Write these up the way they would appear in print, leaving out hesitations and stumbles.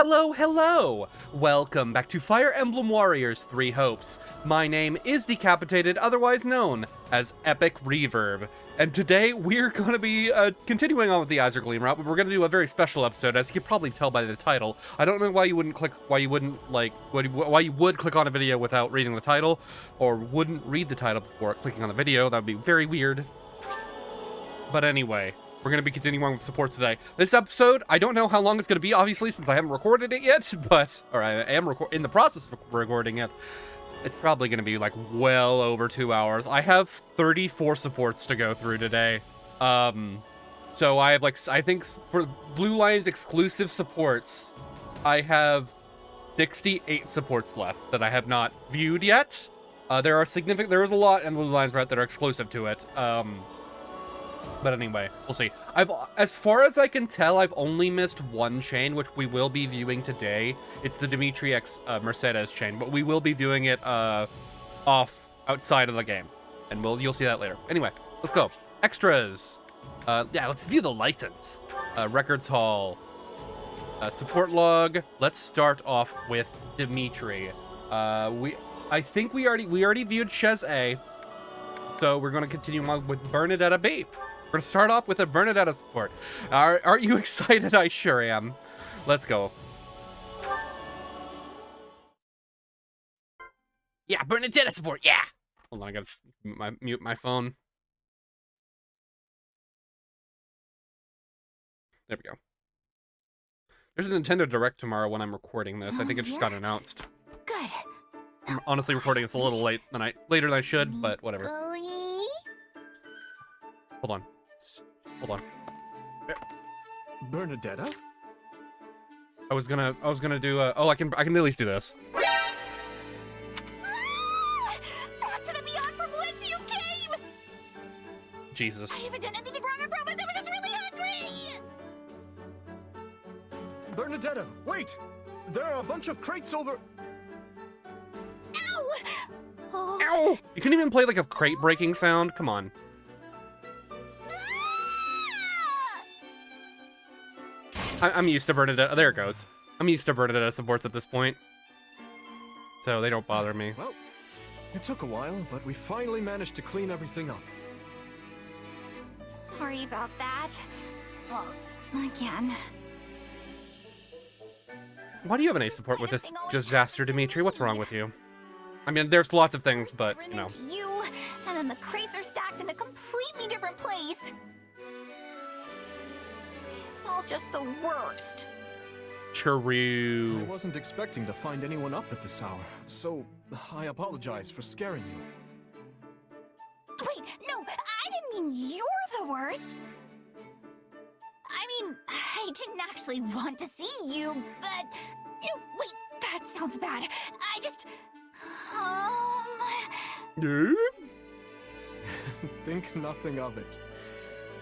Hello, hello! Welcome back to Fire Emblem Warriors 3 Hopes. My name is Decapitated, otherwise known as Epic Reverb. And today we're going to be continuing on with the Azure Gleam route, but we're going to do a very special episode, as you can probably tell by the title. I don't know why you would click on a video without reading the title, or wouldn't read the title before clicking on the video. That would be very weird. But anyway, we're going to be continuing with support today. This episode, I don't know how long it's going to be, obviously, since I haven't recorded it yet, or I am in the process of recording it. It's probably going to be like well over 2 hours. I have 34 supports to go through today. So I have I think for Blue Lion's exclusive supports, I have 68 supports left that I have not viewed yet. There is a lot in Blue Lion's route that are exclusive to it. But anyway, we'll see. As far as I can tell, I've only missed one chain, which we will be viewing today. It's the Dimitri X Mercedes chain, but we will be viewing it off outside of the game, and you'll see that later. Anyway, let's go. Extras. Yeah, let's view the license. Records Hall. Support log. Let's start off with Dimitri. I think we already viewed Chez A, so we're going to continue on with Bernadetta B. We're going to start off with a Bernadetta support. Aren't you excited? I sure am. Let's go. Yeah, Bernadetta support, yeah! Hold on, I gotta mute my phone. There we go. There's a Nintendo Direct tomorrow when I'm recording this. I think it just got announced. Good. I'm honestly recording this a little later than I should, but whatever. Hold on. Bernadetta? I was gonna do oh, I can at least do this. Back to the beyond from whence you came! Jesus. I haven't done anything wrong, I promise. I was just really hungry! Bernadetta, wait! There are a bunch of crates over... Ow! Oh. Ow! You couldn't even play like a crate breaking sound? Come on. I'm used to Bernadetta. There it goes. I'm used to Bernadetta supports at this point, so they don't bother me. Well, it took a while, but we finally managed to clean everything up. Sorry about that. Well, again. Why do you have an A support with this disaster, Dimitri? What's wrong with you? I mean, there's lots of things, but, you know. You, and then the crates are stacked in a completely different place. It's all just the worst. True. I wasn't expecting to find anyone up at this hour, so I apologize for scaring you. Wait, no, I didn't mean you're the worst. I mean, I didn't actually want to see you, but... wait, that sounds bad. I just... Yeah? Think nothing of it.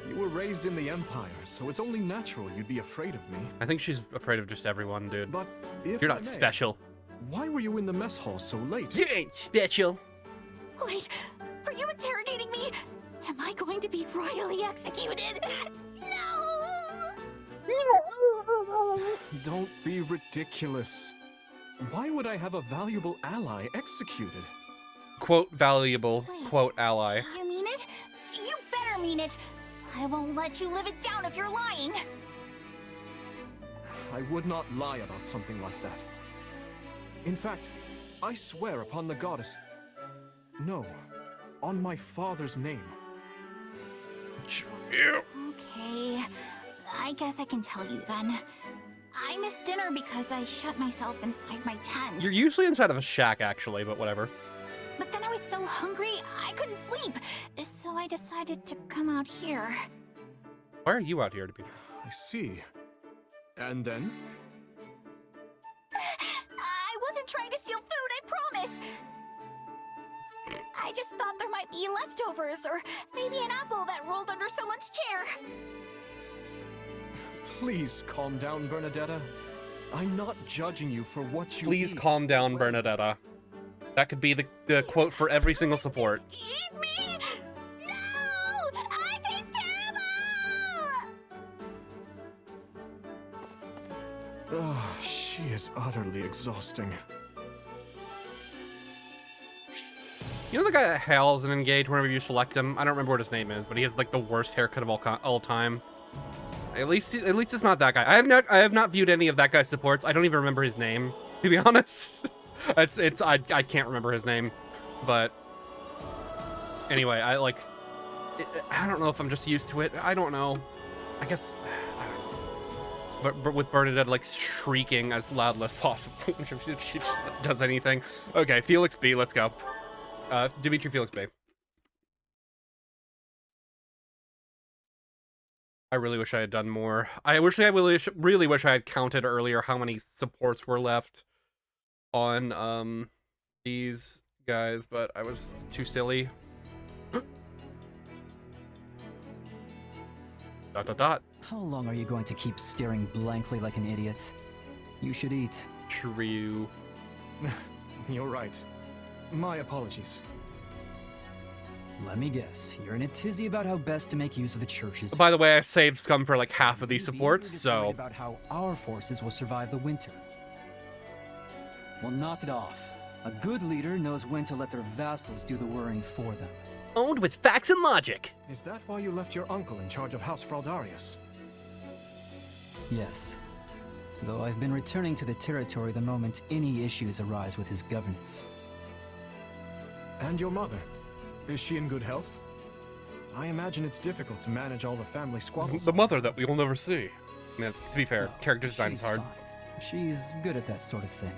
You were raised in the Empire, so it's only natural you'd be afraid of me. I think she's afraid of just everyone, dude. But if You're I not may, special. Why were you in the mess hall so late? You ain't special. Wait, are you interrogating me? Am I going to be royally executed? No! Don't be ridiculous. Why would I have a valuable ally executed? Quote, valuable, Wait, quote, ally. You mean it? You better mean it! I won't let you live it down if you're lying! I would not lie about something like that. In fact, I swear upon the goddess... No, on my father's name. Okay, I guess I can tell you then. I missed dinner because I shut myself inside my tent. You're usually inside of a shack, actually, but whatever. But then I was so hungry, I couldn't sleep. So I decided to come out here. Why are you out here to be? I see. And then? I wasn't trying to steal food, I promise! I just thought there might be leftovers, or maybe an apple that rolled under someone's chair. Please calm down, Bernadetta. I'm not judging you for what you Please eat. calm down, Bernadetta. That could be the quote for every single support. Eat me! No! I taste terrible! Oh, she is utterly exhausting. You know the guy that hails and engage whenever you select him? I don't remember what his name is, but he has like the worst haircut of all time. At least it's not that guy. I have not viewed any of that guy's supports. I don't even remember his name, to be honest. I can't remember his name, but anyway, I don't know if I'm just used to it. I don't know. I guess I don't know. But with Bernadette like shrieking as loudly as possible, she just does anything. Okay, Felix B, let's go. Dimitri Felix B. I really wish I had done more. I really wish I had counted earlier how many supports were left on these guys, but I was too silly. Dot dot dot. How long are you going to keep staring blankly like an idiot? You should eat. True. You're right. My apologies. Let me guess, you're in a tizzy about how best to make use of the church's... By the way, I saved scum for like half of these Maybe supports, you're just so... worried about how our forces will survive the winter. Well, knock it off. A good leader knows when to let their vassals do the worrying for them. Owned with facts and logic. Is that why you left your uncle in charge of House Fraldarius? Yes. Though I've been returning to the territory the moment any issues arise with his governance. And your mother? Is she in good health? I imagine it's difficult to manage all the family squabbles. The mother that we will never see. I mean, to be fair, character design is She's hard. fine. She's good at that sort of thing.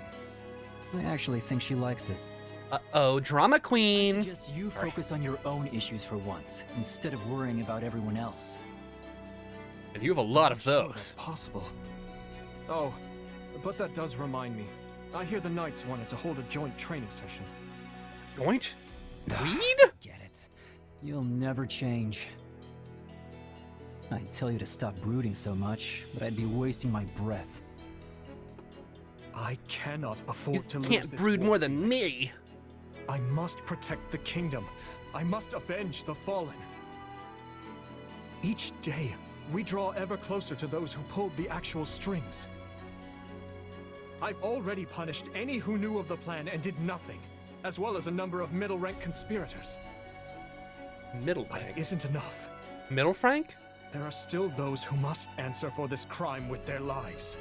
I actually think she likes it. Uh-oh, drama I queen. suggest you focus on your own issues for once, instead of worrying about everyone else. And you have a lot of I'm sure those. that's possible. Oh, but that does remind me. I hear the Knights wanted to hold a joint training session. Joint? Weed? Get it. You'll never change. I'd tell you to stop brooding so much, but I'd be wasting my breath. I cannot afford to lose Can't this brood war, more than Felix. me. I must protect the kingdom. I must avenge the fallen. Each day, we draw ever closer to those who pulled the actual strings. I've already punished any who knew of the plan and did nothing, as well as a number of middle-rank conspirators. Middle But it Frank. isn't enough. Middle Frank? There are still those who must answer for this crime with their lives.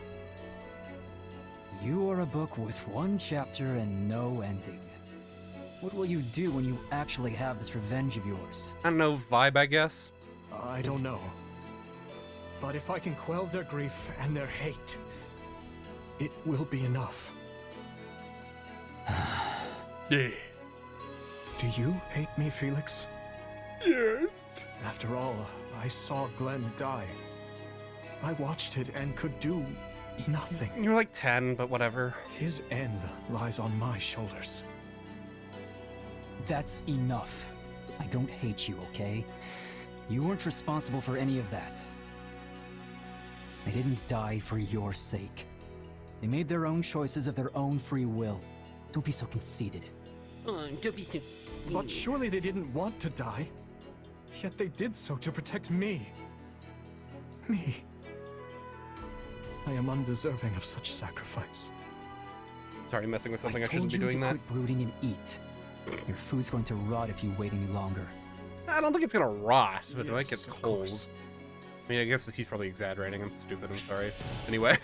You are a book with one chapter and no ending. What will you do when you actually have this revenge of yours? I don't know, vibe, I guess. I don't know. But if I can quell their grief and their hate, it will be enough. Yeah. Do you hate me, Felix? Yeah. After all, I saw Glenn die. I watched it and could do nothing. You're like 10, but whatever. His end lies on my shoulders. That's enough. I don't hate you, okay? You weren't responsible for any of that. They didn't die for your sake. They made their own choices of their own free will. Don't be so conceited. Don't be so... But surely they didn't want to die. Yet they did so to protect me. Me. I am undeserving of such sacrifice. Sorry, messing with something. I told shouldn't be you doing to that. quit brooding and eat. Your food's going to rot if you wait any longer. I don't think it's gonna rot, but it might get Yes, of cold. course. I mean, I guess he's probably exaggerating. I'm stupid. I'm sorry. Anyway,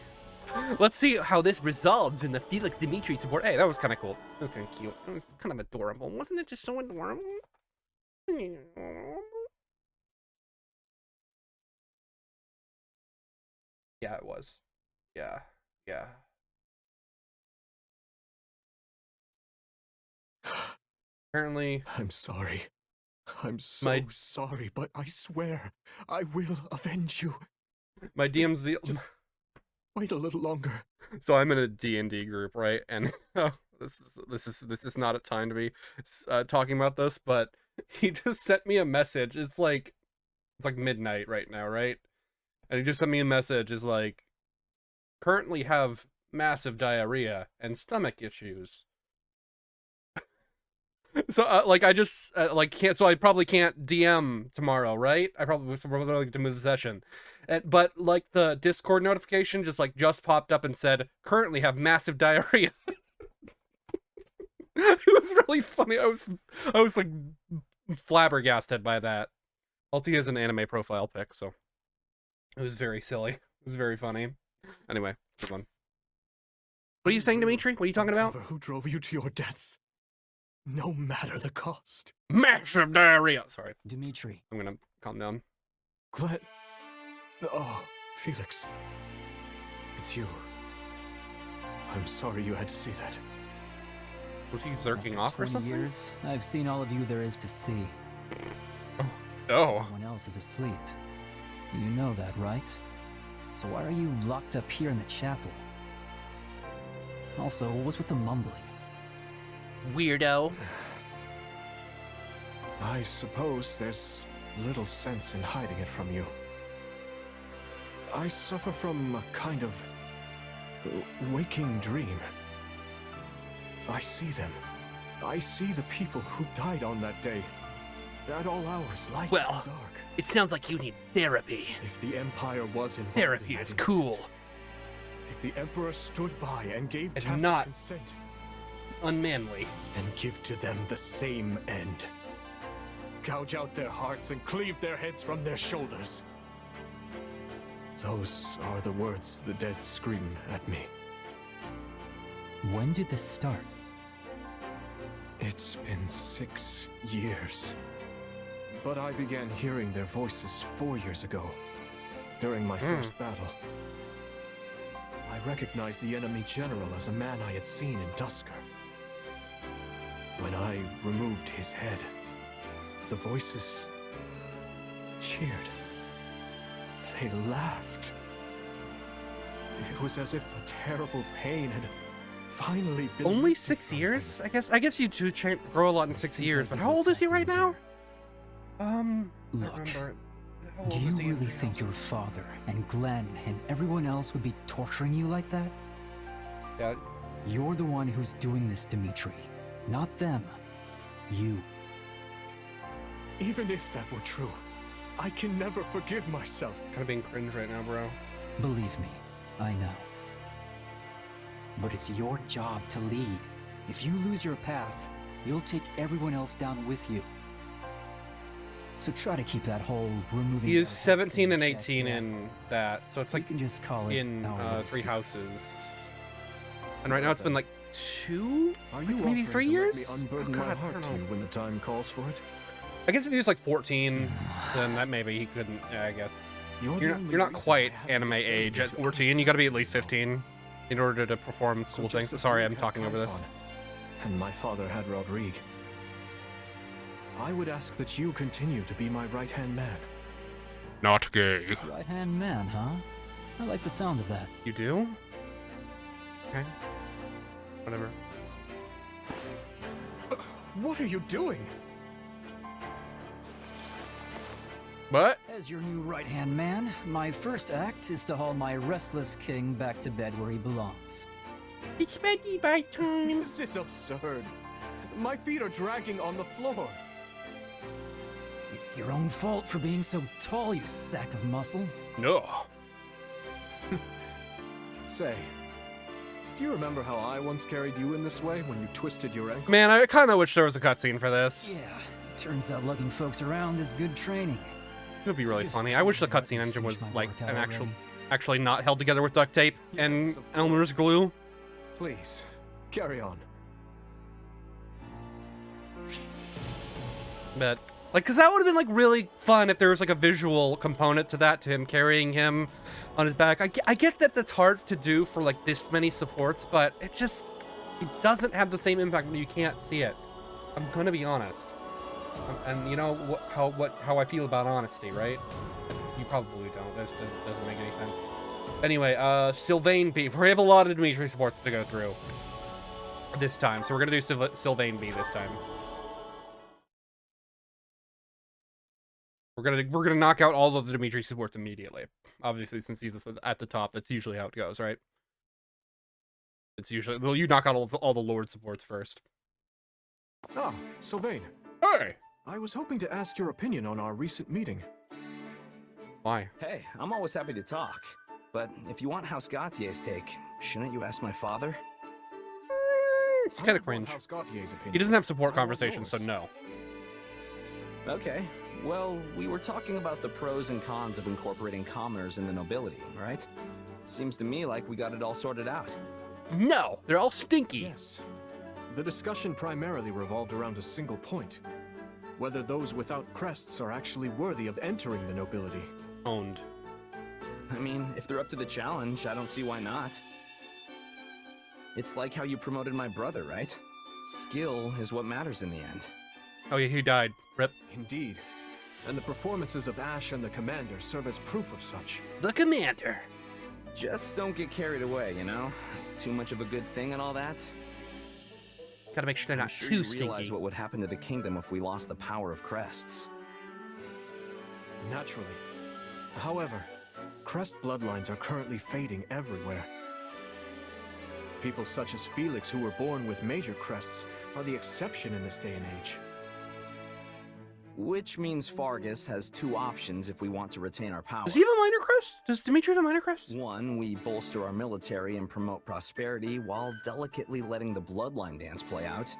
let's see how this resolves in the Felix Dimitri support. Hey, that was kind of cool. That was kind of cute. It was kind of adorable. Wasn't it just so adorable? Yeah, it was. Yeah. Yeah. Apparently, I'm sorry. I'm so My- sorry, but I swear I will avenge you. my DM's the... Just wait a little longer. So I'm in a D&D group, right? And this is not a time to be talking about this, but he just sent me a message. It's like midnight right now, right? And he just sent me a message. Is like, currently have massive diarrhea and stomach issues. So like I just like can't. So I probably can't DM tomorrow, right? I probably was probably to move the session, but like the Discord notification just popped up and said currently have massive diarrhea. It was really funny. I was like flabbergasted by that. Also, he has an anime profile pic, so it was very silly. It was very funny. Anyway, move on. What are you saying, Dimitri? What are you talking about? Who drove you to your deaths, no matter the cost. Massive diarrhea. Sorry, Dimitri. I'm gonna calm down. Glenn. Oh, Felix. It's you. I'm sorry you had to see that. Was he zerking After off or 20 something? years, I've seen all of you there is to see. Oh. Everyone else is asleep. You know that, right? So why are you locked up here in the chapel? Also, what's with the mumbling? Weirdo. I suppose there's little sense in hiding it from you. I suffer from a kind of waking dream. I see them. I see the people who died on that day. At all hours, light Well, and dark. it sounds like you need therapy. If the Empire was involved Therapy in that is incident, cool. if the Emperor stood by and gave And tacit not- consent, Unmanly. and give to them the same end. Gouge out their hearts and cleave their heads from their shoulders. Those are the words the dead scream at me. When did this start? It's been 6 years. But I began hearing their voices 4 years ago, during my first battle. I recognized the enemy general as a man I had seen in Dusker. When I removed his head, the voices cheered. They laughed. It was as if a terrible pain had finally been Only lifted 6 from years? them. I guess you do grow a lot in 6 years, but how old is he right now? I Look, remember. How Do old you is he in really the think house? your father and Glenn and everyone else would be torturing you like that? Yeah, You're the one who's doing this, Dimitri. Not them. You. Even if that were true, I can never forgive myself. kind of being cringe right now, bro. Believe me, I know. But it's your job to lead. If you lose your path, you'll take everyone else down with you. So try to keep that whole removing. He is their heads 17 thing and in check, 18 yeah? in that, so it's We like can just call it in our little Three secret. Houses. And right now it's been like 2? Are you maybe offering 3 to years? let me unburden Oh, my God, I heart don't to know. you when the time calls for it? I guess if he was like 14, then that maybe he couldn't. Yeah, I guess. the You're only not reason quite I haven't anime decided age at to 14. ask You got to be at you least now. 15 in order to perform So cool just things. as Sorry, Luke I'm had talking over this. Typhon, and my father had Rodrigue, I would ask that you continue to be my right-hand man. Not gay. Right-hand man, huh? I like the sound of that. You do? Okay. Whatever. What are you doing? What? As your new right-hand man, my first act is to haul my restless king back to bed where he belongs. It's bedtime time. This is absurd. My feet are dragging on the floor. It's your own fault for being so tall, you sack of muscle. No. Say, do you remember how I once carried you in this way when you twisted your ankle? Man, I kind of wish there was a cutscene for this. Yeah, turns out lugging folks around is good training. It would be So really just funny. I wish the let me cutscene engine finish was my like workout an already. actually not held together with duct tape and Yes, of Elmer's course. glue. Please, carry on. But like, cause that would have been like really fun if there was like a visual component to that, to him carrying him on his back. I get that that's hard to do for like this many supports, but it doesn't have the same impact when you can't see it. I'm gonna be honest, and you know how I feel about honesty, right? You probably don't. That doesn't make any sense. Anyway, Sylvain B. We have a lot of Dimitri supports to go through this time, so we're gonna do Sylvain B this time. We're gonna knock out all of the Dimitri supports immediately. Obviously, since he's at the top, that's usually how it goes, right? It's usually, well, you knock out all the Lord supports first. Ah, Sylvain. Hey! I was hoping to ask your opinion on our recent meeting. Why? Hey, I'm always happy to talk. But if you want House Gautier's take, shouldn't you ask my father? It's kind of cringe. House Gautier's opinion. He doesn't have support I want conversations, so yours. no. Okay. Well, we were talking about the pros and cons of incorporating commoners in the nobility, right? Seems to me like we got it all sorted out. No! They're all stinky! Yes. The discussion primarily revolved around a single point. Whether those without crests are actually worthy of entering the nobility. Owned. I mean, if they're up to the challenge, I don't see why not. It's like how you promoted my brother, right? Skill is what matters in the end. Oh yeah, he died. Rip. Indeed. And the performances of Ash and the Commander serve as proof of such. The Commander! Just don't get carried away, you know? Too much of a good thing and all that. Gotta make sure they're I'm not sure too you stinky. realize what would happen to the kingdom if we lost the power of crests. Naturally. However, crest bloodlines are currently fading everywhere. People such as Felix who were born with major crests are the exception in this day and age. Which means Fargus has two options if we want to retain our power. Does he have a minor crest? Does Dimitri have a minor crest? One, we bolster our military and promote prosperity while delicately letting the bloodline dance play out.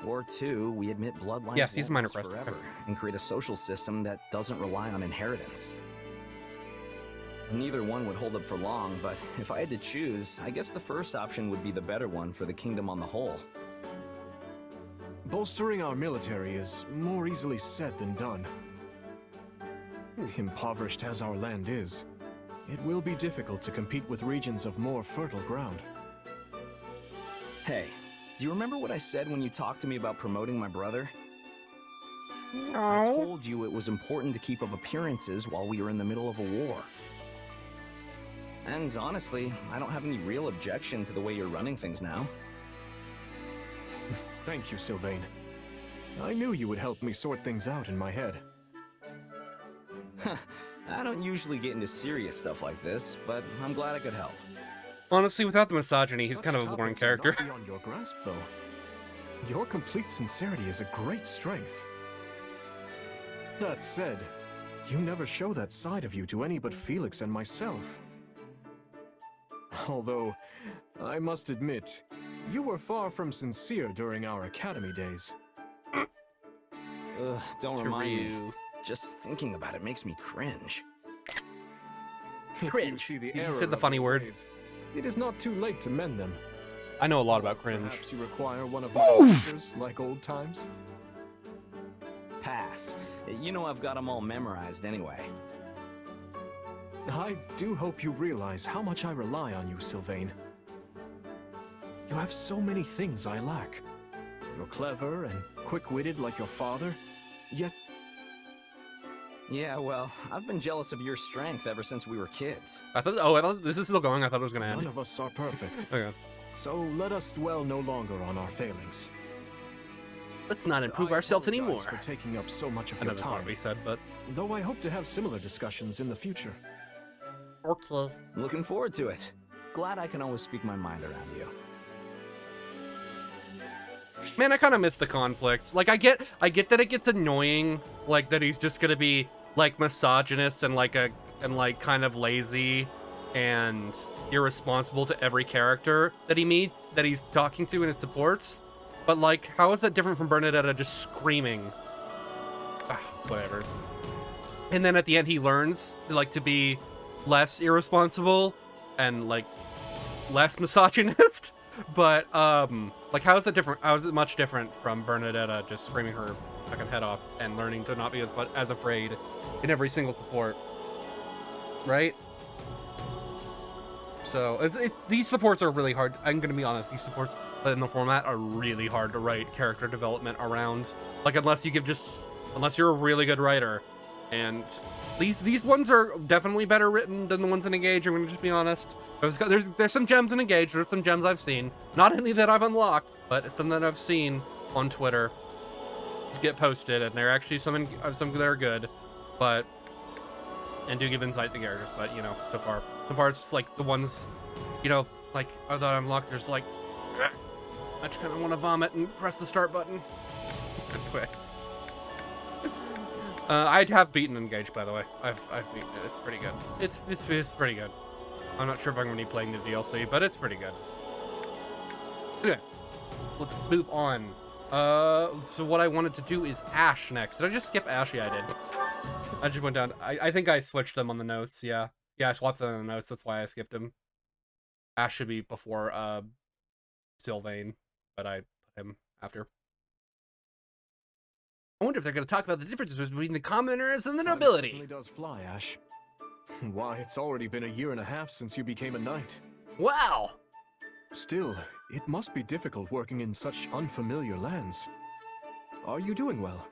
Or two, we admit bloodlines Yes, he's won't minor last crest. forever and create a social system that doesn't rely on inheritance. Neither one would hold up for long, but if I had to choose, I guess the first option would be the better one for the kingdom on the whole. Bolstering our military is more easily said than done. Impoverished as our land is, it will be difficult to compete with regions of more fertile ground. Hey, do you remember what I said when you talked to me about promoting my brother? I No. told you it was important to keep up appearances while we were in the middle of a war. And honestly, I don't have any real objection to the way you're running things now. Thank you, Sylvain. I knew you would help me sort things out in my head. I don't usually get into serious stuff like this, but I'm glad I could help. Honestly, without the misogyny, he's Such kind of a boring topics are character. not beyond your grasp, though. Your complete sincerity is a great strength. That said, you never show that side of you to any but Felix and myself. Although, I must admit, you were far from sincere during our academy days. Ugh, don't remind me. Shiryu. Just thinking about it makes me cringe. If you Cringe. see the You error said the of funny your word. ways, it is not too late to mend them. I know a lot about cringe. Perhaps you require one of my lectures like old times? Pass. You know I've got them all memorized anyway. I do hope you realize how much I rely on you, Sylvain. You have so many things I lack. You're clever and quick-witted like your father, yet Yeah, well, I've been jealous of your strength ever since we were kids. I thought this is still going. I thought it was gonna none end. of us are perfect. Okay. So let us dwell no longer on our failings. Let's not improve I ourselves apologize anymore. for taking up so much of I know your that's not what time, we said, but though I hope to have similar discussions in the future. okay. Looking forward to it. Glad I can always speak my mind around you. Man, I kind of miss the conflict. Like, I get that it gets annoying, like that he's just gonna be like misogynist and like kind of lazy and irresponsible to every character that he meets, that he's talking to and his supports. But like, how is that different from Bernadetta just screaming? Ah, whatever. And then at the end, he learns like to be less irresponsible and like less misogynist. But like, how is that different? How is it much different from Bernadetta just screaming her fucking head off and learning to not be as afraid in every single support, right? So these supports are really hard. I'm gonna be honest. These supports in the format are really hard to write character development around. Like, unless you're a really good writer. And these ones are definitely better written than the ones in Engage. I'm gonna just be honest. There's some gems in Engage. There's some gems I've seen. Not any that I've unlocked, but some that I've seen on Twitter to get posted, and there are actually some that are good, but and do give insight to characters. But you know, so far it's like the ones, you know, like I thought I unlocked. There's like I just kind of want to vomit and press the start button. Quick. I have beaten Engage, by the way. I've beaten it. It's pretty good. It's pretty good. I'm not sure if I'm going to be playing the DLC, but it's pretty good. Anyway, let's move on. So what I wanted to do is Ash next. Did I just skip Ash? Yeah, I did. I just went down. I think I switched them on the notes. Yeah, I swapped them on the notes. That's why I skipped him. Ash should be before Sylvain, but I put him after. I wonder if they're going to talk about the differences between the commoners and the nobility. It certainly does fly, Ash. Why, it's already been 1.5 years since you became a knight. Wow! Still, it must be difficult working in such unfamiliar lands. Are you doing well?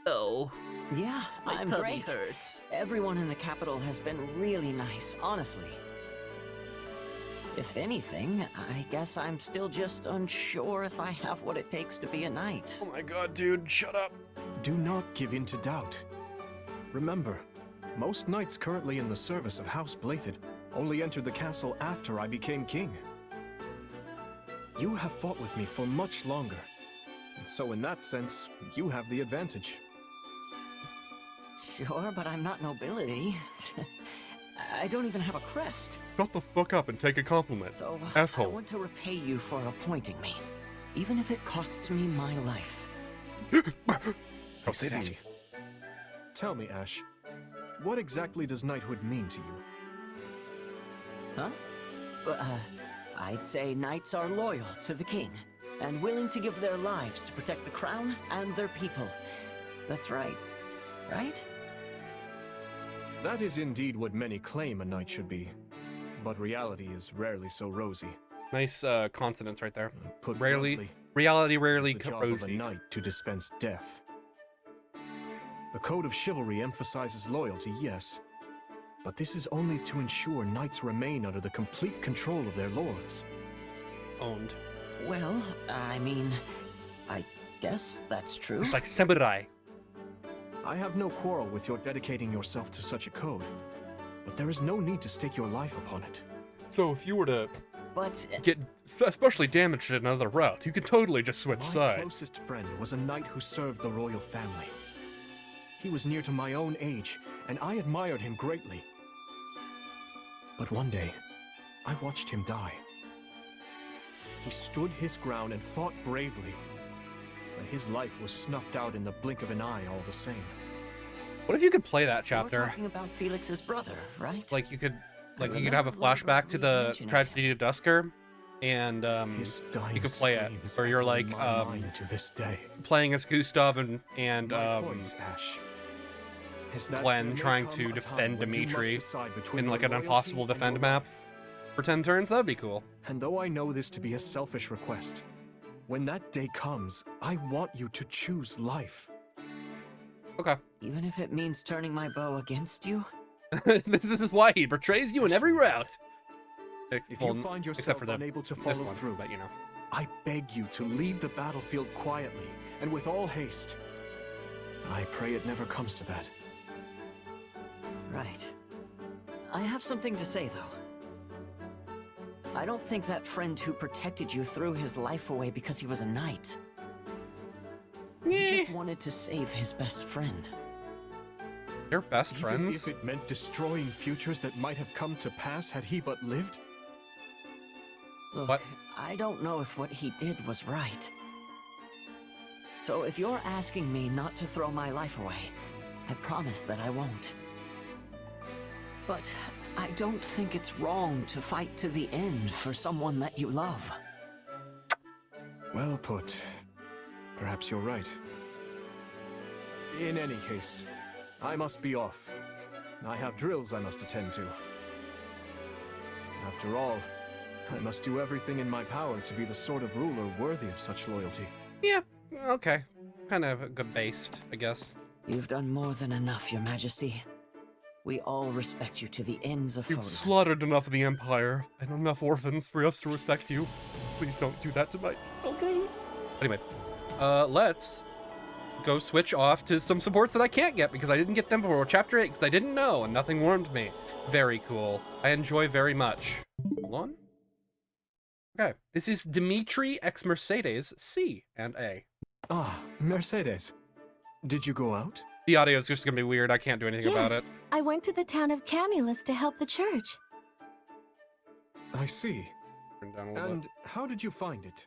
Oh, Yeah, my I'm tummy great. hurts. Everyone in the capital has been really nice, honestly. If anything, I guess I'm still just unsure if I have what it takes to be a knight. Oh my god, dude, shut up. Do not give in to doubt. Remember, most knights currently in the service of House Blathed only entered the castle after I became king. You have fought with me for much longer, and so in that sense, you have the advantage. Sure, but I'm not nobility. I don't even have a crest. Shut the fuck up and take a compliment. So, Asshole. I want to repay you for appointing me, even if it costs me my life. I see. Tell me, Ash, what exactly does knighthood mean to you? Huh? I'd say knights are loyal to the king, and willing to give their lives to protect the crown and their people. That's right. Right? That is indeed what many claim a knight should be, but reality is rarely so rosy. Nice consonants right there. Put Rarely, bluntly, reality it's rarely the job of a rosy. knight to dispense death. The code of chivalry emphasizes loyalty, yes, but this is only to ensure knights remain under the complete control of their lords. Owned. Well, I mean, I guess that's true. It's like samurai. I have no quarrel with your dedicating yourself to such a code, but there is no need to stake your life upon it. So if you were to But get especially damaged in another route, you could totally just switch My sides. closest friend was a knight who served the royal family. He was near to my own age, and I admired him greatly. But one day, I watched him die. He stood his ground and fought bravely, but his life was snuffed out in the blink of an eye all the same. What if you could play that you're chapter? talking about Felix's brother, right? Like you could, I you could have a remember Lord flashback to the mentioning tragedy of Dusker, and His dying you could play it, screams where you're echo like in my mind to this day. playing as Gustav and My point, Ash, is that Glenn there may trying come to a defend time when you must Dimitri decide between in like your an loyalty impossible and defend your map life. for 10 turns. That'd be cool. And though I know this to be a selfish request, when that day comes, I want you to choose life. Okay. Even if it means turning my bow against you? This is why he betrays you in every route. If you find except yourself for the, unable to this follow one, through, but you know. I beg you to leave the battlefield quietly and with all haste. I pray it never comes to that. Right. I have something to say, though. I don't think that friend who protected you threw his life away because he was a knight. He just wanted to save his best friend. They're best Even friends? if it meant destroying futures that might have come to pass had he but lived? Look, What? I don't know if what he did was right. So if you're asking me not to throw my life away, I promise that I won't. But I don't think it's wrong to fight to the end for someone that you love. Well put. Perhaps you're right. In any case, I must be off. I have drills I must attend to. After all, I must do everything in my power to be the sort of ruler worthy of such loyalty. Yeah, okay. Kind of good based, I guess. You've done more than enough, Your Majesty. We all respect you to the ends of You've Fodor. slaughtered enough of the Empire and enough orphans for us to respect you. Please don't do that to my children. Anyway, let's go switch off to some supports that I can't get because I didn't get them for Chapter 8 because I didn't know and nothing warned me. Very cool. I enjoy very much. Hold on. Okay, this is Dimitri X Mercedes, C and A. Ah, Mercedes. Did you go out? The audio is just gonna be weird. I can't do anything about it. Yes, I went to the town of Camulus to help the church. I see. Turn down a little And bit. how did you find it?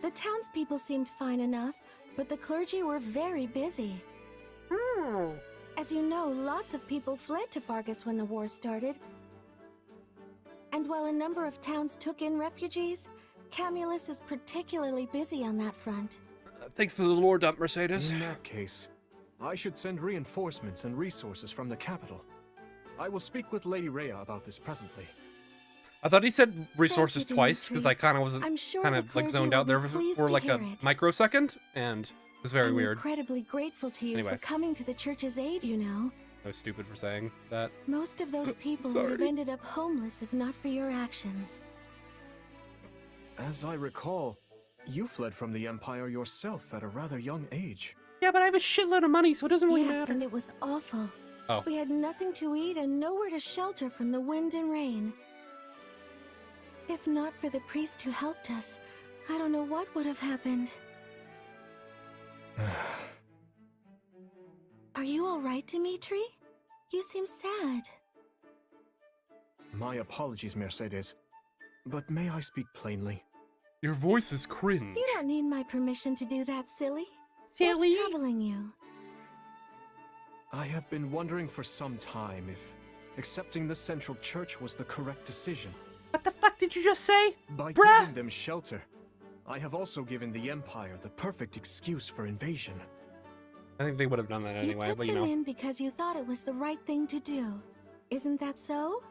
The townspeople seemed fine enough, but the clergy were very busy. As you know, lots of people fled to Fargus when the war started. And while a number of towns took in refugees, Camulus is particularly busy on that front. Thanks for the lore dump, Mercedes. In that case, I should send reinforcements and resources from the capital. I will speak with Lady Rhea about this presently. I thought he said resources Dimitri. twice because I kind of wasn't I'm sure kind the of like clergy zoned will out there be pleased for to like a hear it. microsecond, and it was very I'm weird. incredibly grateful to you Anyway. for coming to the church's aid, you know. I was stupid for saying that. Most of those people would have Sorry. ended up homeless if not for your actions. As I recall, you fled from the Empire yourself at a rather young age. Yeah, but I have a shitload of money, so it doesn't really Yes, matter. and it was awful. Oh. We had nothing to eat and nowhere to shelter from the wind and rain. If not for the priest who helped us, I don't know what would have happened. Are you all right, Dimitri? You seem sad. My apologies, Mercedes. But may I speak plainly? Your voice is cringe. You don't need my permission to do that, silly. Silly? What's troubling you? I have been wondering for some time if accepting the Central Church was the correct decision. What the fuck did you just say? By Bruh! giving them shelter, I have also given the Empire the perfect excuse for invasion. I think they would have done that You anyway, took but you them know. in because you thought it was the right thing to do. Isn't that so?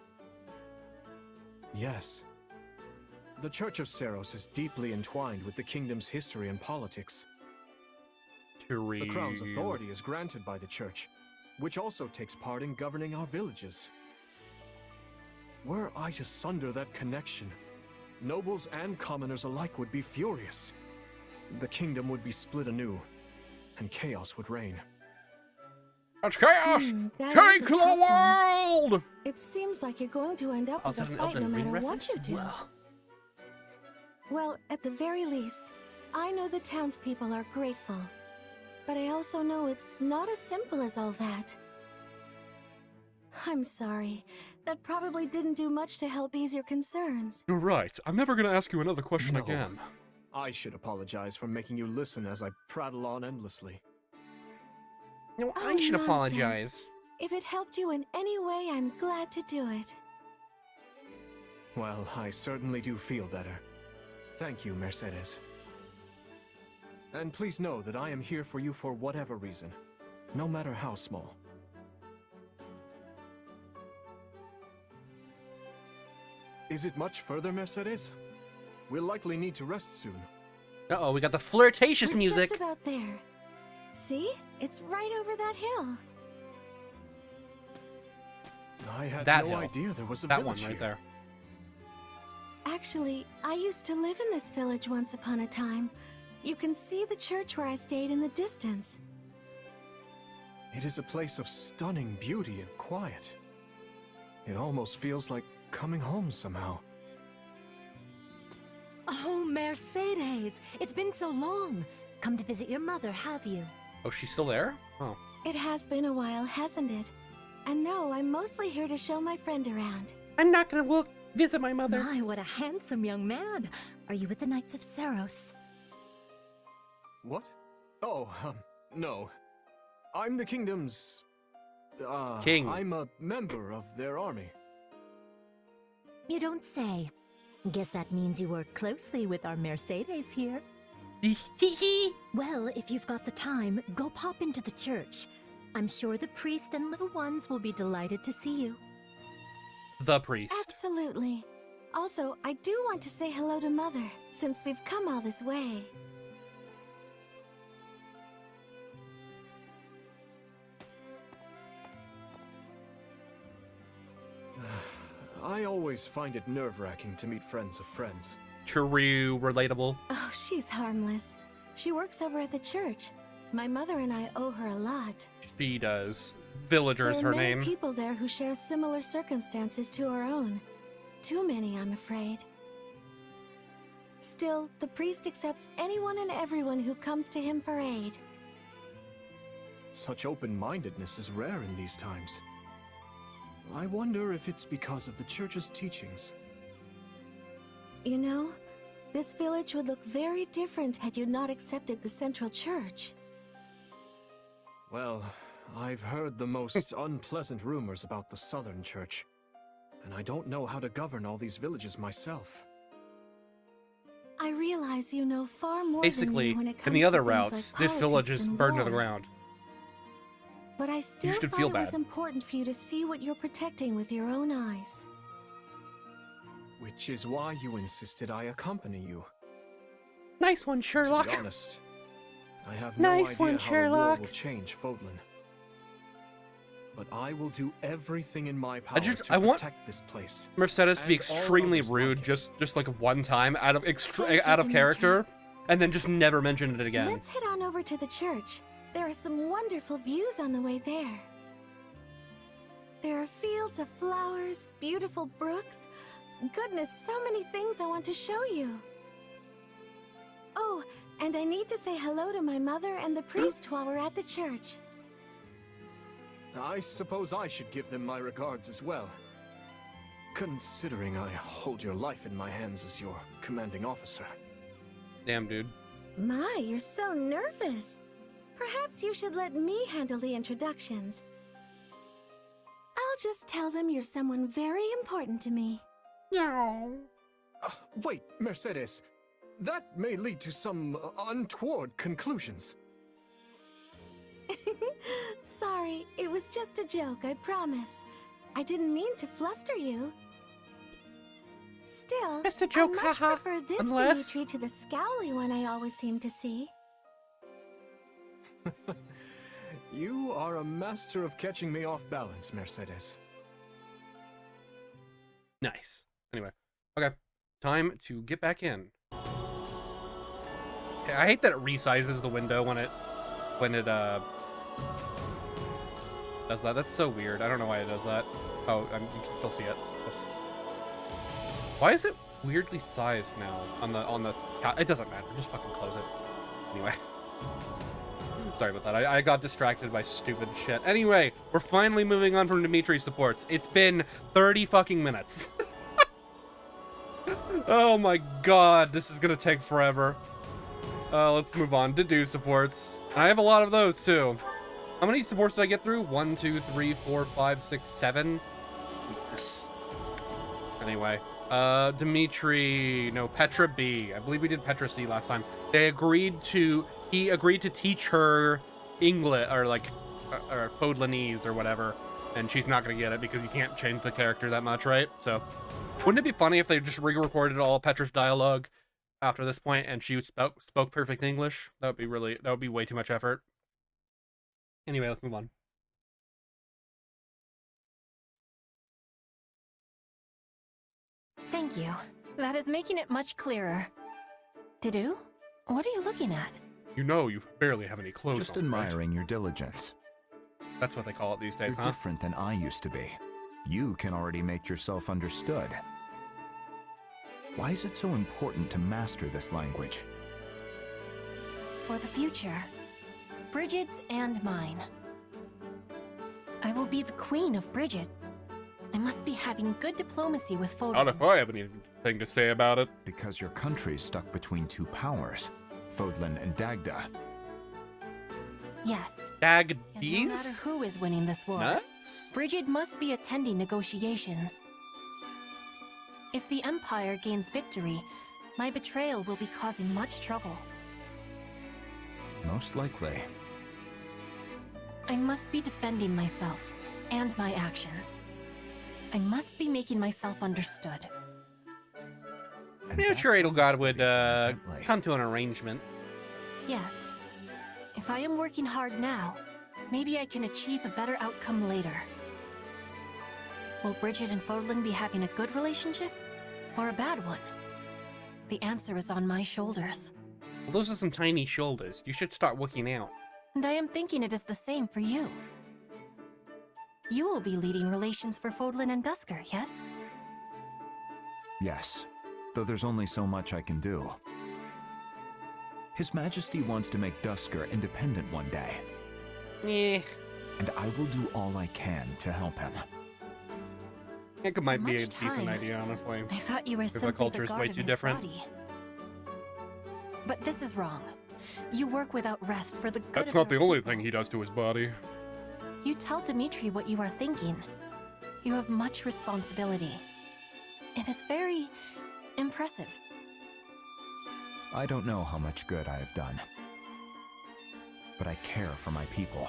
Yes. The Church of Seros is deeply entwined with the kingdom's history and politics. The Crown's authority is granted by the Church, which also takes part in governing our villages. Were I to sunder that connection, nobles and commoners alike would be furious. The kingdom would be split anew, and chaos would reign. That's chaos! That is Take a the tough one. world! It seems like you're going to end up with a Also, an fight no Elden Ring matter what reference you as do. well. Well, at the very least, I know the townspeople are grateful. But I also know it's not as simple as all that. I'm sorry. That probably didn't do much to help ease your concerns. You're right. I'm never gonna ask you another question No. again. I should apologize for making you listen as I prattle on endlessly. No, Oh, I should nonsense. apologize. If it helped you in any way, I'm glad to do it. Well, I certainly do feel better. Thank you, Mercedes. And please know that I am here for you for whatever reason, no matter how small. Is it much further, Mercedes? We'll likely need to rest soon. Uh-oh, we got the flirtatious We're music. just about there. See? It's right over that hill. I had That no hill. idea there was a That one village right here. there. Actually, I used to live in this village once upon a time. You can see the church where I stayed in the distance. It is a place of stunning beauty and quiet. It almost feels like coming home somehow. Oh, Mercedes! It's been so long. Come to visit your mother, have you? Oh, she's still there? Oh. It has been a while, hasn't it? And no, I'm mostly here to show my friend around. I'm not gonna visit my mother. My, what a handsome young man. Are you with the Knights of Seros? What? Oh, no. I'm the kingdom's... King. I'm a member of their army. You don't say. Guess that means you work closely with our Mercedes here. Well, if you've got the time, go pop into the church. I'm sure the priest and little ones will be delighted to see you. The priest. Absolutely. Also, I do want to say hello to Mother, since we've come all this way. I always find it nerve-wracking to meet friends of friends. True, relatable. Oh, she's harmless. She works over at the church. My mother and I owe her a lot. She does. Villager is There are her many name. people there who share similar circumstances to our own. Too many, I'm afraid. Still, the priest accepts anyone and everyone who comes to him for aid. Such open-mindedness is rare in these times. I wonder if it's because of the church's teachings. You know, this village would look very different had you not accepted the central church. Well, I've heard the most unpleasant rumors about the southern church, and I don't know how to govern all these villages myself. I realize you know far more Basically, than me when it comes in the other to things routes, like this village politics is and burned to the war. ground. But I still should thought feel it was bad. important for you to see what you're protecting with your own eyes. Which is why you insisted I accompany you. Nice one, To Sherlock. be honest, I have no Nice idea one, how the war Sherlock. will change Fodlan. But I will do everything in my power I to want protect this place. Mercedes to be And all extremely others rude, like it. just like one time out of Thank you, out of Dimitri. character, and then just never mention it again. Let's head on over to the church. There are some wonderful views on the way there. There are fields of flowers, beautiful brooks. Goodness, so many things I want to show you. Oh, and I need to say hello to my mother and the priest while we're at the church. I suppose I should give them my regards as well. Considering I hold your life in my hands as your commanding officer. Damn, dude. My, you're so nervous. Perhaps you should let me handle the introductions. I'll just tell them you're someone very important to me. Wait, Mercedes. That may lead to some untoward conclusions. Sorry, it was just a joke, I promise. I didn't mean to fluster you. Still, Just a joke, I much haha. prefer this Unless- Dimitri to the scowly one I always seem to see. You are a master of catching me off balance, Mercedes. Nice. Anyway, okay, time to get back in. I hate that it resizes the window when it does that. That's so weird. I don't know why it does that. Oh, you can still see it. Oops. Why is it weirdly sized now on the? It doesn't matter. Just fucking close it. Anyway. Sorry about that. I got distracted by stupid shit. Anyway, we're finally moving on from Dimitri's supports. It's been 30 fucking minutes. Oh my god, this is gonna take forever. Let's move on to do supports. And I have a lot of those too. How many supports did I get through? 1, 2, 3, 4, 5, 6, 7. Jesus. Anyway, Petra B. I believe we did Petra C last time. He agreed to teach her English, or like, or Fodlanese or whatever, and she's not gonna get it because you can't change the character that much, right? So, wouldn't it be funny if they just re-recorded all Petra's dialogue after this point and she spoke perfect English? That would be way too much effort. Anyway, let's move on. Thank you. That is making it much clearer. Didu, what are you looking at? You know you barely have any clothes Just on, right? admiring your diligence. That's what they call it these days, You're huh? different than I used to be. You can already make yourself understood. Why is it so important to master this language? For the future. Bridget's and mine. I will be the queen of Bridget. I must be having good diplomacy with Not Fodlan. if I have anything to say about it. Because your country's stuck between two powers, Fodlan and Dagda. Yes. Dag And D's? no matter who is winning this war, Nuts? Bridget must be attending negotiations. If the Empire gains victory, my betrayal will be causing much trouble. Most likely. I must be defending myself and my actions. I must be making myself understood. And Yeah, I'm that's sure why Edelgard you would study so intently. come to an arrangement. Yes. If I am working hard now, maybe I can achieve a better outcome later. Will Bridget and Fodlan be having a good relationship? Or a bad one? The answer is on my shoulders. Well, those are some tiny shoulders. You should start working out. And I am thinking it is the same for you. You will be leading relations for Fodlan and Dusker, yes? Yes. though there's only so much I can do. His Majesty wants to make Duscur independent one day, Yeah. and I will do all I can to help him. I think it might be a much decent time. idea, honestly. I thought you were If the simply culture the is guard way of too his different. body. But this is wrong. You work without rest for the good That's of not the your only people. thing he does to his body. You tell Dimitri what you are thinking. You have much responsibility. It is very impressive. I don't know how much good I have done, but I care for my people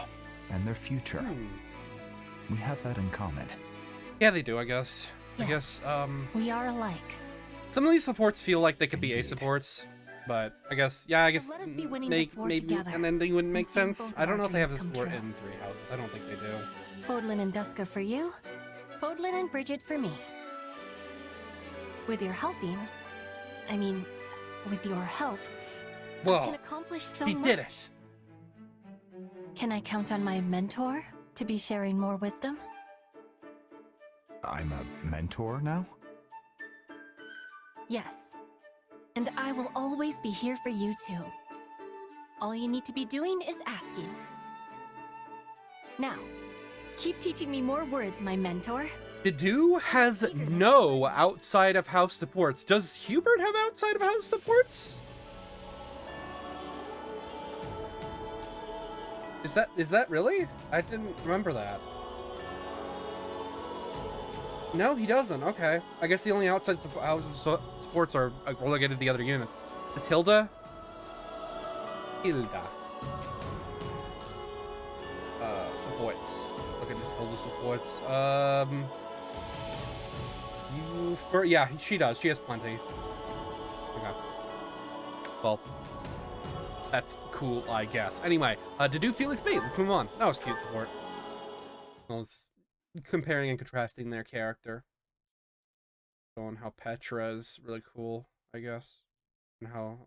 and their future. We have that in common. Yeah, they do, I guess. I Yes. guess, We are alike. some of these supports feel like they could be A Indeed. supports, but I guess, yeah, I guess let us be winning make, this war maybe together an ending wouldn't and make seeing sense. both I of don't our know if they have a dreams come support true. in Three Houses. I don't think they do. Fodlin and Duska for you, Fodlin and Bridget for me. With your helping, I mean, with your help, I can Well, accomplish so he much. did it. Can I count on my mentor to be sharing more wisdom? I'm a mentor now? Yes. And I will always be here for you too. All you need to be doing is asking. Now, keep teaching me more words, my mentor. Dedue has no outside of house supports. Does Hubert have outside of house supports? Is that really? I didn't remember that. No, he doesn't. Okay. I guess the only outside house supports are relegated to the other units. Is Hilda? Hilda. Supports. Look at this Hilda supports. Yeah, she does. She has plenty. Okay. Well, that's cool, I guess. Anyway, Dedue Felix Bait. Let's move on. That was cute support. I was comparing and contrasting their character. Showing how Petra's really cool, I guess. And how...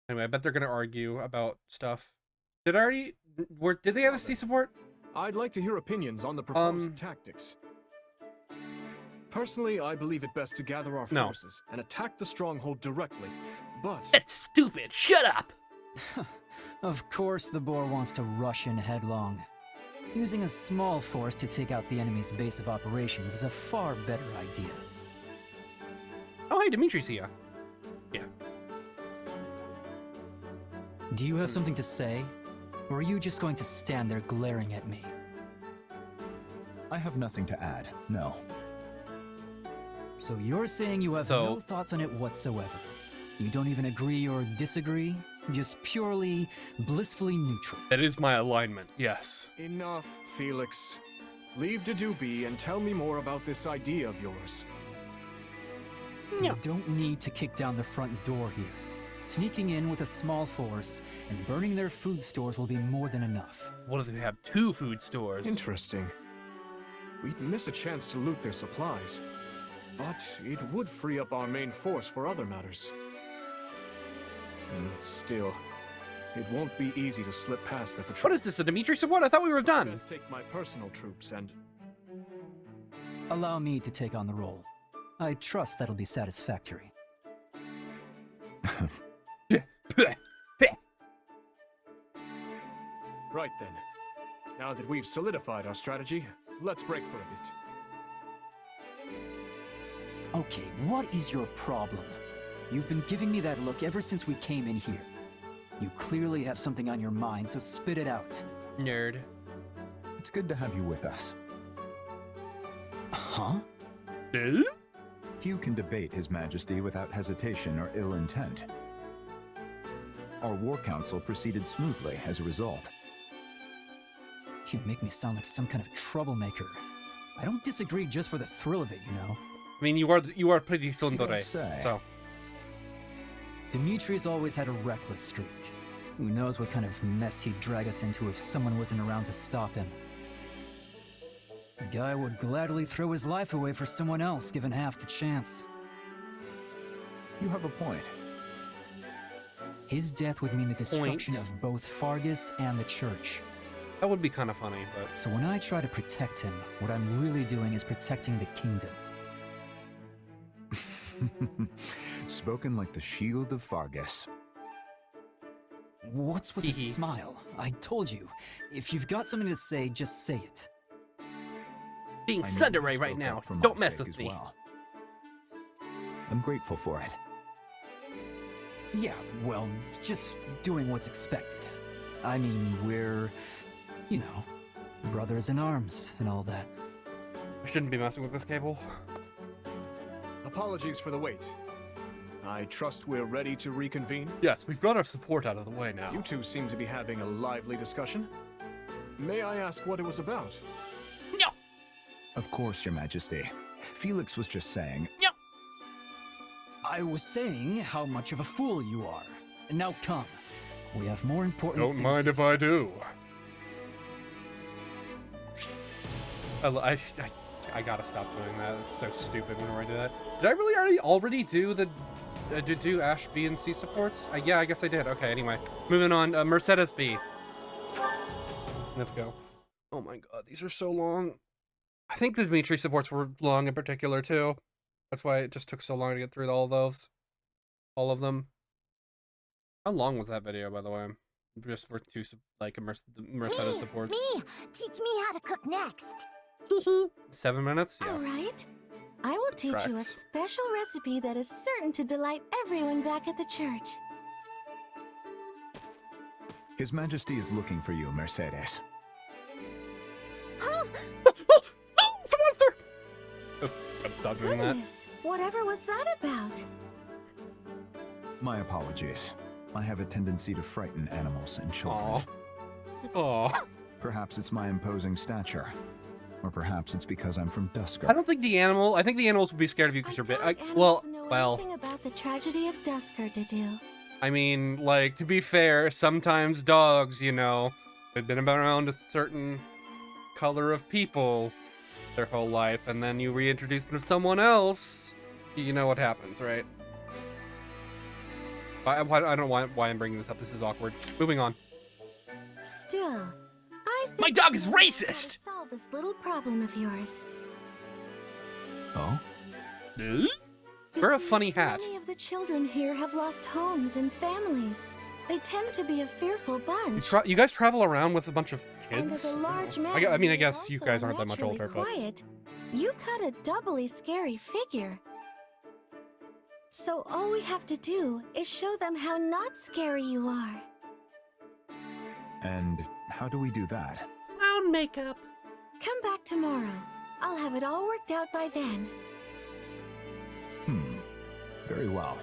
Anyway, I bet they're gonna argue about stuff. Did they have a C support? I'd like to hear opinions on the proposed tactics. Personally, I believe it best to gather our No. forces and attack the stronghold directly, but... That's stupid. Shut up! Of course the boar wants to rush in headlong. Using a small force to take out the enemy's base of operations is a far better idea. Oh, hey, Dimitri's here. Yeah. Do you have something to say? Or are you just going to stand there glaring at me? I have nothing to add, no. So you're saying you have no thoughts on it whatsoever? You don't even agree or disagree? Just purely, blissfully neutral? That is my alignment, yes. Enough, Felix. Leave Dedue be and tell me more about this idea of yours. You don't need to kick down the front door here. Sneaking in with a small force and burning their food stores will be more than enough. What if they have 2 food stores? Interesting. We'd miss a chance to loot their supplies, but it would free up our main force for other matters. Still, it won't be easy to slip past the patrol. What is this, a Dimitri support? I thought we were done. Let's take my personal troops and... Allow me to take on the role. I trust that'll be satisfactory. Right then. Now that we've solidified our strategy, let's break for a bit. Okay, what is your problem? You've been giving me that look ever since we came in here. You clearly have something on your mind, so spit it out. Nerd. It's good to have you with us. Huh? Few can debate His Majesty without hesitation or ill intent. Our war council proceeded smoothly as a result. You make me sound like some kind of troublemaker. I don't disagree just for the thrill of it, you know. I mean, you are pretty tsundere, say. so. Dimitri's always had a reckless streak. Who knows what kind of mess he'd drag us into if someone wasn't around to stop him. The guy would gladly throw his life away for someone else, given half the chance. You have a point. His death would mean the destruction of both Fargus and the Church. That would be kind of funny, but... So when I try to protect him, what I'm really doing is protecting the kingdom. Spoken like the shield of Fargus. What's with the smile? I told you, if you've got something to say, just say it. Being I know you tsundere right spoke now. up for my Don't mess sake with as me. well. I'm grateful for it. Yeah, well, just doing what's expected. I mean, we're, you know, brothers in arms and all that. I shouldn't be messing with this cable. Apologies for the wait. I trust we're ready to reconvene. Yes, we've got our support out of the way now. You two seem to be having a lively discussion. May I ask what it was about? No! Of course, Your Majesty. Felix was just saying. No! I was saying how much of a fool you are. And now come. We have more important Don't things mind to if I discuss. do. I gotta stop doing that. It's so stupid whenever I do that. Did I really already do the do Ash B and C supports? Yeah, I guess I did. Okay, anyway. Moving on. Mercedes B. Let's go. Oh my god, these are so long. I think the Dimitri supports were long in particular too. That's why it just took so long to get through all of those. All of them. How long was that video, by the way? Just for two, like, Mercedes supports. Me! Teach me how to cook next. 7 minutes? Yeah. All right. I will teach you a Correct. special recipe that is certain to delight everyone back at the church. His Majesty is looking for you, Mercedes. Huh? It's a monster! Oh, stop doing that. Goodness, whatever was that about? My apologies. I have a tendency to frighten animals and children. Aw. Perhaps it's my imposing stature. Or perhaps it's because I'm from Dusker. I don't think the animal. I think the animals would be scared of you because you're big. Well, Anything about the tragedy of Dusker, did you? I mean, like, to be fair, sometimes dogs, you know, they've been around a certain color of people their whole life, and then you reintroduce them to someone else, you know what happens, right? I don't know why I'm bringing this up. This is awkward. Moving on. Still, I think My dog is we know how to racist! solve this little problem of yours. Oh? You Wear a see, funny hat. Many of the children here have lost homes and families. They tend to be a fearful bunch. You guys travel around with a bunch of And kids? as a large man, I mean, I who is guess you also guys aren't that much naturally older, but... quiet, you cut a doubly scary figure. So all we have to do is show them how not scary you are. And how do we do that? Clown makeup. Come back tomorrow. I'll have it all worked out by then. Very well.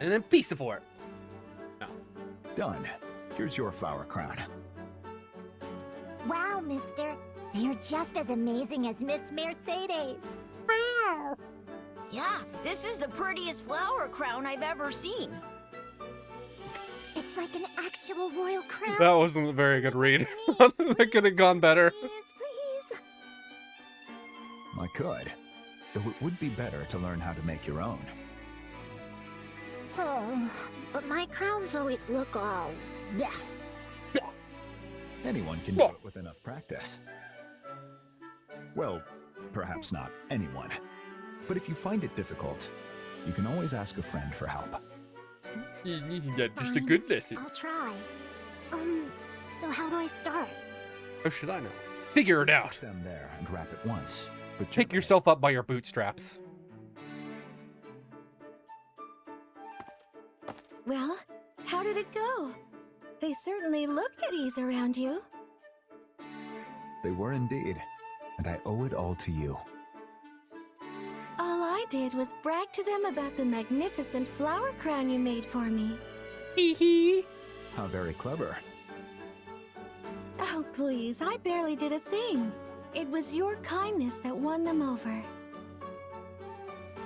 And then peace support. No. Done. Here's your flower crown. Wow, mister. You're just as amazing as Miss Mercedes. Wow. Yeah, this is the prettiest flower crown I've ever seen. It's like an actual royal crown. That wasn't a very good read. That could have gone better. Please, please. I could. Though it would be better to learn how to make your own. Oh, but my crowns always look all... bleh. Anyone can do it with enough practice. Well, perhaps not anyone. But if you find it difficult, you can always ask a friend for help. Just a good lesson. I'll try. So how do I start? How should I know? Figure it out. Push them there and wrap it once. But Pick gently. yourself up by your bootstraps. Well, how did it go? They certainly looked at ease around you. They were indeed. And I owe it all to you. All I did was brag to them about the magnificent flower crown you made for me. Hee hee. How very clever. Oh, please, I barely did a thing. It was your kindness that won them over.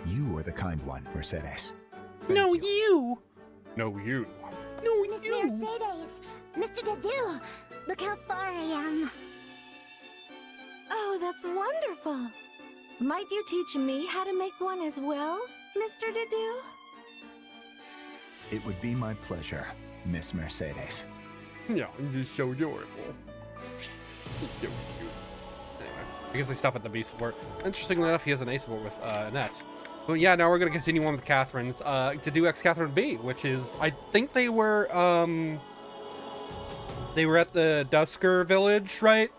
You are the kind one, Mercedes. No, you. No, you. No, Miss you. Mercedes! Mr. Dedu! Look how far I am. Oh, that's wonderful. Might you teach me how to make one as well, Mr. Dedu? It would be my pleasure, Miss Mercedes. Yeah, you're so adorable. So cute. Anyway. I guess they stop at the B support. Interestingly enough, he has an A support with Annette. But yeah, now we're gonna continue on with Catherine's to do X Catherine B, which is I think they were at the Dusker village, right?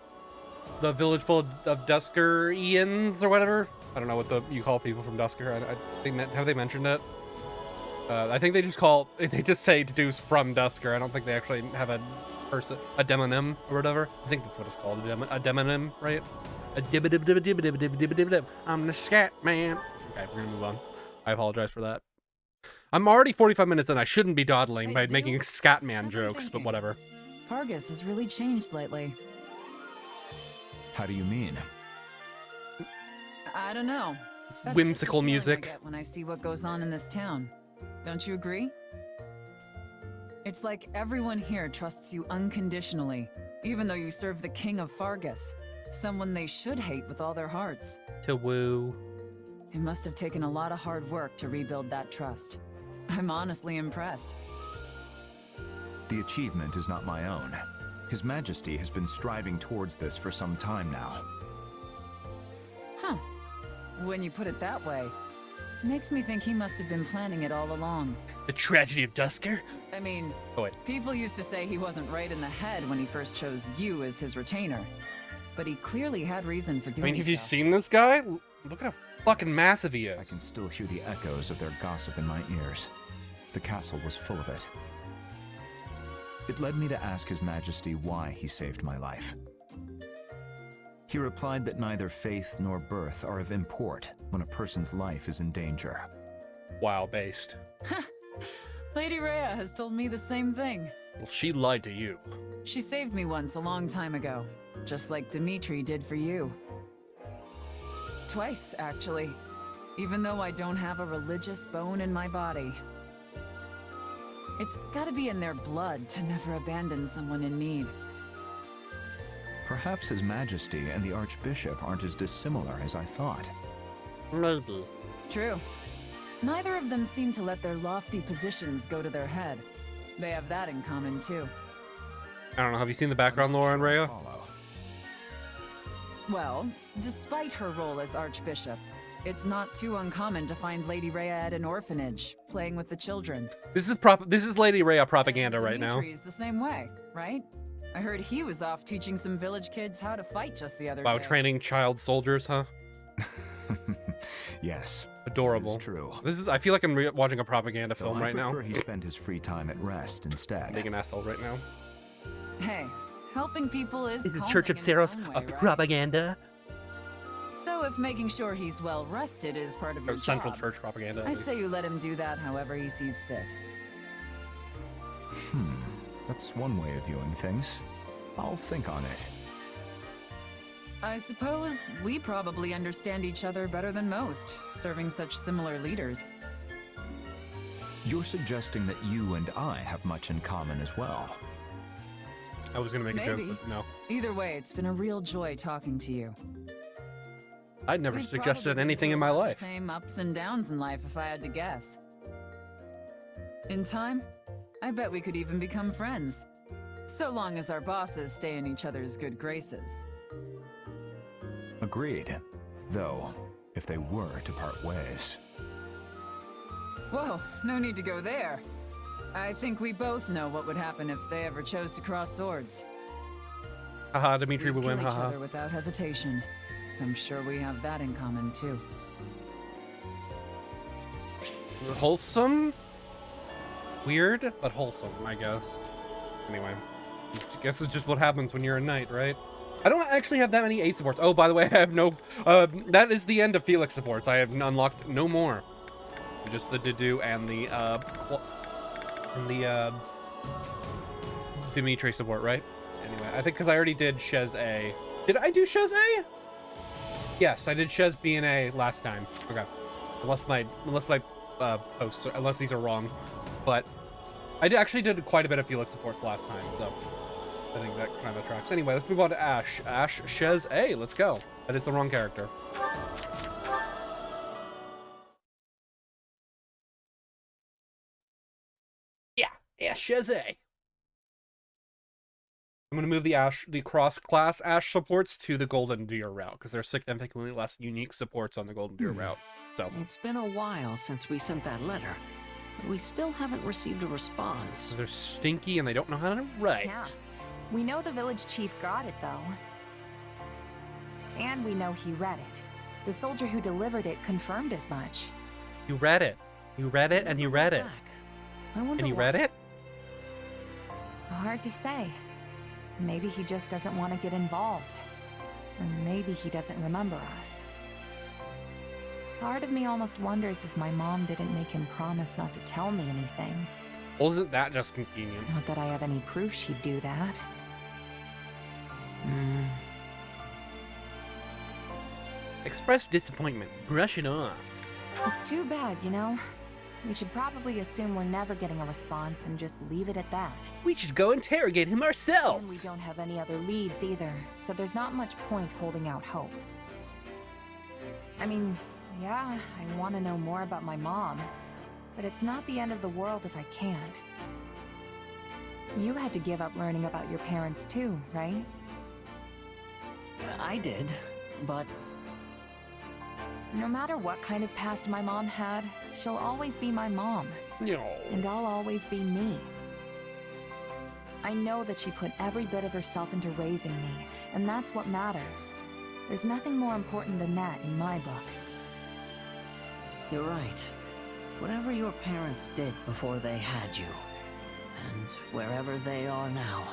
The village full of Duskerians or whatever. I don't know what you call people from Dusker. Have they mentioned it? I think they just say dudes from Dusker. I don't think they actually have a demonym or whatever. I think that's what it's called, a demonym, right? I'm the scat man. Okay, we're gonna move on. I apologize for that. I'm already 45 minutes in. I shouldn't be dawdling by making Scatman jokes, but whatever. Fargus has really changed lately. How do you mean? I don't know. It's That's whimsical just the feeling music. I get when I see what goes on in this town. Don't you agree? It's like everyone here trusts you unconditionally, even though you serve the king of Fargus, someone they should hate with all their hearts. To woo. It must have taken a lot of hard work to rebuild that trust. I'm honestly impressed. The achievement is not my own. His Majesty has been striving towards this for some time now. Huh. When you put it that way, makes me think he must have been planning it all along. The tragedy of Dusker? I mean, Oh, wait. people used to say he wasn't right in the head when he first chose you as his retainer. But he clearly had reason for doing so. I mean, have you seen this guy? Look at how fucking massive he I is. can still hear the echoes of their gossip in my ears. The castle was full of it. It led me to ask His Majesty why he saved my life. He replied that neither faith nor birth are of import when a person's life is in danger. Wow, based. Lady Rhea has told me the same thing. Well, she lied to you. She saved me once a long time ago, just like Dimitri did for you. Twice, actually, even though I don't have a religious bone in my body. It's gotta be in their blood to never abandon someone in need. Perhaps His Majesty and the Archbishop aren't as dissimilar as I thought. Maybe. True. Neither of them seem to let their lofty positions go to their head. They have that in common, too. I don't know. Have you seen the background lore on Rhea? Follow. Well, despite her role as Archbishop, it's not too uncommon to find Lady Rhea at an orphanage, playing with the children. This is Lady Rhea propaganda And right now. Dimitri's the same way, right? I heard he was off teaching some village kids how to fight just the other Wow, day. training child soldiers, huh? Yes. Adorable. It's true. I feel like I'm watching a propaganda Though film I right now. prefer he spend his free time at rest instead. Being an asshole right now. Hey, helping people is This is calming Church of in its Saros own way, of right? propaganda. So if making sure he's well rested is part of your Central job, Church propaganda. at I least. say you let him do that however he sees fit. That's one way of viewing things. I'll think on it. I suppose we probably understand each other better than most, serving such similar leaders. You're suggesting that you and I have much in common as well. I was gonna make a joke, Maybe. but no. Either way, it's been a real joy talking to you. I'd never We've suggested probably been anything through in a my lot of life. the same ups and downs in life if I had to guess. In time, I bet we could even become friends. So long as our bosses stay in each other's good graces. Agreed. Though, if they were to part ways. Whoa, no need to go there. I think we both know what would happen if they ever chose to cross swords. Haha, Dimitri We'd would win, kill each haha. other without hesitation. I'm sure we have that in common too. Wholesome? Weird, but wholesome, I guess. Anyway, I guess it's just what happens when you're a knight, right? I don't actually have that many A supports. Oh, by the way, I have no... that is the end of Felix supports. I have unlocked no more. Just the Didu and the, Dimitri support, right? Anyway, I think because I already did Shez A. Did I do Shez A? Yes, I did Shez B and A last time. Okay. Unless my posts, unless these are wrong. But I actually did quite a bit of Felix supports last time, so I think that kind of tracks. Anyway, let's move on to Ash. Ash Shez A. Let's go. That is the wrong character. Yeah, Ash Shez A. I'm gonna move the cross-class Ash supports to the Golden Deer route because there's significantly less unique supports on the Golden Deer route. So It's been a while since we sent that letter, but we still haven't received a response. they're stinky and they don't know how to write. Yeah. We know the village chief got it, though. And we know he read it. The soldier who delivered it confirmed as much. You read it. You read it, and you read it. I wonder And you why. read it? Hard to say. Maybe he just doesn't want to get involved. Or maybe he doesn't remember us. Part of me almost wonders if my mom didn't make him promise not to tell me anything. Well, isn't that just convenient? Not that I have any proof she'd do that. Express disappointment. Brush it off. It's too bad, you know? We should probably assume we're never getting a response and just leave it at that. We should go interrogate him And we ourselves. don't have any other leads either, so there's not much point holding out hope. I mean, yeah, I want to know more about my mom, but it's not the end of the world if I can't. You had to give up learning about your parents too, right? I did, but No matter what kind of past my mom had, she'll always be my mom. No. And I'll always be me. I know that she put every bit of herself into raising me, and that's what matters. There's nothing more important than that in my book. you're right. Whatever your parents did before they had you, and wherever they are now,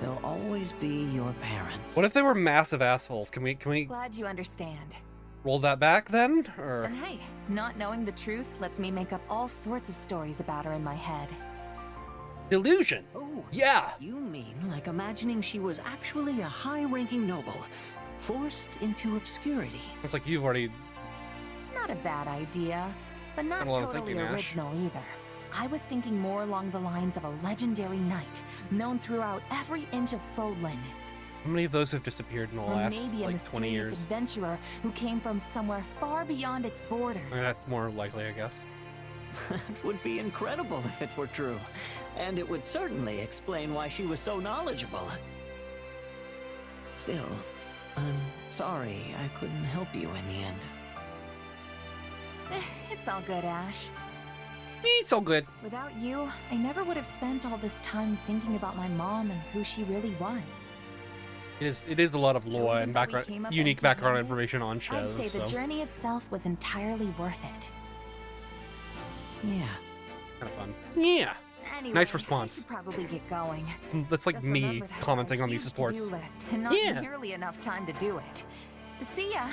they'll always be your parents. What if they were massive assholes? Can we Glad you understand. roll that back then? Or And hey, not knowing the truth lets me make up all sorts of stories about her in my head. illusion? Oh, Yeah. you mean like imagining she was actually a high-ranking noble, forced into obscurity? It's like you've already. Not a bad idea, but not Got a lot of totally thinking, Ash. original either. I was thinking more along the lines of a legendary knight, known throughout every inch of Fodlan. How many of those have disappeared in the Or last maybe a like 20 mysterious years? adventurer who came from somewhere far beyond its borders. I mean, that's more likely, I guess. That would be incredible if it were true. And it would certainly explain why she was so knowledgeable. Still, I'm sorry I couldn't help you in the end. It's all good, Ash. It's all good. Without you, I never would have spent all this time thinking about my mom and who she really was. It is a lot of So lore even and though we background, came up unique background empty-handed, information on I'd shows. say the So journey itself was entirely worth it. Yeah. kind of fun. Yeah. Anyway, Nice response. I should probably get going. That's like Just me remembered I have commenting a on these huge supports. to-do list and not Yeah. nearly enough time to do it. See ya.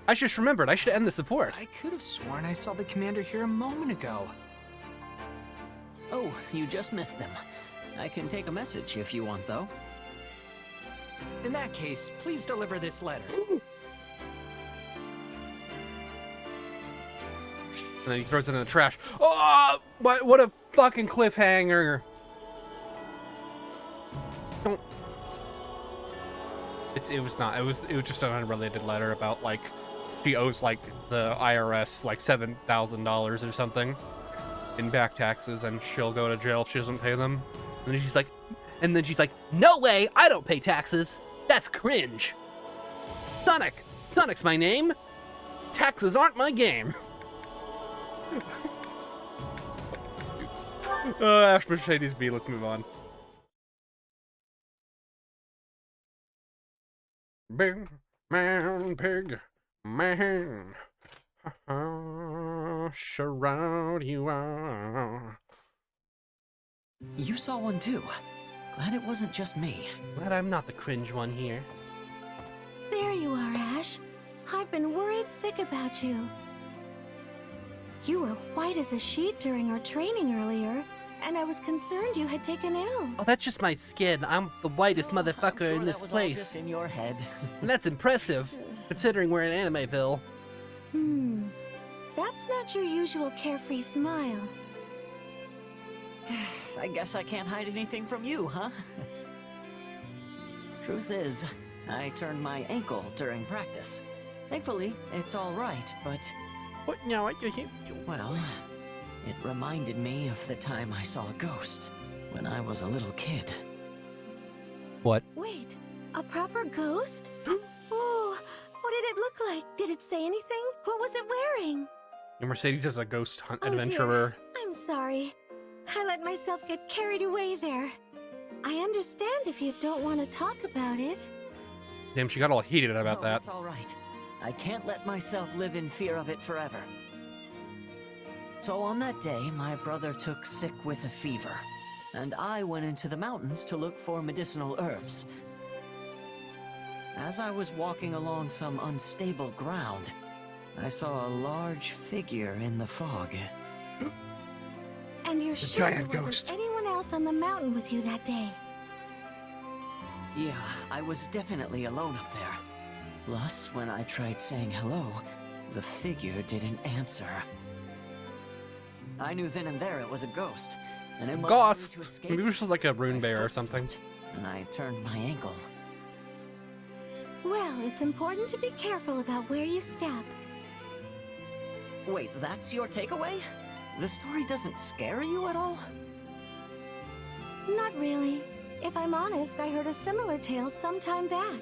I just remembered. I should end the support. I could have sworn I saw the commander here a moment ago. Oh, you just missed them. I can take a message if you want, though. In that case, please deliver this letter. And then he throws it in the trash. Oh, what a fucking cliffhanger. Don't. It was not. It was just an unrelated letter about like she owes like the IRS like $7,000 or something in back taxes, and she'll go to jail if she doesn't pay them. And then she's like, no way, I don't pay taxes. That's cringe. Sonic's my name. Taxes aren't my game. Stupid. Ash Mercedes B, let's move on. Big man, pig man. Shroud you are. You saw one too. Glad it wasn't just me. Glad I'm not the cringe one here. There you are, Ash. I've been worried sick about you. You were white as a sheet during our training earlier, and I was concerned you had taken ill. Oh, that's just my skin. I'm the whitest I'm motherfucker sure in this that was all place. just in your head. And that's impressive, considering we're in Animeville. That's not your usual carefree smile. I guess I can't hide anything from you, huh? Truth is, I turned my ankle during practice. Thankfully, it's all right, but... What? No, I just... Well, It reminded me of the time I saw a ghost when I was a little kid. What? Wait, a proper ghost? Oh, what did it look like? Did it say anything? What was it wearing? Mercedes is a ghost hunt Oh, adventurer. dear. I'm sorry. I let myself get carried away there. I understand if you don't want to talk about it. Damn, she got all heated about that. It's all right. I can't let myself live in fear of it forever. So on that day, my brother took sick with a fever, and I went into the mountains to look for medicinal herbs. As I was walking along some unstable ground, I saw a large figure in the fog. And you're sure there wasn't anyone else on the mountain with you that day? Yeah, I was definitely alone up there. Plus, when I tried saying hello, the figure didn't answer. I knew then and there it was a ghost, and in my hurry to escape, maybe it was just like a rune my bear or foot something. slipped, and I turned my ankle. Well, it's important to be careful about where you step. Wait, that's your takeaway? The story doesn't scare you at all? Not really. If I'm honest, I heard a similar tale some time back.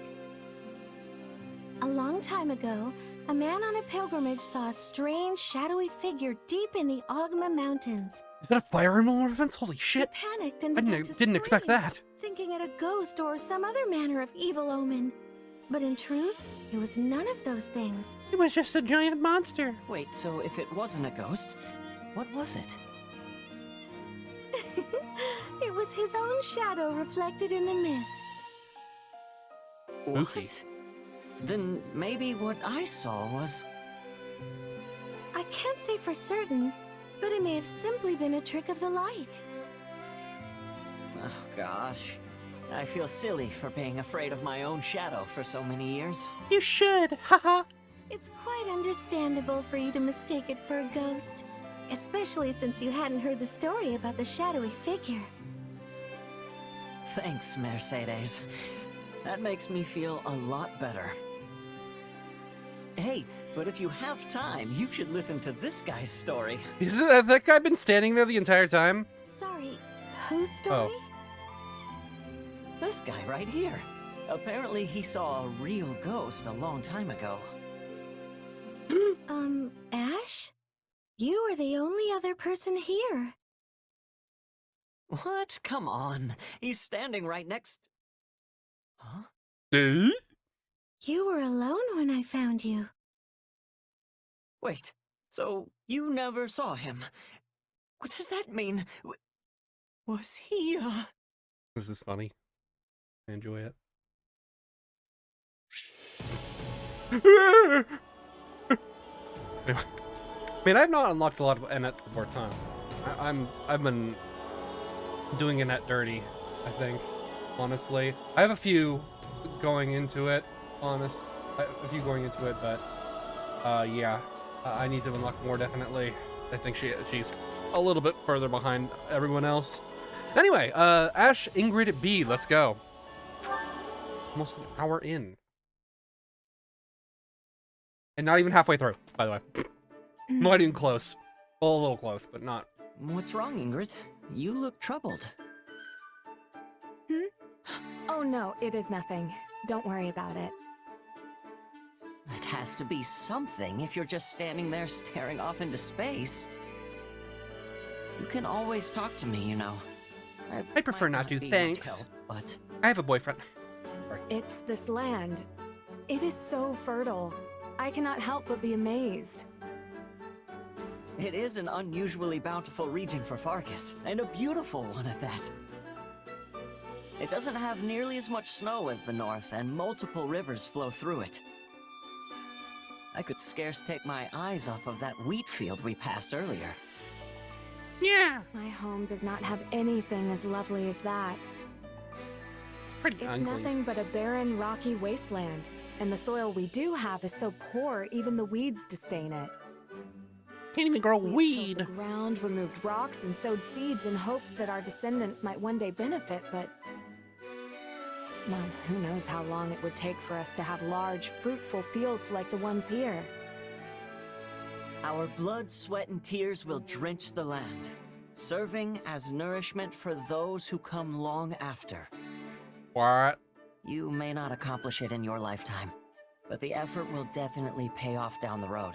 A long time ago, a man on a pilgrimage saw a strange, shadowy figure deep in the Ogma Mountains. Is that a Fire Emblem reference? Holy shit! He panicked and I began to didn't expect scream, that. thinking it a ghost or some other manner of evil omen. But in truth, it was none of those things. It was just a giant monster. Wait, so if it wasn't a ghost, what was it? It was his own shadow reflected in the mist. What? Then maybe what I saw was... I can't say for certain, but it may have simply been a trick of the light. Oh gosh. I feel silly for being afraid of my own shadow for so many years. You should, haha. It's quite understandable for you to mistake it for a ghost, especially since you hadn't heard the story about the shadowy figure. Thanks, Mercedes. That makes me feel a lot better. Hey, but if you have time, you should listen to this guy's story. Has that guy been standing there the entire time? Sorry, whose story? Oh. This guy right here. Apparently he saw a real ghost a long time ago. Ash? You are the only other person here. What? Come on. He's standing right next... Huh? You were alone when I found you. Wait, so you never saw him? What does that mean? Was he, This is funny. I enjoy it. Anyway. I mean, I've not unlocked a lot of Annette supports, huh? I've been doing Annette dirty, I think, honestly. I have a few going into it, but yeah, I need to unlock more, definitely. I think she's a little bit further behind everyone else. Anyway, Ash, Ingrid, B, let's go. Almost an hour in. And not even halfway through, by the way. Not even close. Well, a little close, but not. What's wrong, Ingrid? You look troubled. Oh no, it is nothing. Don't worry about it. It has to be something if you're just standing there staring off into space. You can always talk to me, you know. I prefer not to, thanks. But I have a boyfriend. It's this land. It is so fertile. I cannot help but be amazed. it is an unusually bountiful region for Fargus, and a beautiful one at that. It doesn't have nearly as much snow as the north, and multiple rivers flow through it. I could scarce take my eyes off of that wheat field we passed earlier. Yeah. My home does not have anything as lovely as that. It's pretty It's ugly. nothing but a barren, rocky wasteland. And the soil we do have is so poor, even the weeds disdain it. Can't even grow We've weed. tilled the ground, removed rocks, and sowed seeds in hopes that our descendants might one day benefit, but... well, who knows how long it would take for us to have large, fruitful fields like the ones here. Our blood, sweat, and tears will drench the land, serving as nourishment for those who come long after. What? You may not accomplish it in your lifetime, but the effort will definitely pay off down the road.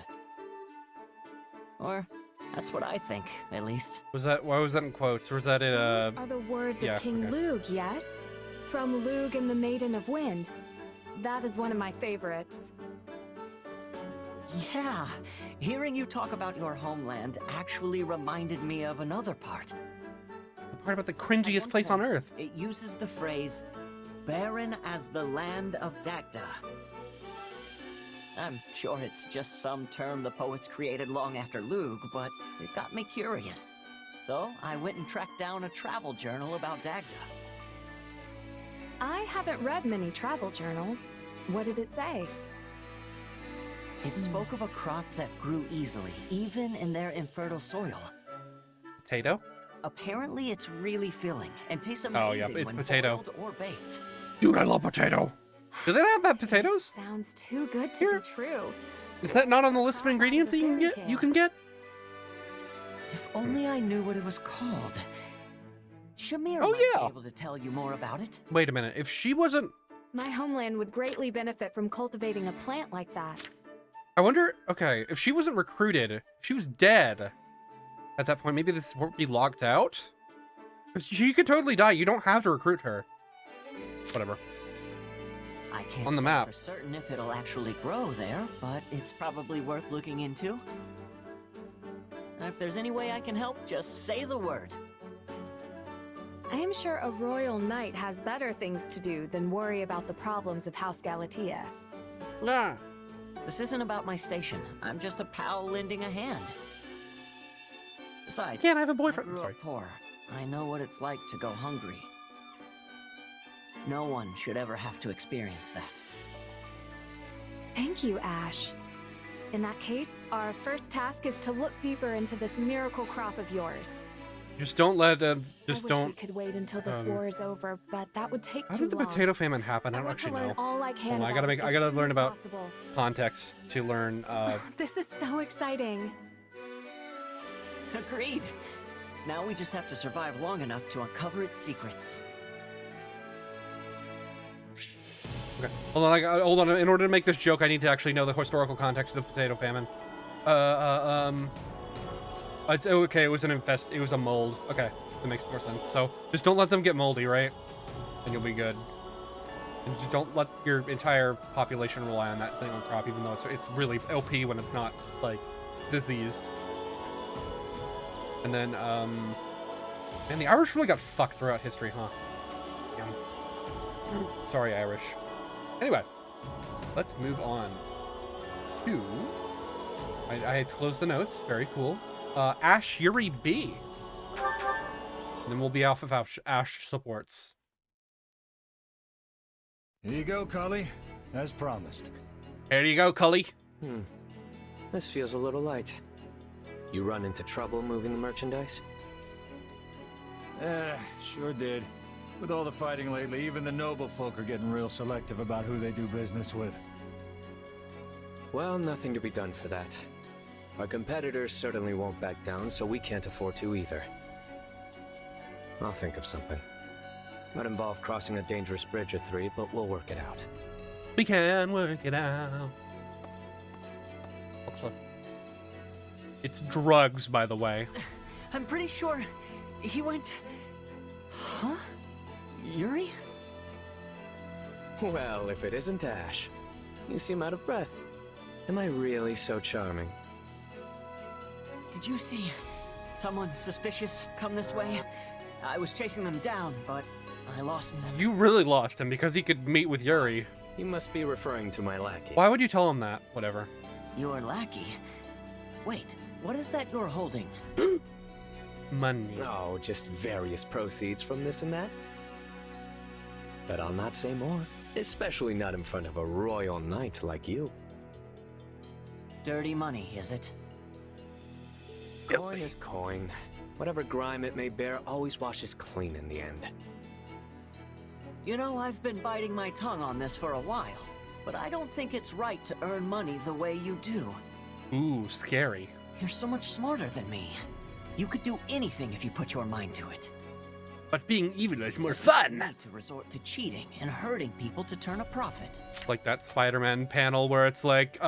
Or, that's what I think, at least. Why was that in quotes? Or was that in, Those are the words yeah, of King okay. Lug, yes? From Lug and the Maiden of Wind. That is one of my favorites. Yeah, hearing you talk about your homeland actually reminded me of another part. The part about the cringiest place on Earth. It uses the phrase, barren as the land of Dagda. I'm sure it's just some term the poets created long after Lug, but it got me curious. So I went and tracked down a travel journal about Dagda. I haven't read many travel journals. What did it say? It spoke of a crop that grew easily, even in their infertile soil. Potato? Apparently it's really filling and tastes amazing Oh, yeah, it's when potato. boiled or baked. Dude, I love potato. Do they not have potatoes? Sounds too good to be true. Is that not on the list of ingredients that you can get? If only I knew what it was called. Shamir Oh, might yeah. be able to tell you more about it. Wait a minute. If she wasn't... My homeland would greatly benefit from cultivating a plant like that. I wonder... Okay, if she wasn't recruited, if she was dead at that point, maybe this won't be locked out? Because she could totally die. You don't have to recruit her. Whatever. I can't On the say map. for certain if it'll actually grow there, but it's probably worth looking into. And if there's any way I can help, just say the word. I am sure a royal knight has better things to do than worry about the problems of House Galatea. Yeah. This isn't about my station. I'm just a pal lending a hand. Besides, Can't I have a boyfriend? I grew Sorry. up poor. I know what it's like to go hungry. No one should ever have to experience that. Thank you, Ash. In that case, our first task is to look deeper into this miracle crop of yours. Just don't let... I just wish don't... we could wait until this war is over, but that would take How too did the long. potato famine happen? I don't want to actually learn know. all I can Hold on, about it I as gotta soon learn as about possible. context to learn... This is so exciting. Agreed. Now we just have to survive long enough to uncover its secrets. Okay, hold on, hold on. In order to make this joke, I need to actually know the historical context of the potato famine. It's okay. It was it was a mold. Okay, that makes more sense. So just don't let them get moldy, right? And you'll be good. And just don't let your entire population rely on that single crop, even though it's really OP when it's not like diseased. And then man, the Irish really got fucked throughout history, huh? Yeah. Sorry, Irish. Anyway, let's move on to... I had closed the notes. Very cool. Ash Yuri B. And then we'll be off of Ash supports. Here you go, Cully. As promised. Here you go, Cully. This feels a little light. You run into trouble moving the merchandise? Sure did. With all the fighting lately, even the noble folk are getting real selective about who they do business with. Well, nothing to be done for that. Our competitors certainly won't back down, so we can't afford to either. I'll think of something. Might involve crossing a dangerous bridge or three, but we'll work it out. We can work it out. It's drugs, by the way. I'm pretty sure he went... Huh? Yuri? Well, if it isn't Ash. You seem out of breath. Am I really so charming? Did you see someone suspicious come this way? I was chasing them down, but I lost them. You really lost him because he could meet with Yuri. You must be referring to my lackey. Why would you tell him that? Whatever. Your lackey? Wait, what is that you're holding? Money. Oh, just various proceeds from this and that. But I'll not say more, especially not in front of a royal knight like you. Dirty money, is it? Coin is coin. Whatever grime it may bear always washes clean in the end. You know, I've been biting my tongue on this for a while, but I don't think it's right to earn money the way you do. Ooh, scary. You're so much smarter than me. You could do anything if you put your mind to it. But being evil is more fun. Need to resort to cheating and hurting people to turn a profit. Like that Spider-Man panel where it's like,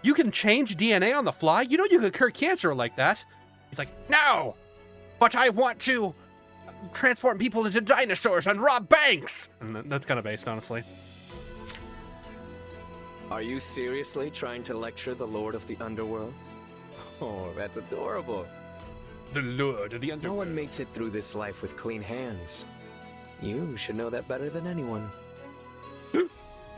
you can change DNA on the fly? You know you can cure cancer like that. He's like, no! But I want to transform people into dinosaurs and rob banks! And that's kind of based, honestly. Are you seriously trying to lecture the Lord of the Underworld? Oh, that's adorable. The Lord of the Underworld. No one makes it through this life with clean hands. You should know that better than anyone.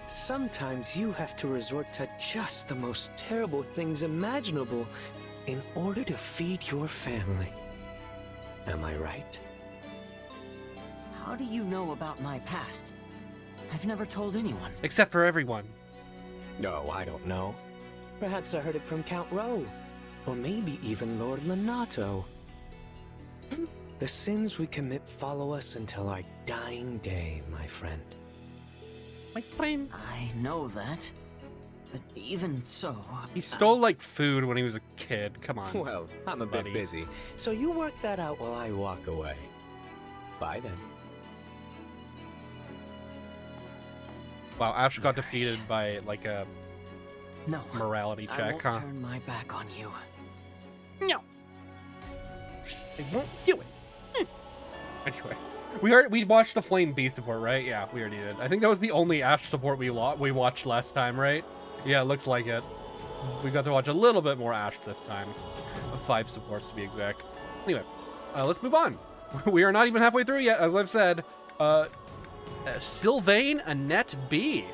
Sometimes you have to resort to just the most terrible things imaginable in order to feed your family. Am I right? How do you know about my past? I've never told anyone. Except for everyone. No, I don't know. Perhaps I heard it from Count Rowe. Or maybe even Lord Lenato. The sins we commit follow us until our dying day, my friend. My friend. I know that. But even so... He stole, like, food when he was a kid. Come on. Well, I'm a bit buddy. busy, so you work that out while I walk away. Bye then. Wow, Ash got defeated by, like, a No, morality I check, won't huh? turn my back on you. No. They won't do it. Anyway, we watched the Flame Beast support, right? Yeah, we already did. I think that was the only Ash support we watched last time, right? Yeah, it looks like it. We got to watch a little bit more Ash this time. 5 supports to be exact. Anyway, let's move on. We are not even halfway through yet, as I've said. Sylvain Annette B.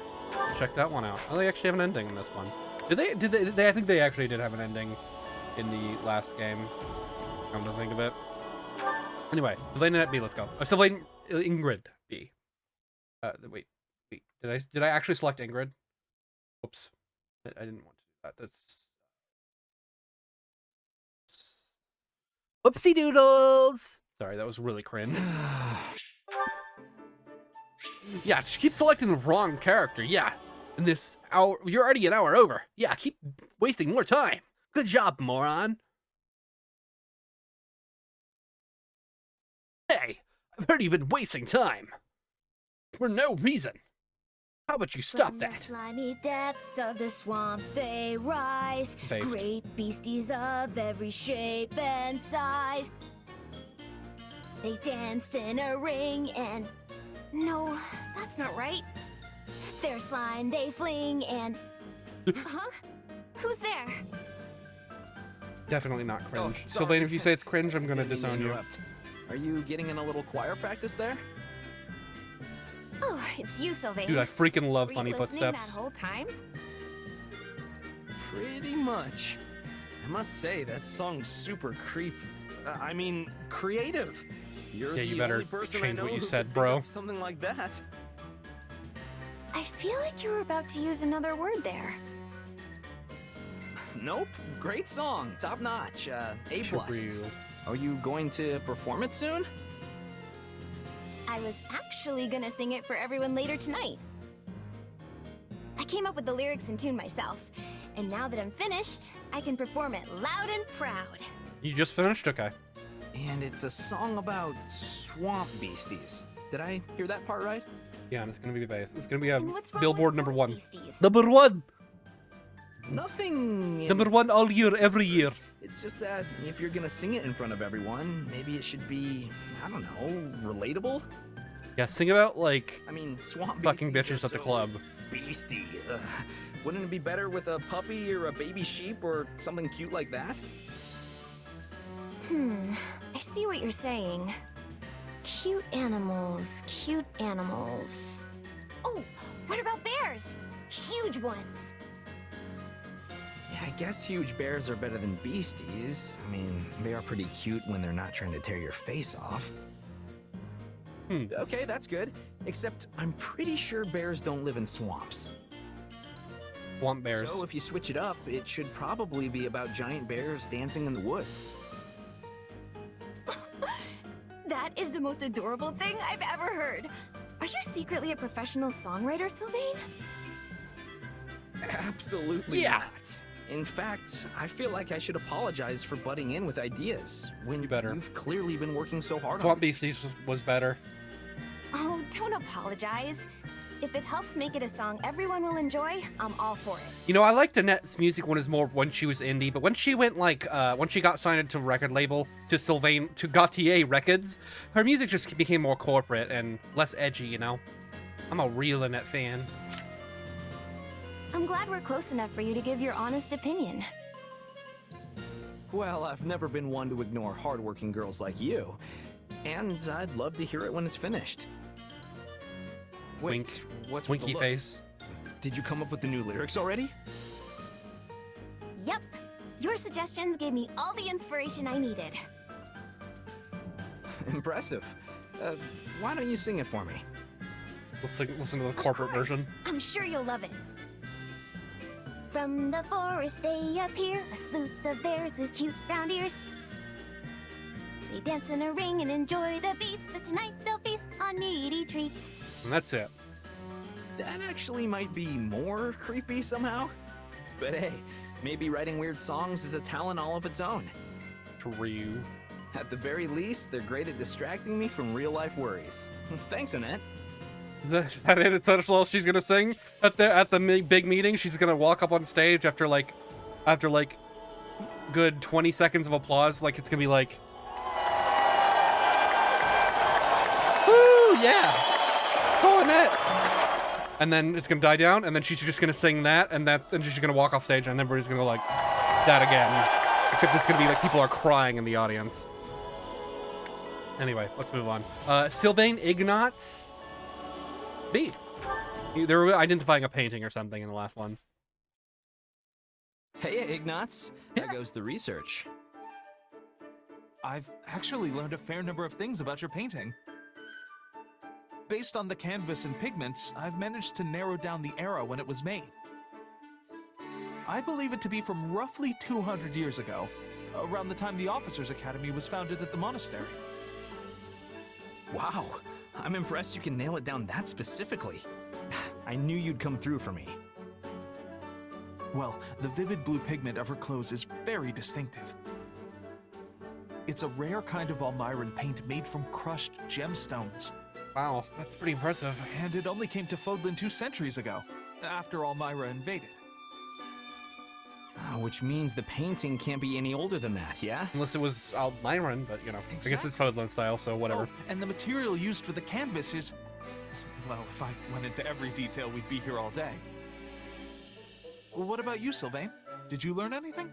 Check that one out. Oh, they actually have an ending in this one. Did they? I think they actually did have an ending in the last game. Come to think of it. Anyway, Sylvain Annette B. Let's go. Sylvain Ingrid B. Wait. Did I actually select Ingrid? Oops. I didn't want to do that. That's. Whoopsie doodles. Sorry, that was really cringe. Yeah, just keep selecting the wrong character. Yeah. In this hour, you're already an hour over. Yeah, keep wasting more time. Good job, moron. Hey, I've heard you've been wasting time. For no reason. How about you stop From that? the slimy depths of the swamp they rise. Based. Great beasties of every shape and size. They dance in a ring and... No, that's not right. Their slime they fling and... Huh? Who's there? Definitely not cringe. Oh, sorry. Sylvain, if you say it's cringe, I'm gonna Didn't mean to disown you. interrupt. Are you getting in a little choir practice there? Oh, it's you, Sylvain. Dude, I freaking love Were funny you listening footsteps. that whole time? Pretty much. I must say, that song's super creative. You're Yeah, you the better only person I change know what you who said, could think bro. of something like that. I feel like you were about to use another word there. Nope. Great song. Top notch. A+. True. Are you going to perform it soon? I was actually gonna sing it for everyone later tonight. I came up with the lyrics and tune myself, and now that I'm finished, I can perform it loud and proud. You just finished? Okay. And it's a song about swamp beasties. Did I hear that part right? Yeah, and it's gonna be the base. It's gonna be a And what's wrong Billboard with number swamp 1. beasties? Number 1! Nothing. Number 1 all year, every year. It's just that if you're gonna sing it in front of everyone, maybe it should be, I don't know, relatable? Yeah, sing about, like, I mean, swamp fucking beasties bitches are at the so club. Beastie. Ugh. Wouldn't it be better with a puppy or a baby sheep or something cute like that? I see what you're saying. Cute animals, cute animals. Oh, what about bears? Huge ones. Yeah, I guess huge bears are better than beasties. I mean, they are pretty cute when they're not trying to tear your face off. Okay, that's good. Except I'm pretty sure bears don't live in swamps. Swamp bears. So if you switch it up, it should probably be about giant bears dancing in the woods. That is the most adorable thing I've ever heard. Are you secretly a professional songwriter, Sylvain? Absolutely Yeah. not. In fact, I feel like I should apologize for butting in with ideas when You better. you've clearly been working so hard Swamp on it. Beasties was better. Oh, don't apologize. If it helps make it a song everyone will enjoy, I'm all for it. You know, I like Danette's music one is more when she was indie, but when she went like, when she got signed to a record label, to Gautier Records, her music just became more corporate and less edgy, you know? I'm a real Danette fan. I'm glad we're close enough for you to give your honest opinion. Well, I've never been one to ignore hardworking girls like you, and I'd love to hear it when it's finished. Wait, Wink. what's with the Winky look? face. Did you come up with the new lyrics already? Yep. Your suggestions gave me all the inspiration I needed. Impressive. Why don't you sing it for me? Listen to the corporate version. I'm sure you'll love it. From the forest they appear, a sleuth of bears with cute round ears. They dance in a ring and enjoy the beats, but tonight they'll feast on meaty treats. And that's it. That actually might be more creepy somehow. But hey, maybe writing weird songs is a talent all of its own. True. At the very least, they're great at distracting me from real-life worries. Thanks, Annette. Is that it? That's all she's gonna sing at the big meeting? She's gonna walk up on stage after good 20 seconds of applause. Like it's gonna be like, woo, yeah, go Annette. And then it's gonna die down, and then she's just gonna sing that, and she's gonna walk off stage, and then everybody's gonna go like that again. Except it's gonna be like people are crying in the audience. Anyway, let's move on. Sylvain Ignatz. B. They were identifying a painting or something in the last one. Hey, Ignatz. There goes the research. I've actually learned a fair number of things about your painting. Based on the canvas and pigments, I've managed to narrow down the era when it was made. I believe it to be from roughly 200 years ago, around the time the Officers' Academy was founded at the monastery. Wow, I'm impressed you can nail it down that specifically. I knew you'd come through for me. Well, the vivid blue pigment of her clothes is very distinctive. It's a rare kind of Almiran paint made from crushed gemstones. Wow, that's pretty impressive. And it only came to Fodlan 2 centuries ago, after Almyra invaded. Which means the painting can't be any older than that, yeah? Unless it was Almiran, but you know, Exactly. I guess it's Fodlan style, so whatever. Oh, and the material used for the canvas is... Well, if I went into every detail, we'd be here all day. Well, what about you, Sylvain? Did you learn anything?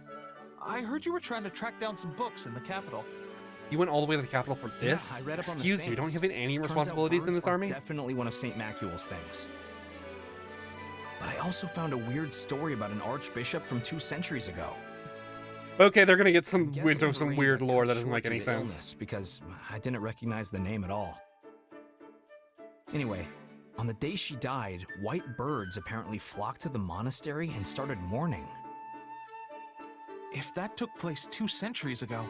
I heard you were trying to track down some books in the capital. You went all the way to the capital for this? Yeah, I read up on the Excuse you, don't saints. you have any Turns out responsibilities in birds this are army? Definitely one of St. Macuel's things. But I also found a weird story about an archbishop from 2 centuries ago. Okay, they're gonna get some Guessing into some Lorraine weird got lore cut that doesn't short make due any to sense. illness because I didn't recognize the name at all. Anyway, on the day she died, white birds apparently flocked to the monastery and started mourning. If that took place 2 centuries ago,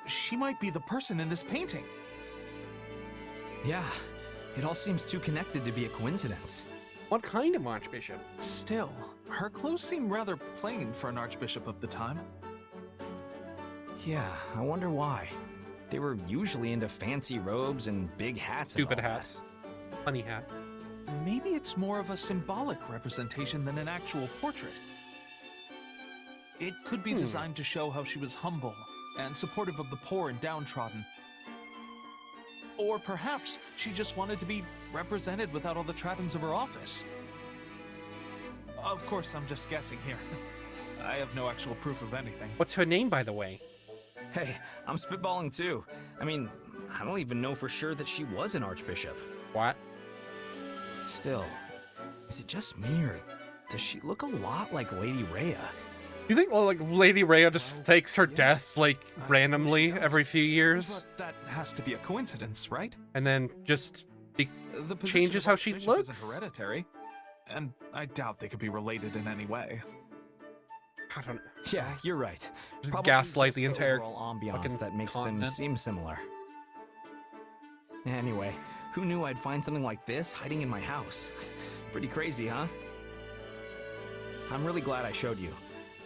she might be the person in this painting. Yeah, it all seems too connected to be a coincidence. What kind of archbishop? Still, her clothes seem rather plain for an archbishop of the time. Yeah, I wonder why. They were usually into fancy robes and big hats. Stupid and all hats. Funny hats. Maybe it's more of a symbolic representation than an actual portrait. It could be designed to show how she was humble and supportive of the poor and downtrodden. Or perhaps she just wanted to be represented without all the trappings of her office. Of course, I'm just guessing here. I have no actual proof of anything. What's her name, by the way? that. Hey, I'm spitballing too. I mean, I don't even know for sure that she was an archbishop. What? Still, is it just me or does she look a lot like Lady Rhea? You think like Lady Rhea just fakes her death like randomly every few years, But that has to be a coincidence, right? and then just The position changes of how she archbishop looks? isn't hereditary, and I doubt they could be related in any way. I don't know. Yeah, you're right. Just Probably gaslight just the entire overall fucking ambiance that makes them continent. seem similar. Anyway, who knew I'd find something like this hiding in my house? Pretty crazy, huh? I'm really glad I showed you.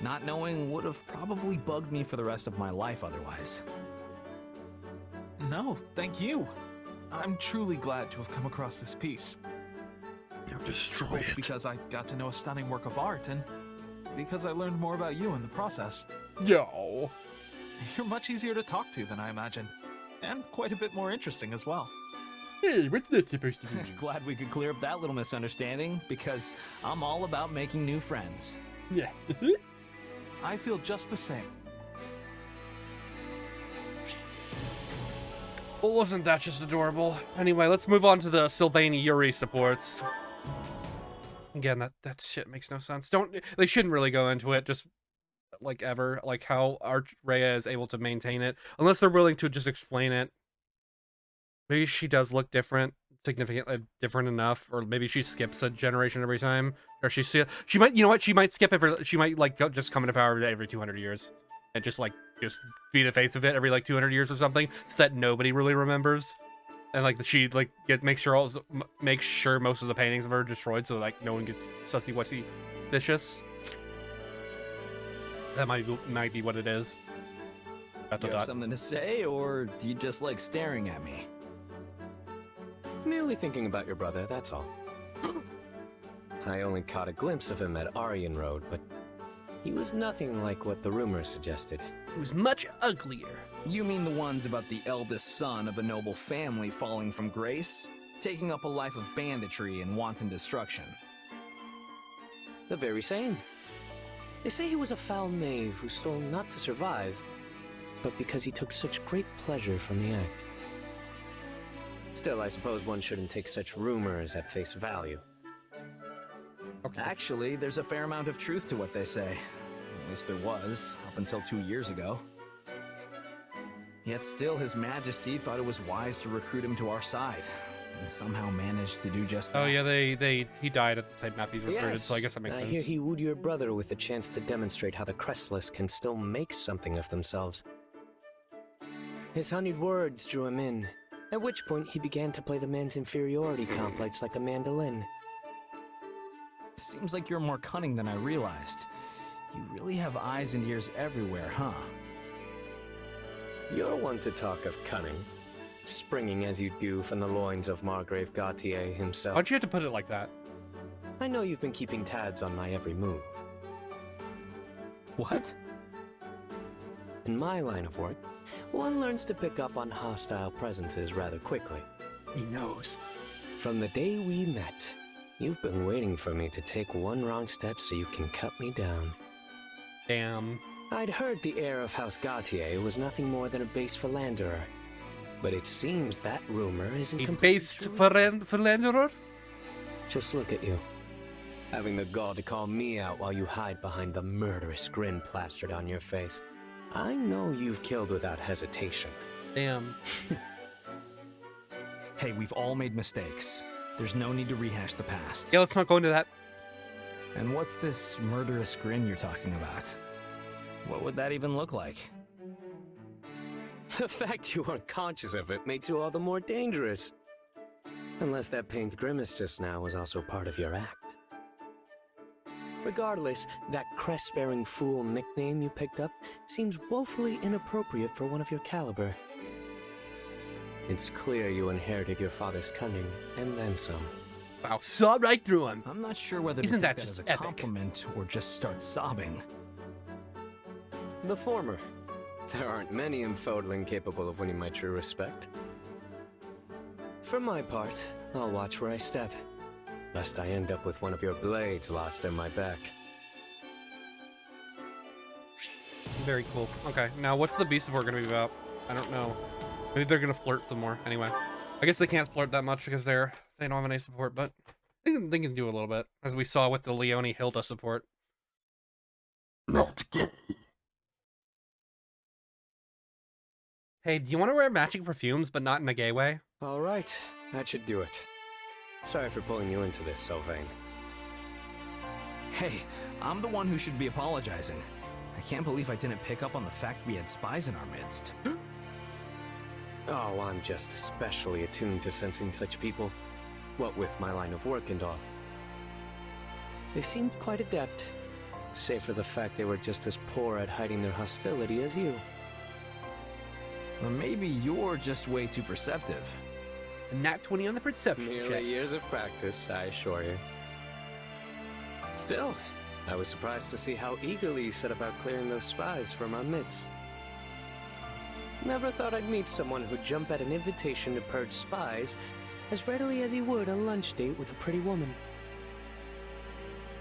Not knowing would have probably bugged me for the rest of my life otherwise. No, thank you. I'm truly glad to have come across this piece. Destroy Both because I got to know a stunning work of art and because I learned more about you in the process. Yo. You're much easier to talk to than I imagined, and quite a bit more interesting as well. Hey, what's that supposed to be? Glad we could clear up that little misunderstanding, because I'm all about making new friends. Yeah. I feel just the same. Well, wasn't that just adorable? Anyway, let's move on to the Sylvain Yuri supports. Again, that shit makes no sense. They shouldn't really go into it, just like ever, like how Rhea is able to maintain it, unless they're willing to just explain it. Maybe she does look different, significantly different enough, or maybe she skips a generation every time, or she might, you know what, she might skip she might like just come into power every 200 years, and just be the face of it every like 200 years or something, so that nobody really remembers. And like she makes sure most of the paintings of her are destroyed, so like no one gets sussy wussy vicious. That might be what it is. You have something to say, or do you just like staring at me? Merely thinking about your brother, that's all. I only caught a glimpse of him at Aryan Road, but he was nothing like what the rumors suggested. He was much uglier. You mean the ones about the eldest son of a noble family falling from grace? Taking up a life of banditry and wanton destruction? The very same. They say he was a foul knave who stole not to survive, but because he took such great pleasure from the act. Still, I suppose one shouldn't take such rumors at face value. Okay. Actually, there's a fair amount of truth to what they say. At least there was, up until 2 years ago. Yet still, His Majesty thought it was wise to recruit him to our side, and somehow managed to do just that. Oh yeah, he died at the same map he's recruited, Yes, so I guess that makes sense. I hear he wooed your brother with the chance to demonstrate how the Crestless can still make something of themselves. His honeyed words drew him in, at which point he began to play the man's inferiority complex like a mandolin. Seems like you're more cunning than I realized. You really have eyes and ears everywhere, huh? You're one to talk of cunning, springing as you do from the loins of Margrave Gautier himself. Why'd you have to put it like that? I know you've been keeping tabs on my every move. What? In my line of work, one learns to pick up on hostile presences rather quickly. He knows. From the day we met, you've been waiting for me to take one wrong step so you can cut me down. Damn. I'd heard the heir of House Gautier was nothing more than a base philanderer, but it seems that rumor isn't a base philanderer? Just look at you, having the gall to call me out while you hide behind the murderous grin plastered on your face. I know you've killed without hesitation. Damn. Hey, we've all made mistakes. There's no need to rehash the past. Yeah, let's not go into that. And what's this murderous grin you're talking about? What would that even look like? The fact you weren't conscious of it makes you all the more dangerous. Unless that pained grimace just now was also part of your act. Regardless, that crest-bearing fool nickname you picked up seems woefully inappropriate for one of your caliber. It's clear you inherited your father's cunning, and then some. Wow, saw right through him. I'm not sure whether Isn't to take that that just as a epic? compliment or just start sobbing. The former. There aren't many in Fodling capable of winning my true respect. For my part, I'll watch where I step, lest I end up with one of your blades lost in my back. Very cool. Okay, now what's the beast support gonna be about? I don't know. Maybe they're gonna flirt some more. Anyway, I guess they can't flirt that much because they don't have any support, but they can do a little bit, as we saw with the Leone Hilda support. Not gay. Hey, do you want to wear matching perfumes, but not in a gay way? All right, that should do it. Sorry for pulling you into this, Sylvain. Hey, I'm the one who should be apologizing. I can't believe I didn't pick up on the fact we had spies in our midst. Oh, I'm just especially attuned to sensing such people. What with my line of work and all. They seemed quite adept. save for the fact they were just as poor at hiding their hostility as you. Or maybe you're just way too perceptive. A nat 20 on the perception Merely check. years of practice, I assure you. Still, I was surprised to see how eagerly you set about clearing those spies from our midst. Never thought I'd meet someone who'd jump at an invitation to purge spies as readily as he would a lunch date with a pretty woman.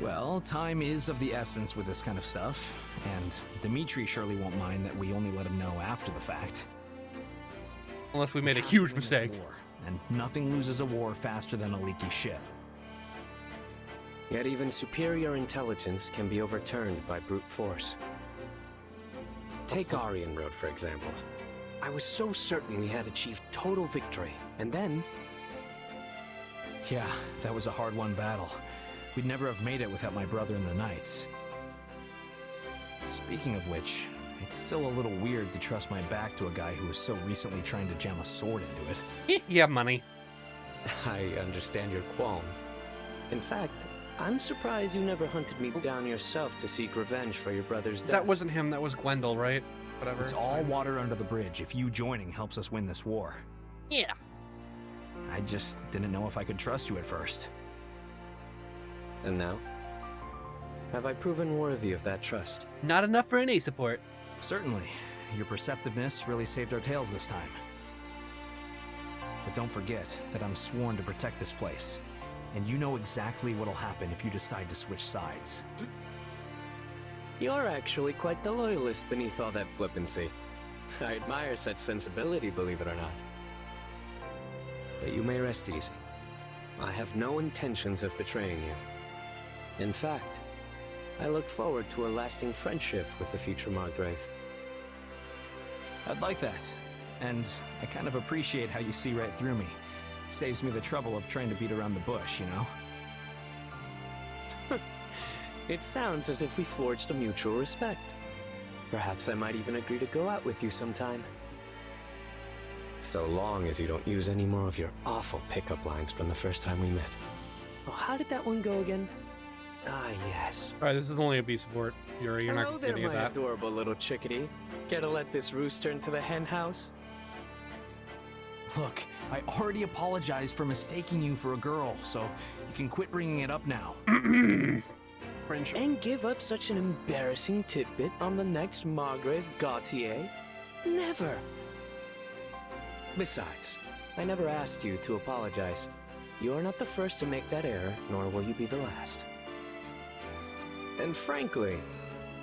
Well, time is of the essence with this kind of stuff, and Dimitri surely won't mind that we only let him know after the fact. Unless we made a have to huge win this mistake. war, and nothing loses a war faster than a leaky ship. Yet even superior intelligence can be overturned by brute force. Take Aryan Road, for example. I was so certain we had achieved total victory, and then... Yeah, that was a hard-won battle. We'd never have made it without my brother and the Knights. Speaking of which, it's still a little weird to trust my back to a guy who was so recently trying to jam a sword into it. Yeah, money. I understand your qualms. In fact, I'm surprised you never hunted me down yourself to seek revenge for your brother's death. That wasn't him, that was Gwendol, right? Whatever. It's all water under the bridge if you joining helps us win this war. Yeah. I just didn't know if I could trust you at first. And now? Have I proven worthy of that trust? Not enough for any support. Certainly. Your perceptiveness really saved our tails this time. But don't forget that I'm sworn to protect this place. And you know exactly what'll happen if you decide to switch sides. You're actually quite the loyalist beneath all that flippancy. I admire such sensibility, believe it or not. But you may rest easy. I have no intentions of betraying you. In fact, I look forward to a lasting friendship with the future Margrave. I'd like that. And I kind of appreciate how you see right through me. Saves me the trouble of trying to beat around the bush, you know? It sounds as if we forged a mutual respect. Perhaps I might even agree to go out with you sometime. So long as you don't use any more of your awful pickup lines from the first time we met. Oh, how did that one go again? Ah, yes. Alright, this is only a B support, Yuri. You're Hello not there, getting any of my that. adorable little chickadee. Care to let this rooster into the hen house? Look, I already apologized for mistaking you for a girl, so you can quit bringing it up now. And give up such an embarrassing tidbit on the next Margrave Gautier? Never! Besides, I never asked you to apologize. You're not the first to make that error, nor will you be the last. And frankly,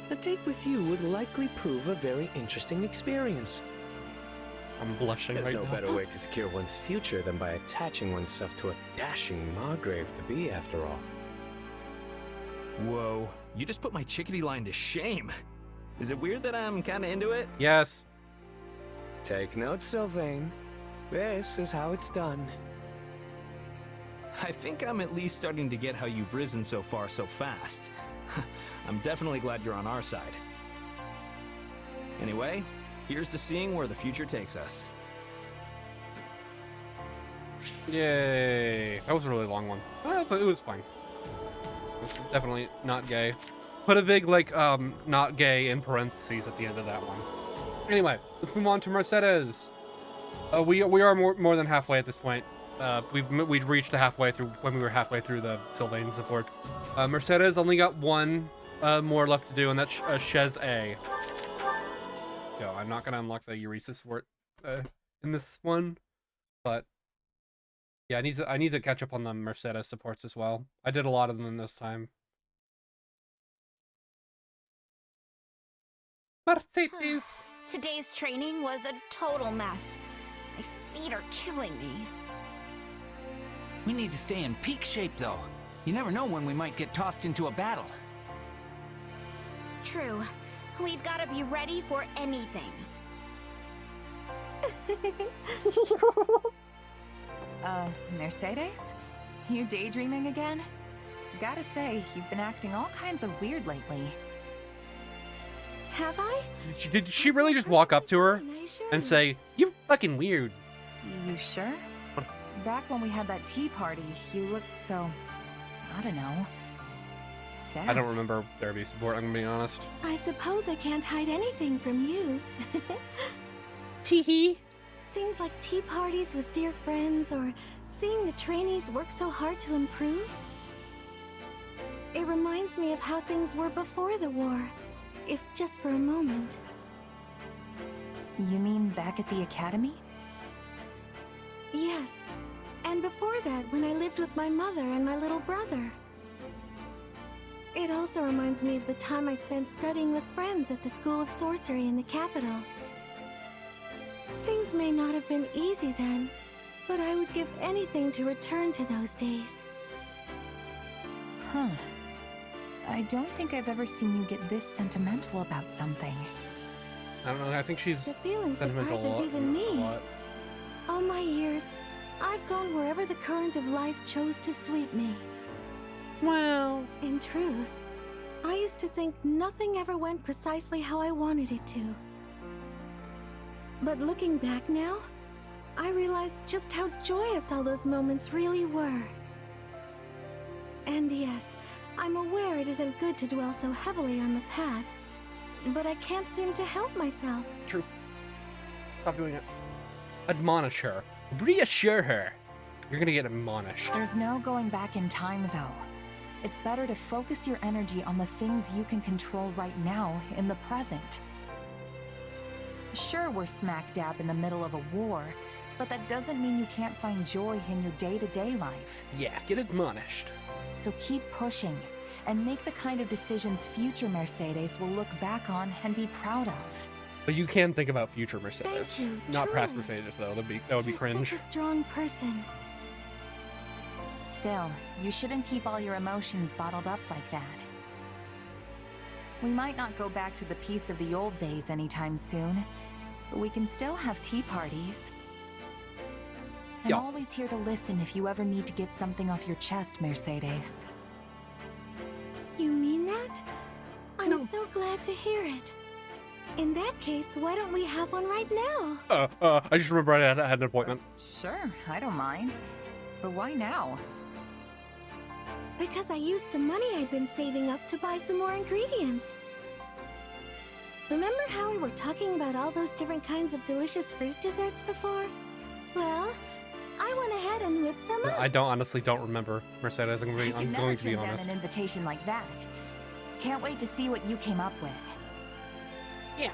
a date with you would likely prove a very interesting experience. I'm blushing There's right no now. better way to secure one's future than by attaching oneself to a dashing Margrave to be, after all. Whoa, you just put my chickadee line to shame. Is it weird that I'm kinda into it? Yes. Take note, Sylvain. This is how it's done. I think I'm at least starting to get how you've risen so far so fast. I'm definitely glad you're on our side. Anyway, here's to seeing where the future takes us. Yay. That was a really long one. Well, it was fine. It's definitely not gay. Put a big, like, not gay in parentheses at the end of that one. Anyway, let's move on to Mercedes. We are more than halfway at this point. We'd reached the halfway through when we were halfway through the Sylvain supports. Mercedes only got one more left to do, and that's Shez A. Let's go. I'm not gonna unlock the Eureka support in this one, but yeah, I need to catch up on the Mercedes supports as well. I did a lot of them this time. Mercedes. Today's training was a total mess. My feet are killing me. We need to stay in peak shape, though. You never know when we might get tossed into a battle. True. We've got to be ready for anything. Mercedes? You daydreaming again? Gotta say, you've been acting all kinds of weird lately. Have I? Did she really just walk up to her and say, "You fucking weird"? You sure? Back when we had that tea party, you looked so... I don't know. Sad. I don't remember there be support, I'm gonna be honest. I suppose I can't hide anything from you. Teehee. Things like tea parties with dear friends or seeing the trainees work so hard to improve. It reminds me of how things were before the war, if just for a moment. You mean back at the academy? Yes, and before that when I lived with my mother and my little brother. It also reminds me of the time I spent studying with friends at the School of Sorcery in the capital. Things may not have been easy then, but I would give anything to return to those days. Huh. I don't think I've ever seen you get this sentimental about something. I don't know, I think she's The feeling sentimental surprises a lot, even me. a lot. All my years, I've gone wherever the current of life chose to sweep me. Well, in truth, I used to think nothing ever went precisely how I wanted it to. But looking back now, I realize just how joyous all those moments really were. And yes, I'm aware it isn't good to dwell so heavily on the past, but I can't seem to help myself. True. Stop doing it. Admonish her. Reassure her. You're gonna get admonished. There's no going back in time, though. It's better to focus your energy on the things you can control right now in the present. Sure, we're smack dab in the middle of a war, but that doesn't mean you can't find joy in your day-to-day life. Yeah, get admonished. So keep pushing, and make the kind of decisions future Mercedes will look back on and be proud of. But you can think about future Mercedes. Thank you, Not past truly. Mercedes, though. That would be You're cringe. such a strong person. Still, you shouldn't keep all your emotions bottled up like that. We might not go back to the peace of the old days anytime soon, but we can still have tea parties. I'm Yeah. always here to listen if you ever need to get something off your chest, Mercedes. You mean that? I'm so glad to hear it. In that case, why don't we have one right now? I just remember I had an appointment. Sure, I don't mind. But why now? Because I used the money I'd been saving up to buy some more ingredients. Remember how we were talking about all those different kinds of delicious fruit desserts before? Well, I went ahead and whipped some up. I honestly don't remember Mercedes. I'm I can never going to be turn down honest. an invitation like that. Can't wait to see what you came up with. Yeah.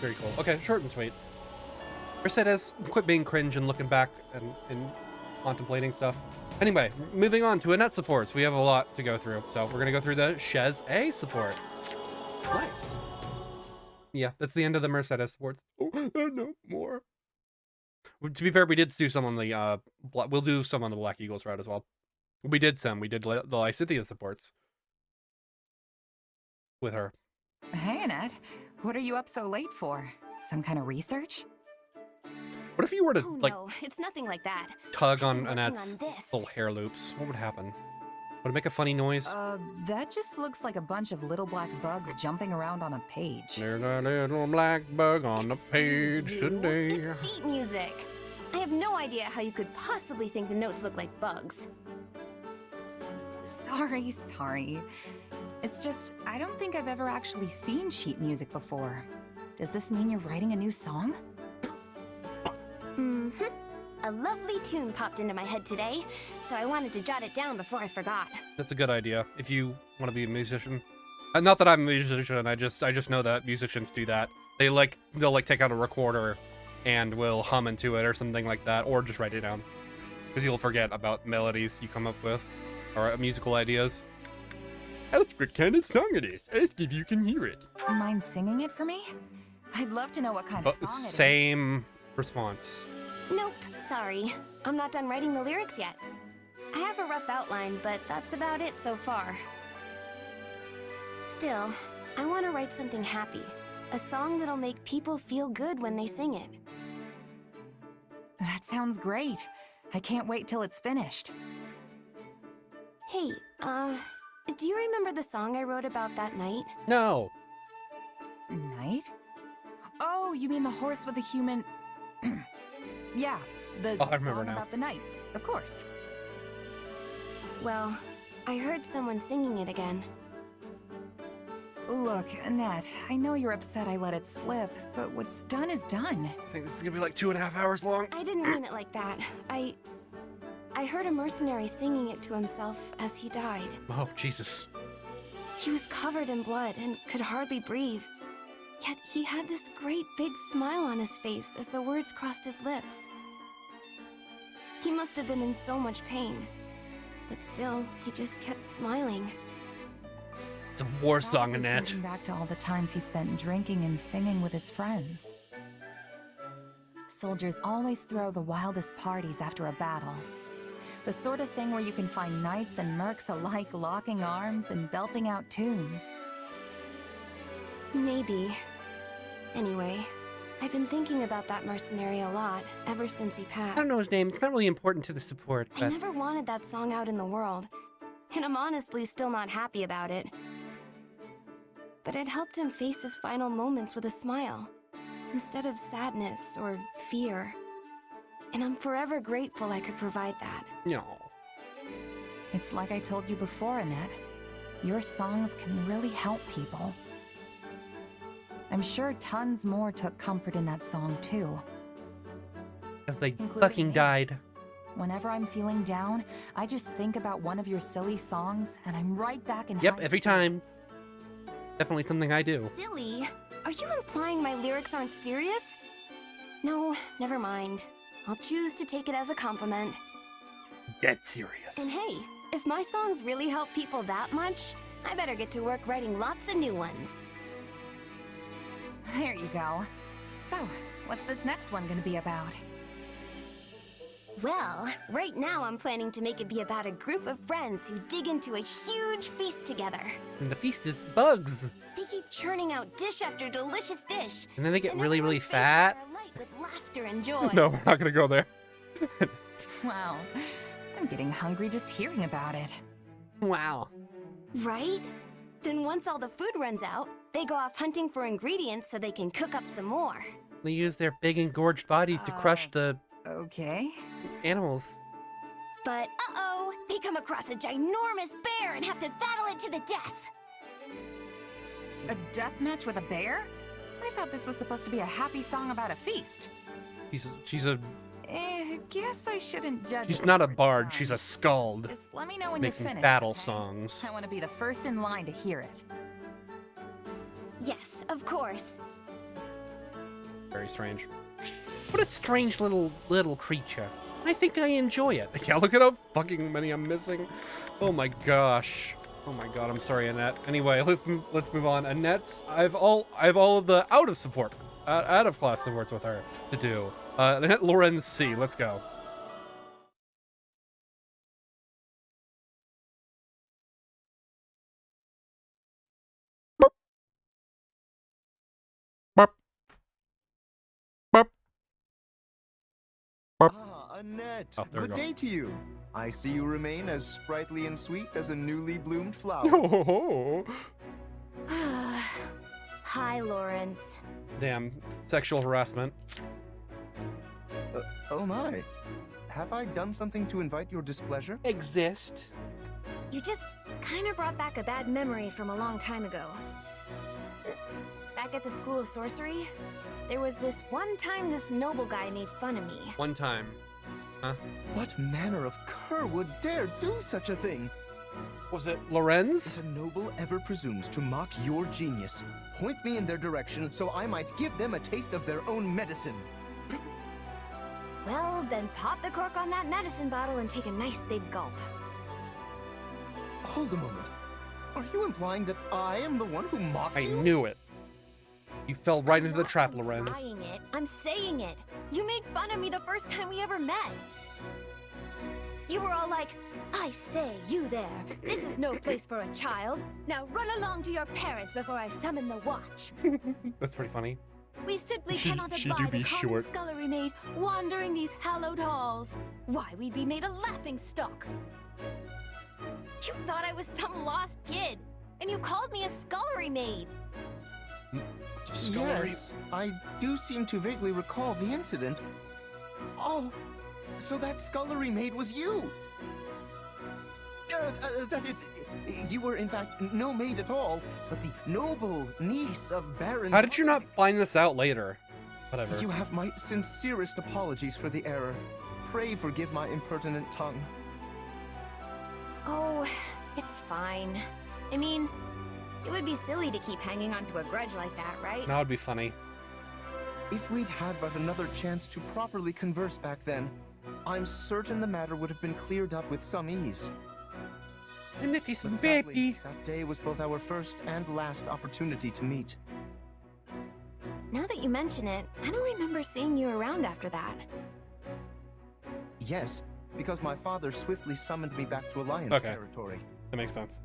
Very cool. Okay, short and sweet. Mercedes, quit being cringe and looking back and contemplating stuff. Anyway, moving on to Annette supports. We have a lot to go through, so we're going to go through the Shez A support. Nice. Yeah, that's the end of the Mercedes supports. Oh, no more. To be fair, we did do some on the, we'll do some on the Black Eagles route as well. We did some. We did the Lysithia supports with her. Hey, Annette. What are you up so late for? Some kind of research? What if you were to, Oh like, no, it's nothing like that. tug on working Annette's on this. little hair loops? What would happen? Would it make a funny noise? That just looks like a bunch of little black bugs jumping around on a page. There's a little black bug on the page You? today. It's sheet music. I have no idea how you could possibly think the notes look like bugs. Sorry. It's just, I don't think I've ever actually seen sheet music before. Does this mean you're writing a new song? Mm-hmm. A lovely tune popped into my head today, so I wanted to jot it down before I forgot. That's a good idea. If you want to be a musician, not that I'm a musician. I just know that musicians do that. They'll take out a recorder and will hum into it or something like that, or just write it down because you'll forget about melodies you come up with or musical ideas. Ask what kind of song it is. Ask if you can hear it. Mind singing it for me? I'd love to know what kind of song it is. Same response. Nope, sorry. I'm not done writing the lyrics yet. I have a rough outline, but that's about it so far. Still, I want to write something happy. A song that'll make people feel good when they sing it. That sounds great. I can't wait till it's finished. Hey, do you remember the song I wrote about that night? No. Night? Oh, you mean the horse with the human... Yeah, the Oh, I remember song now. about the night. Of course. Well, I heard someone singing it again. Look, Annette, I know you're upset I let it slip, but what's done is done. I think this is gonna be like 2.5 hours long. I didn't mean it like that. I heard a mercenary singing it to himself as he died. Oh, Jesus. He was covered in blood and could hardly breathe. Yet he had this great big smile on his face as the words crossed his lips. He must have been in so much pain. But still, he just kept smiling. It's a war song, Probably Annette. thinking back to all the times he spent drinking and singing with his friends. Soldiers always throw the wildest parties after a battle. The sort of thing where you can find knights and mercs alike locking arms and belting out tunes. Maybe. Anyway, I've been thinking about that mercenary a lot ever since he passed. I don't know his name. It's not really important to the support, I but never wanted that song out in the world, and I'm honestly still not happy about it. But it helped him face his final moments with a smile, instead of sadness or fear. And I'm forever grateful I could provide that. no. It's like I told you before, Annette. Your songs can really help people. I'm sure tons more took comfort in that song, too. Because they Including fucking me. died. Whenever I'm feeling down, I just think about one of your silly songs, and I'm right back in Yep, high every time. spirits. Definitely something I do. Silly? Are you implying my lyrics aren't serious? No, never mind. I'll choose to take it as a compliment. Dead serious. And hey, if my songs really help people that much, I better get to work writing lots of new ones. There you go. So, what's this next one gonna be about? Well, right now I'm planning to make it be about a group of friends who dig into a huge feast together. And the feast is bugs. They keep churning out dish after delicious dish. And then they get really, really everyone's faces fat. are alight with laughter and joy. No, we're not gonna go there. Wow, I'm getting hungry just hearing about it. Wow. Right? Then once all the food runs out, they go off hunting for ingredients so they can cook up some more. They use their big engorged bodies to crush the Okay. animals. But uh-oh, they come across a ginormous bear and have to battle it to the death. A death match with a bear? I thought this was supposed to be a happy song about a feast. She's a Guess I shouldn't judge. she's it not a before it's bard. done. She's a skald. Just let me know when you're Making finished. battle okay? songs. I want to be the first in line to hear it. Yes, of course. Very strange. What a strange little creature. I think I enjoy it. Yeah, look at how fucking many I'm missing. Oh my gosh. Oh my god, I'm sorry, Annette. Anyway, let's move on. Annette's I've all of the out of class supports with her to do. Annette Lorenz C. Let's go. Ah, Annette. Oh, there we Good go. day to you. I see you remain as sprightly and sweet as a newly bloomed flower. Oh, Hi, Lawrence. damn, sexual harassment. Oh my. Have I done something to invite your displeasure? Exist. You just kind of brought back a bad memory from a long time ago. Back at the School of Sorcery, there was this one time this noble guy made fun of me. One time. Huh? What manner of cur would dare do such a thing? Was it Lorenz? If a noble ever presumes to mock your genius, point me in their direction so I might give them a taste of their own medicine. Well, then pop the cork on that medicine bottle and take a nice big gulp. Hold a moment. Are you implying that I am the one who mocked I you? knew it. You fell right into the Not trap, Lorenz. implying it, I'm saying it. You made fun of me the first time we ever met. You were all like, I say, you there. This is no place for a child. Now run along to your parents before I summon the watch. That's pretty funny. We simply She- cannot she do abide be a common short. scullery maid wandering these hallowed halls. Why, we'd be made a laughing stock. You thought I was some lost kid, and you called me a scullery maid. Yes, I do seem to vaguely recall the incident. Oh, so that scullery maid was you! That is, you were in fact no maid at all, but the noble niece of Baron... How did you not find this out later? Whatever. You have my sincerest apologies for the error. Pray forgive my impertinent tongue. Oh, it's fine. I mean, it would be silly to keep hanging on to a grudge like that, right? That would be funny. If we'd had but another chance to properly converse back then, I'm certain the matter would have been cleared up with some ease. And it is But sadly, that day was both our first and last opportunity to meet. Now that you mention it, I don't remember seeing you around after that. Yes, because my father swiftly summoned me back to Alliance territory. That makes sense.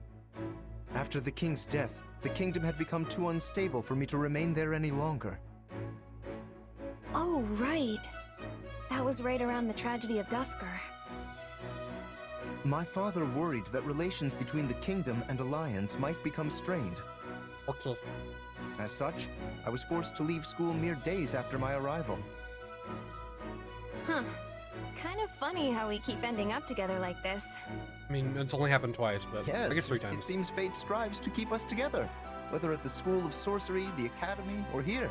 After the king's death, the kingdom had become too unstable for me to remain there any longer. Oh, right. That was right around the tragedy of Dusker. My father worried that relations between the kingdom and Alliance might become strained. Okay. As such, I was forced to leave school mere days after my arrival. Huh. Kind of funny how we keep ending up together like this. I mean, it's only happened twice, but I guess 3 times. It seems fate strives to keep us together, whether at the School of Sorcery, the Academy, or here.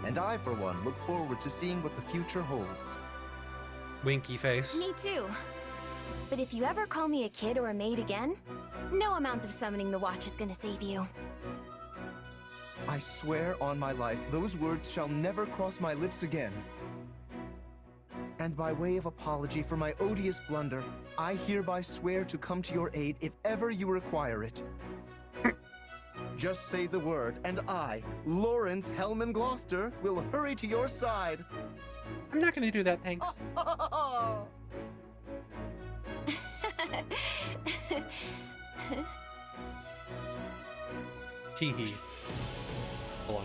And I, for one, look forward to seeing what the future holds. Winky face. Me too. But if you ever call me a kid or a maid again, no amount of summoning the watch is gonna save you. I swear on my life, those words shall never cross my lips again. And by way of apology for my odious blunder, I hereby swear to come to your aid if ever you require it. Just say the word, and I, Lawrence Hellman Gloucester, will hurry to your side. I'm not gonna do that, thanks. Teehee. Hold on.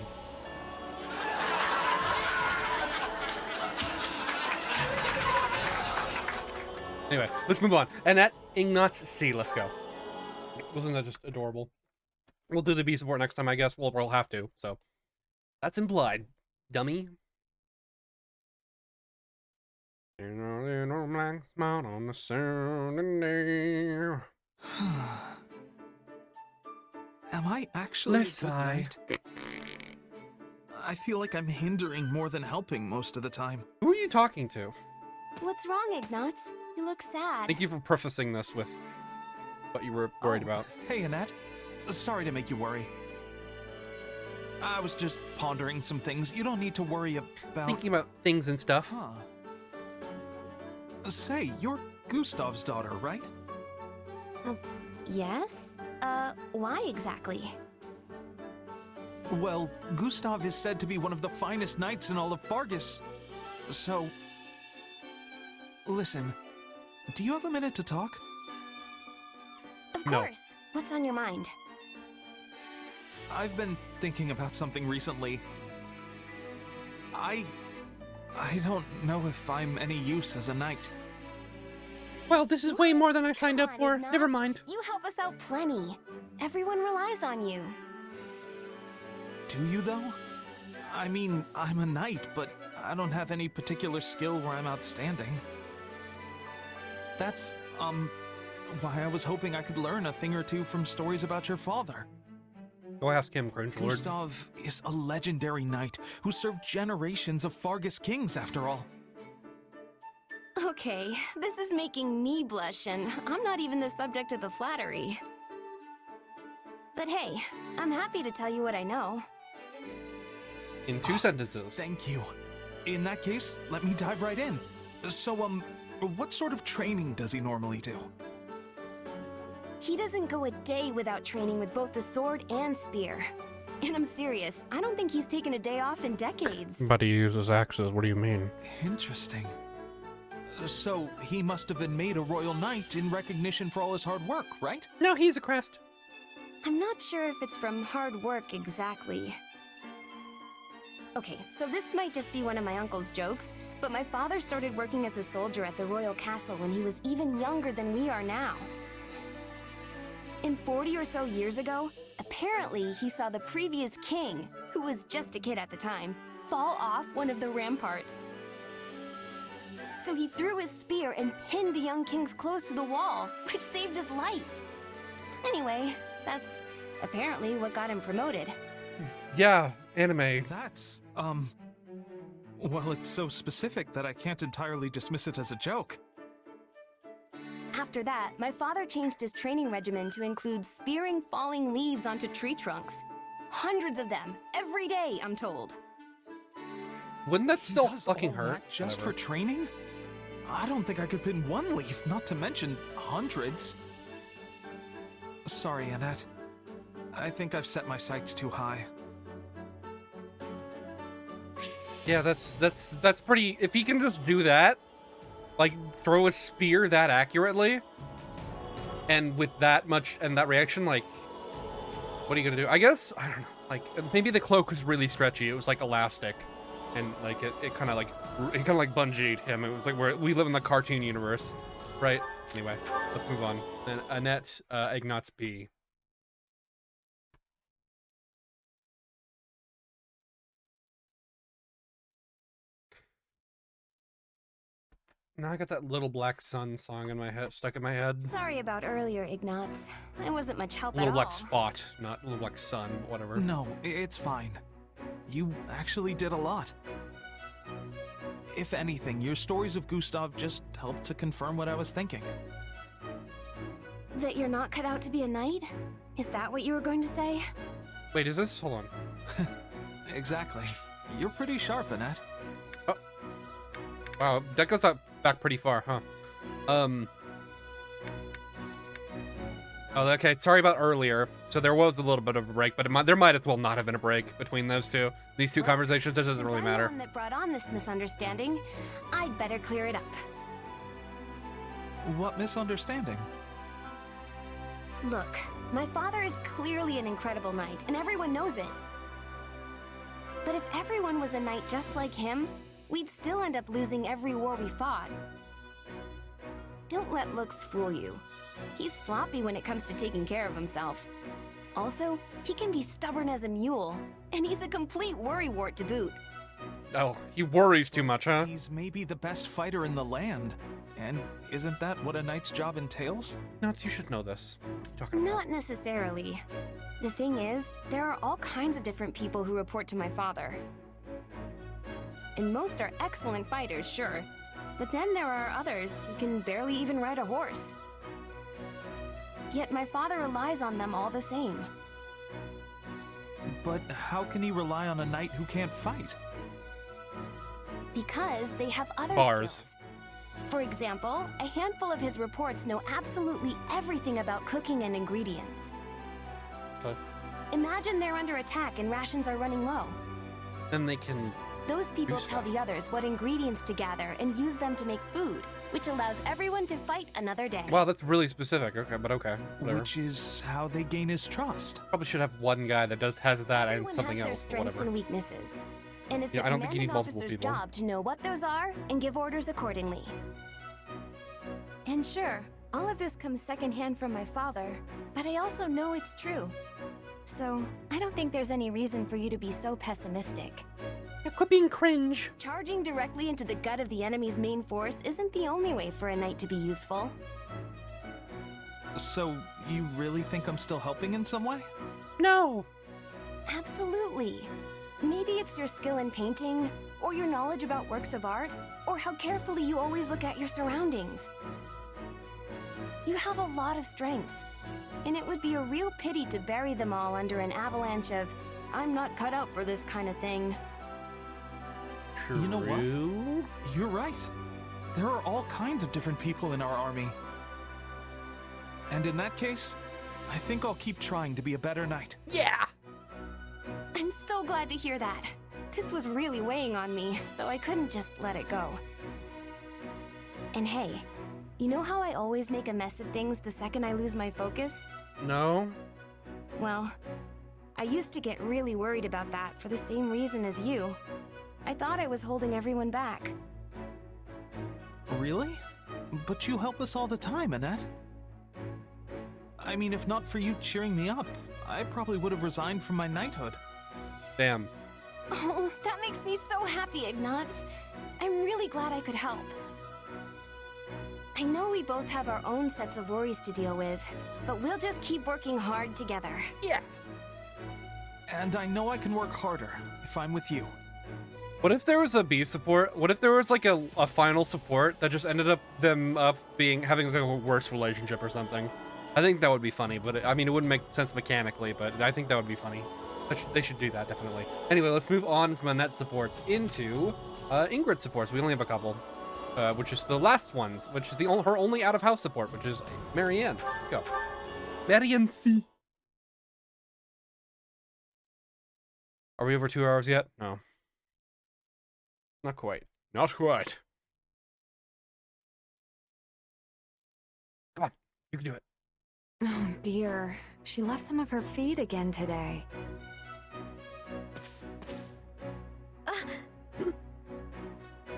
Anyway, let's move on. And at Ignatz C, let's go. Wasn't that just adorable? We'll do the B support next time, I guess. We'll have to, so. That's implied, dummy. In a little black spot on the Sunday. Am I actually Let's a good knight? I feel like I'm hindering more than helping most of the time. Who are you talking to? What's wrong, Ignatz? You look sad. Thank you for prefacing this with what you were worried about. Hey, Annette. Sorry to make you worry. I was just pondering some things. You don't need to worry about... Thinking about things and stuff. Huh. Say, you're Gustav's daughter, right? Yes? Why exactly? Well, Gustav is said to be one of the finest knights in all of Fargus. So... Listen, do you have a minute to talk? Of course. What's on your mind? I've been thinking about something recently. I don't know if I'm any use as a knight. Well, this is way more than I signed up for. Ignatz. Never mind. You help us out plenty. Everyone relies on you. Do you, though? I mean, I'm a knight, but I don't have any particular skill where I'm outstanding. That's, why I was hoping I could learn a thing or two from stories about your father. Go ask him, Cringe Lord. Gustav is a legendary knight who served generations of Fargus kings, after all. Okay, this is making me blush, and I'm not even the subject of the flattery. But hey, I'm happy to tell you what I know. In 2 sentences. Thank you. In that case, let me dive right in. So, what sort of training does he normally do? He doesn't go a day without training with both the sword and spear. And I'm serious, I don't think he's taken a day off in decades. But he uses axes, what do you mean? Interesting. So, he must have been made a royal knight in recognition for all his hard work, right? No, he's a crest. I'm not sure if it's from hard work exactly. Okay, so this might just be one of my uncle's jokes, but my father started working as a soldier at the royal castle when he was even younger than we are now. And 40 or so years ago, apparently he saw the previous king, who was just a kid at the time, fall off one of the ramparts. So he threw his spear and pinned the young king's clothes to the wall, which saved his life. Anyway, that's apparently what got him promoted. Yeah, anime. That's, well, it's so specific that I can't entirely dismiss it as a joke. After that, my father changed his training regimen to include spearing falling leaves onto tree trunks. Hundreds of them, every day, I'm told. Wouldn't that still He does fucking all hurt? that just Whatever. for training? I don't think I could pin one leaf, not to mention hundreds. Sorry, Annette. I think I've set my sights too high. Yeah, that's pretty. If he can just do that, like throw a spear that accurately, and with that much and that reaction, like, what are you gonna do? I guess I don't know. Like maybe the cloak was really stretchy. It was like elastic, and like it kind of like bungeed him. It was like we live in the cartoon universe, right? Anyway, let's move on. And Annette, Ignatz B. Now I got that Little Black Sun song in my head, stuck in my head. Sorry about earlier, Ignatz. I wasn't much help Little at Black all. Spot, not Little Black Sun, but whatever. No, it's fine. You actually did a lot. If anything, your stories of Gustav just helped to confirm what I was thinking. That you're not cut out to be a knight? Is that what you were going to say? Wait, is this? Hold on. Exactly. You're pretty sharp, Annette. Oh. Wow, that goes back pretty far, huh? Oh, okay. Sorry about earlier. So there was a little bit of a break, but there might as well not have been a break between those two. These two conversations, it doesn't really matter. I'm the one that brought on this misunderstanding. I'd better clear it up. What misunderstanding? Look, my father is clearly an incredible knight, and everyone knows it. But if everyone was a knight just like him, we'd still end up losing every war we fought. Don't let looks fool you. He's sloppy when it comes to taking care of himself. Also, he can be stubborn as a mule, and he's a complete worrywart to boot. Oh, he worries too much, huh? He's maybe the best fighter in the land. And isn't that what a knight's job entails? Nuts, you should know this. What are you talking about? Not necessarily. The thing is, there are all kinds of different people who report to my father. And most are excellent fighters, sure. But then there are others who can barely even ride a horse. Yet my father relies on them all the same. But how can he rely on a knight who can't fight? Because they have other Bars. skills. For example, a handful of his reports know absolutely everything about cooking and ingredients. Okay. Imagine they're under attack and rations are running low. Then they can... Those people do tell the others what ingredients to gather and use them to make food, which allows everyone to fight another day. Wow, that's really specific. Okay, but okay. Whatever. Which is how they gain his trust. Probably should have one guy that has that Everyone and something has their else. Or strengths whatever. and weaknesses. And it's Yeah, a I don't think you commanding need multiple officer's people. job to know what those are and give orders accordingly. And sure, all of this comes secondhand from my father, but I also know it's true. So, I don't think there's any reason for you to be so pessimistic. Quit being cringe. Charging directly into the gut of the enemy's main force isn't the only way for a knight to be useful. So, you really think I'm still helping in some way? No. Absolutely. Maybe it's your skill in painting, or your knowledge about works of art, or how carefully you always look at your surroundings. You have a lot of strengths, and it would be a real pity to bury them all under an avalanche of, I'm not cut out for this kind of thing. True. You know what? You're right. There are all kinds of different people in our army. And in that case, I think I'll keep trying to be a better knight. Yeah! I'm so glad to hear that. This was really weighing on me, so I couldn't just let it go. And hey, you know how I always make a mess of things the second I lose my focus? No. Well, I used to get really worried about that for the same reason as you. I thought I was holding everyone back. Really? But you help us all the time, Annette. I mean, if not for you cheering me up, I probably would have resigned from my knighthood. Damn. Oh, that makes me so happy, Ignatz. I'm really glad I could help. I know we both have our own sets of worries to deal with, but we'll just keep working hard together. Yeah. And I know I can work harder if I'm with you. What if there was a B support? What if there was like a final support that just ended up them having like a worse relationship or something? I think that would be funny, but I mean, it wouldn't make sense mechanically, but I think that would be funny. They should do that, definitely. Anyway, let's move on from Annette supports into Ingrid supports. We only have a couple, which is the last ones, which is her only out-of-house support, which is Marianne. Let's go. Marianne C. Are we over 2 hours yet? No. Not quite. Not quite. Come on, you can do it. Oh dear, she left some of her feet again today.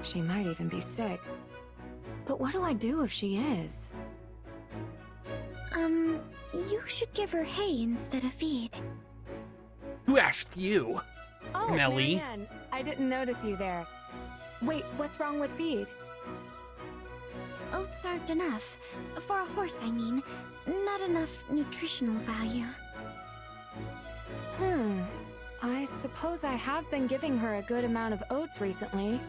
She might even be sick. But what do I do if she is? You should give her hay instead of feed. Who asked you? Oh, Nelly. Marianne, I didn't notice you there. Wait, what's wrong with feed? Oats aren't enough. For a horse, I mean. Not enough nutritional value. I suppose I have been giving her a good amount of oats recently.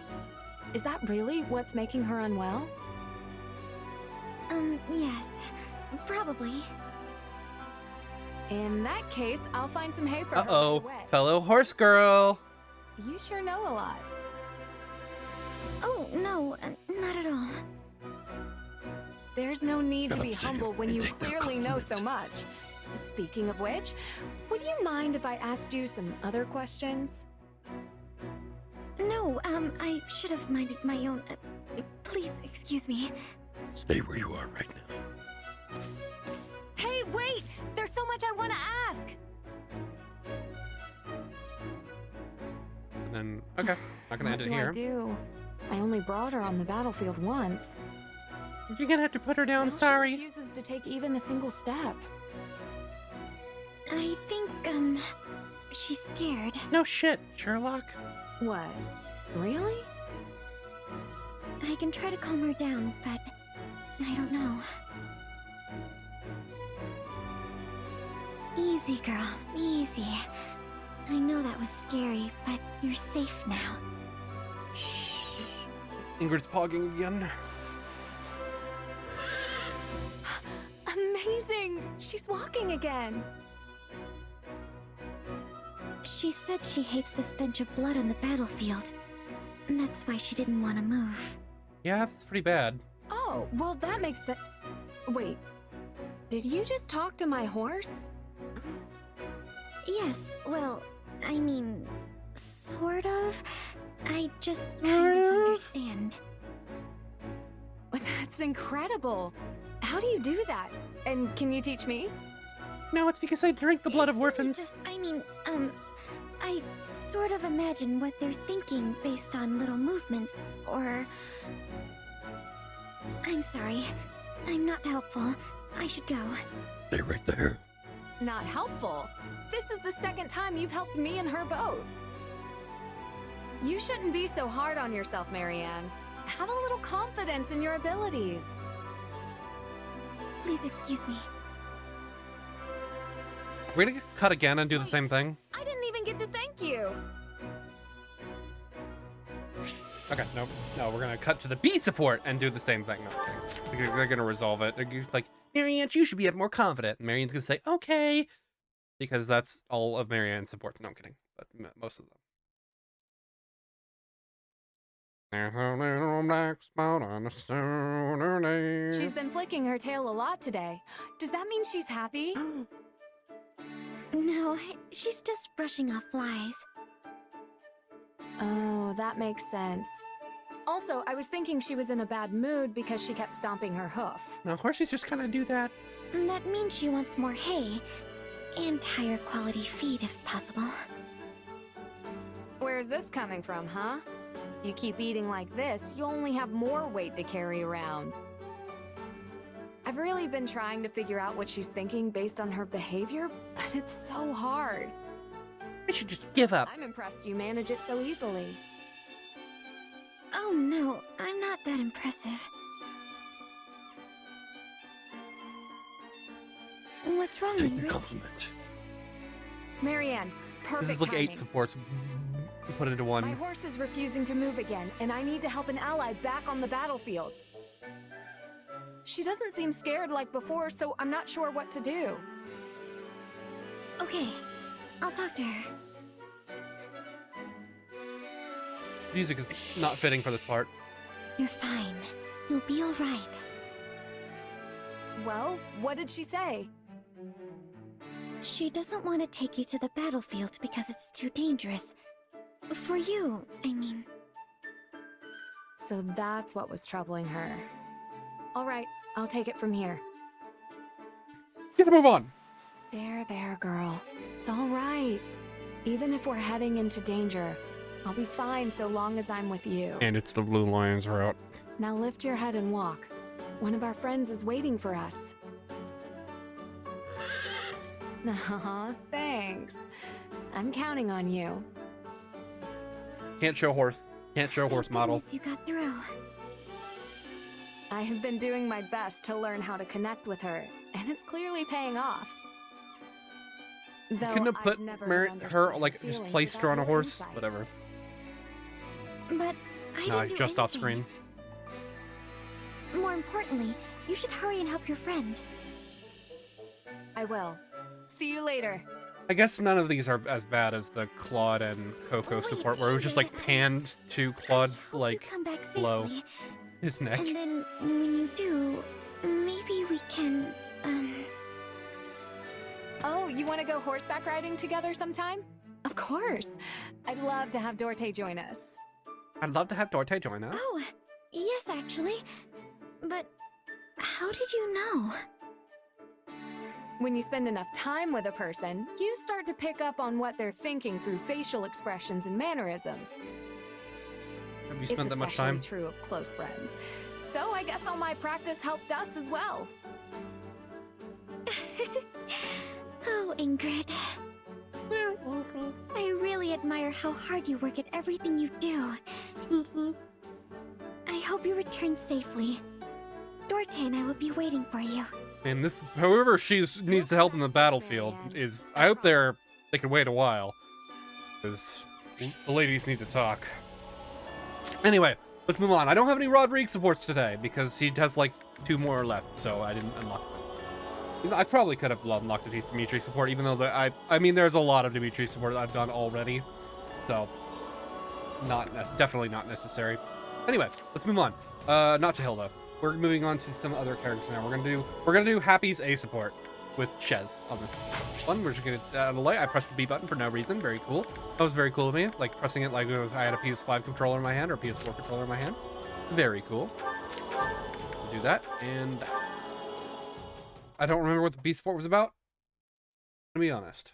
Is that really what's making her unwell? Yes. Probably. In that case, I'll find some hay for her Uh-oh, right away. fellow horse girl. You sure know a lot. Oh, no, not at all. There's no need to Shut be up, Sam, humble when and you take their clearly know so compliment. much. Speaking of which, would you mind if I asked you some other questions? No, I should have minded my own. Please excuse me. Stay where you are right now. Hey, wait! There's so much I want to ask! And then, okay, not gonna end it here. What do I do? I only brought her on the battlefield once. You're gonna have to put her down, Now sorry. She refuses to take even a single step. I think, she's scared. No shit, Sherlock. What? Really? I can try to calm her down, but I don't know. Easy, girl, easy. I know that was scary, but you're safe now. Shh. Ingrid's pogging again. Amazing! She's walking again! She said she hates the stench of blood on the battlefield. And that's why she didn't want to move. Yeah, that's pretty bad. Oh, well that makes sense. Wait, did you just talk to my horse? Yes, well, I mean, sort of. I just kind of understand. That's incredible. How do you do that? And can you teach me? No, it's because I drink the blood of orphans. I sort of imagine what they're thinking based on little movements, or... I'm sorry. I'm not helpful. I should go. Stay right there. Not helpful. This is the second time you've helped me and her both. You shouldn't be so hard on yourself, Marianne. Have a little confidence in your abilities. Please excuse me. We're gonna cut again and do the same thing. I didn't even get to thank you. Okay, no, we're gonna cut to the B support and do the same thing. No, they're gonna resolve it. They're like, Marianne, you should be more confident. And Marianne's gonna say, okay, because that's all of Marianne's supports. No, I'm kidding, but most of them. There's a little black spot on a sooner day. She's been flicking her tail a lot today. Does that mean she's happy? No, she's just brushing off flies. Oh, that makes sense. Also, I was thinking she was in a bad mood because she kept stomping her hoof. No, horses just kind of do that. That means she wants more hay. And higher quality feed if possible. Where's this coming from, huh? You keep eating like this, you only have more weight to carry around. I've really been trying to figure out what she's thinking based on her behavior, but it's so hard. I should just give up. I'm impressed you manage it so easily. Oh no, I'm not that impressive. What's wrong, Take the Ingrid? compliment. Marianne, perfect This is like timing. 8 supports put into My one. horse is refusing to move again, and I need to help an ally back on the battlefield. She doesn't seem scared like before, so I'm not sure what to do. Okay, I'll talk to her. Music is not fitting for this part. You're fine. You'll be alright. Well, what did she say? She doesn't want to take you to the battlefield because it's too dangerous. For you, I mean. So that's what was troubling her. All right, I'll take it from here. Get to move on. There, girl. It's all right. Even if we're heading into danger, I'll be fine so long as I'm with you. And it's the Blue Lions route. Now lift your head and walk. One of our friends is waiting for us. Aw, thanks. I'm counting on you. Can't show horse. Can't show horse model. Goodness you got through. I have been doing my best to learn how to connect with her, and it's clearly paying off. Though Couldn't have I've put never her, understood like, her just feelings placed her without on a your horse? insight. Whatever. But I No, didn't do just off anything. screen. More importantly, you should hurry and help your friend. I will. See you later. I guess none of these are as bad as the Claude and Coco support, where it was just like panned to Claude's like Come back below safely. his neck. And then, when you do, maybe we can, Oh, you want to go horseback riding together sometime? Of course. I'd love to have Dorte join us. I'd love to have Dorte join us. Oh, yes, actually. But how did you know? When you spend enough time with a person, you start to pick up on what they're thinking through facial expressions and mannerisms. Have you It's spent that much especially time? true of close friends. So I guess all my practice helped us as well. Oh, Ingrid. Ingrid. I really admire how hard you work at everything you do. I hope you return safely. Dorte and I will be waiting for you. And this, whoever needs the help in the battlefield is, I hope they can wait a while, because the ladies need to talk. Anyway, let's move on. I don't have any Rodrigue supports today because he has like 2 more left, so I didn't unlock them. I probably could have unlocked a Dimitri support, even though I mean there's a lot of Dimitri support that I've done already, so definitely not necessary. Anyway, let's move on. Not to Hilda. We're moving on to some other characters now. We're gonna do Happy's A support with Ches on this one. We're just gonna out of the way. I pressed the B button for no reason. Very cool. That was very cool of me. Like pressing it like it was I had a PS5 controller in my hand or a PS4 controller in my hand. Very cool. We'll do that and that. I don't remember what the B support was about. To be honest.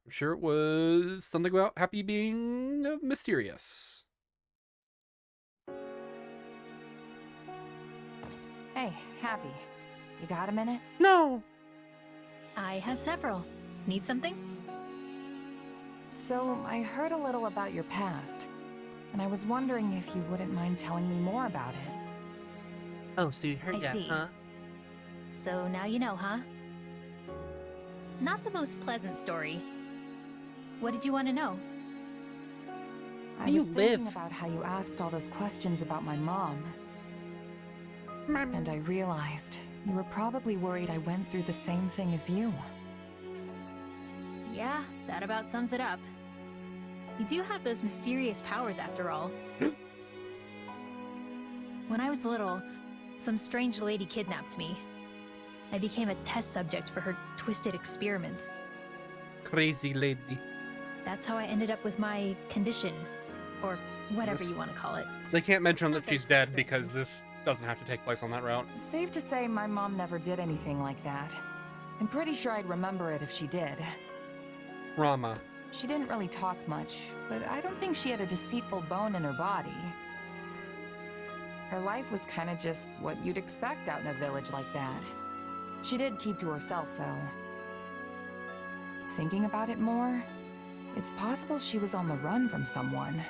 I'm sure it was something about Happy being mysterious. Hey, Happy. You got a minute? No. I have several. Need something? So, I heard a little about your past, and I was wondering if you wouldn't mind telling me more about it. Oh, so you heard I that, see. huh? So now you know, huh? Not the most pleasant story. What did you want to know? I was thinking about how you asked all those questions about my mom. And I realized you were probably worried I went through the same thing as you. Yeah, that about sums it up. You do have those mysterious powers after all. When I was little, some strange lady kidnapped me. I became a test subject for her twisted experiments. Crazy lady. That's how I ended up with my condition, or whatever you want to call it. They can't mention that she's dead because this doesn't have to take place on that route. Safe to say my mom never did anything like that. I'm pretty sure I'd remember it if she did. Rama. She didn't really talk much, but I don't think she had a deceitful bone in her body. Her life was kind of just what you'd expect out in a village like that. She did keep to herself, though. Thinking about it more, it's possible she was on the run from someone.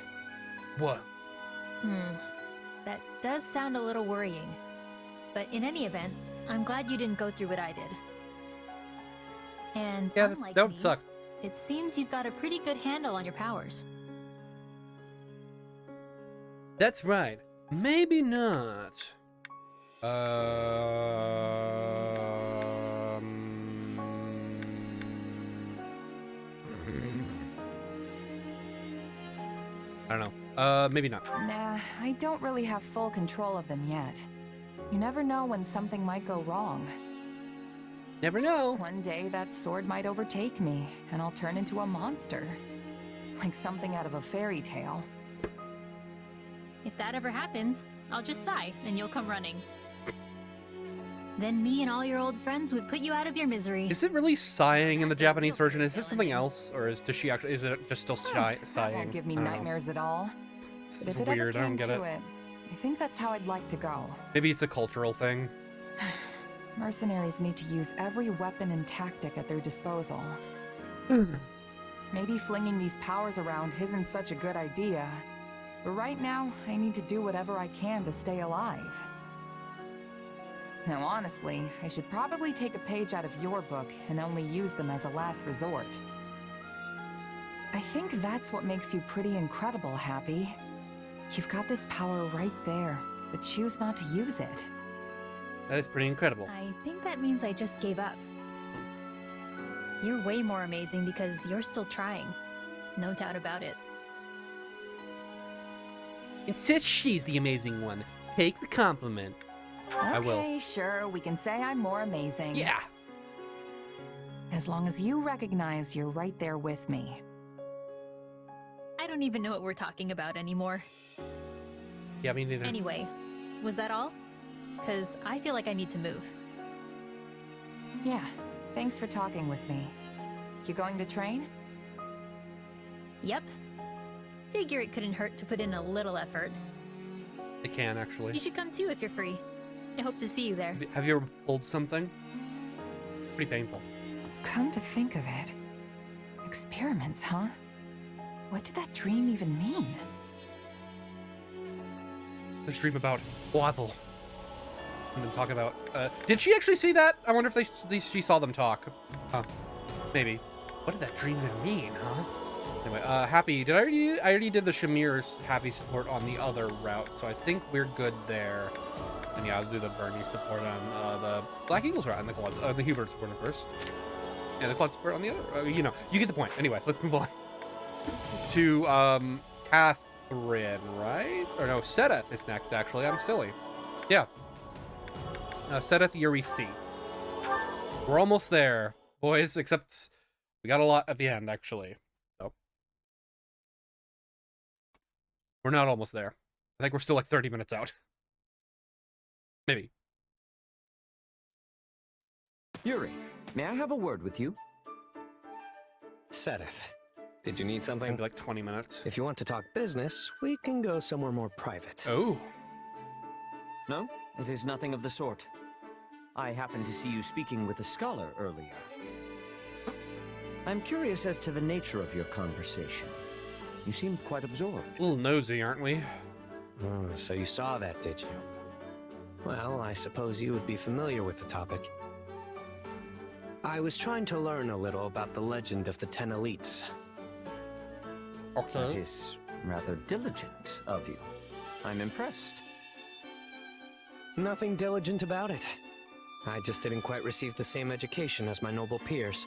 What? That does sound a little worrying. But in any event, I'm glad you didn't go through what I did. And Yeah, unlike that would me, suck. it seems you've got a pretty good handle on your powers. That's right. Maybe not. I don't know. Maybe not. Nah, I don't really have full control of them yet. You never know when something might go wrong. Never know. One day that sword might overtake me, and I'll turn into a monster. Like something out of a fairy tale. If that ever happens, I'll just sigh and you'll come running. Then me and all your old friends would put you out of your misery. Is it really sighing in the Japanese version? Is this something else, or does she actually? Is it just still sighing? That won't give me nightmares at all. It's But if it weird. ever I don't came get to it, I think that's how I'd like to go. Maybe it's a cultural thing. Mercenaries need to use every weapon and tactic at their disposal. Maybe flinging these powers around isn't such a good idea. But right now, I need to do whatever I can to stay alive. Now honestly, I should probably take a page out of your book and only use them as a last resort. I think that's what makes you pretty incredible, Happy. You've got this power right there, but choose not to use it. That is pretty incredible. I think that means I just gave up. You're way more amazing because you're still trying. No doubt about it. It says she's the amazing one. Take the compliment. I will. Okay, sure, we can say I'm more amazing. Yeah. As long as you recognize you're right there with me. I don't even know what we're talking about anymore. Yeah, me neither. Anyway, was that all? Because I feel like I need to move. Yeah, thanks for talking with me. You going to train? Yep. Figure it couldn't hurt to put in a little effort. It can, actually. You should come too if you're free. I hope to see you there. Have you ever pulled something? Pretty painful. Come to think of it. Experiments, huh? What did that dream even mean? This dream about waffle. And then talk about. Did she actually see that? I wonder if she saw them talk. Huh. Maybe. What did that dream even mean, huh? Anyway, Happy. I already did the Shamir's Happy support on the other route, so I think we're good there. And yeah, I'll do the Bernie support on the Black Eagles route and the Claude, the Hubert support first. And the Claude support on the other. You know, you get the point. Anyway, let's move on to Catherine, right? Or no, Sedeth is next. Actually, I'm silly. Yeah. Sedeth Yuri C. We're almost there, boys. Except we got a lot at the end, actually. So we're not almost there. I think we're still like 30 minutes out. Maybe. Yuri, may I have a word with you? Sedith, did you need something? Maybe like 20 minutes. If you want to talk business, we can go somewhere more private. Oh. No, it is nothing of the sort. I happened to see you speaking with a scholar earlier. I'm curious as to the nature of your conversation. You seem quite absorbed. A little nosy, aren't we? Oh, so you saw that, did you? Well, I suppose you would be familiar with the topic. I was trying to learn a little about the legend of the 10 elites. Okay. That is rather diligent of you. I'm impressed. Nothing diligent about it. I just didn't quite receive the same education as my noble peers.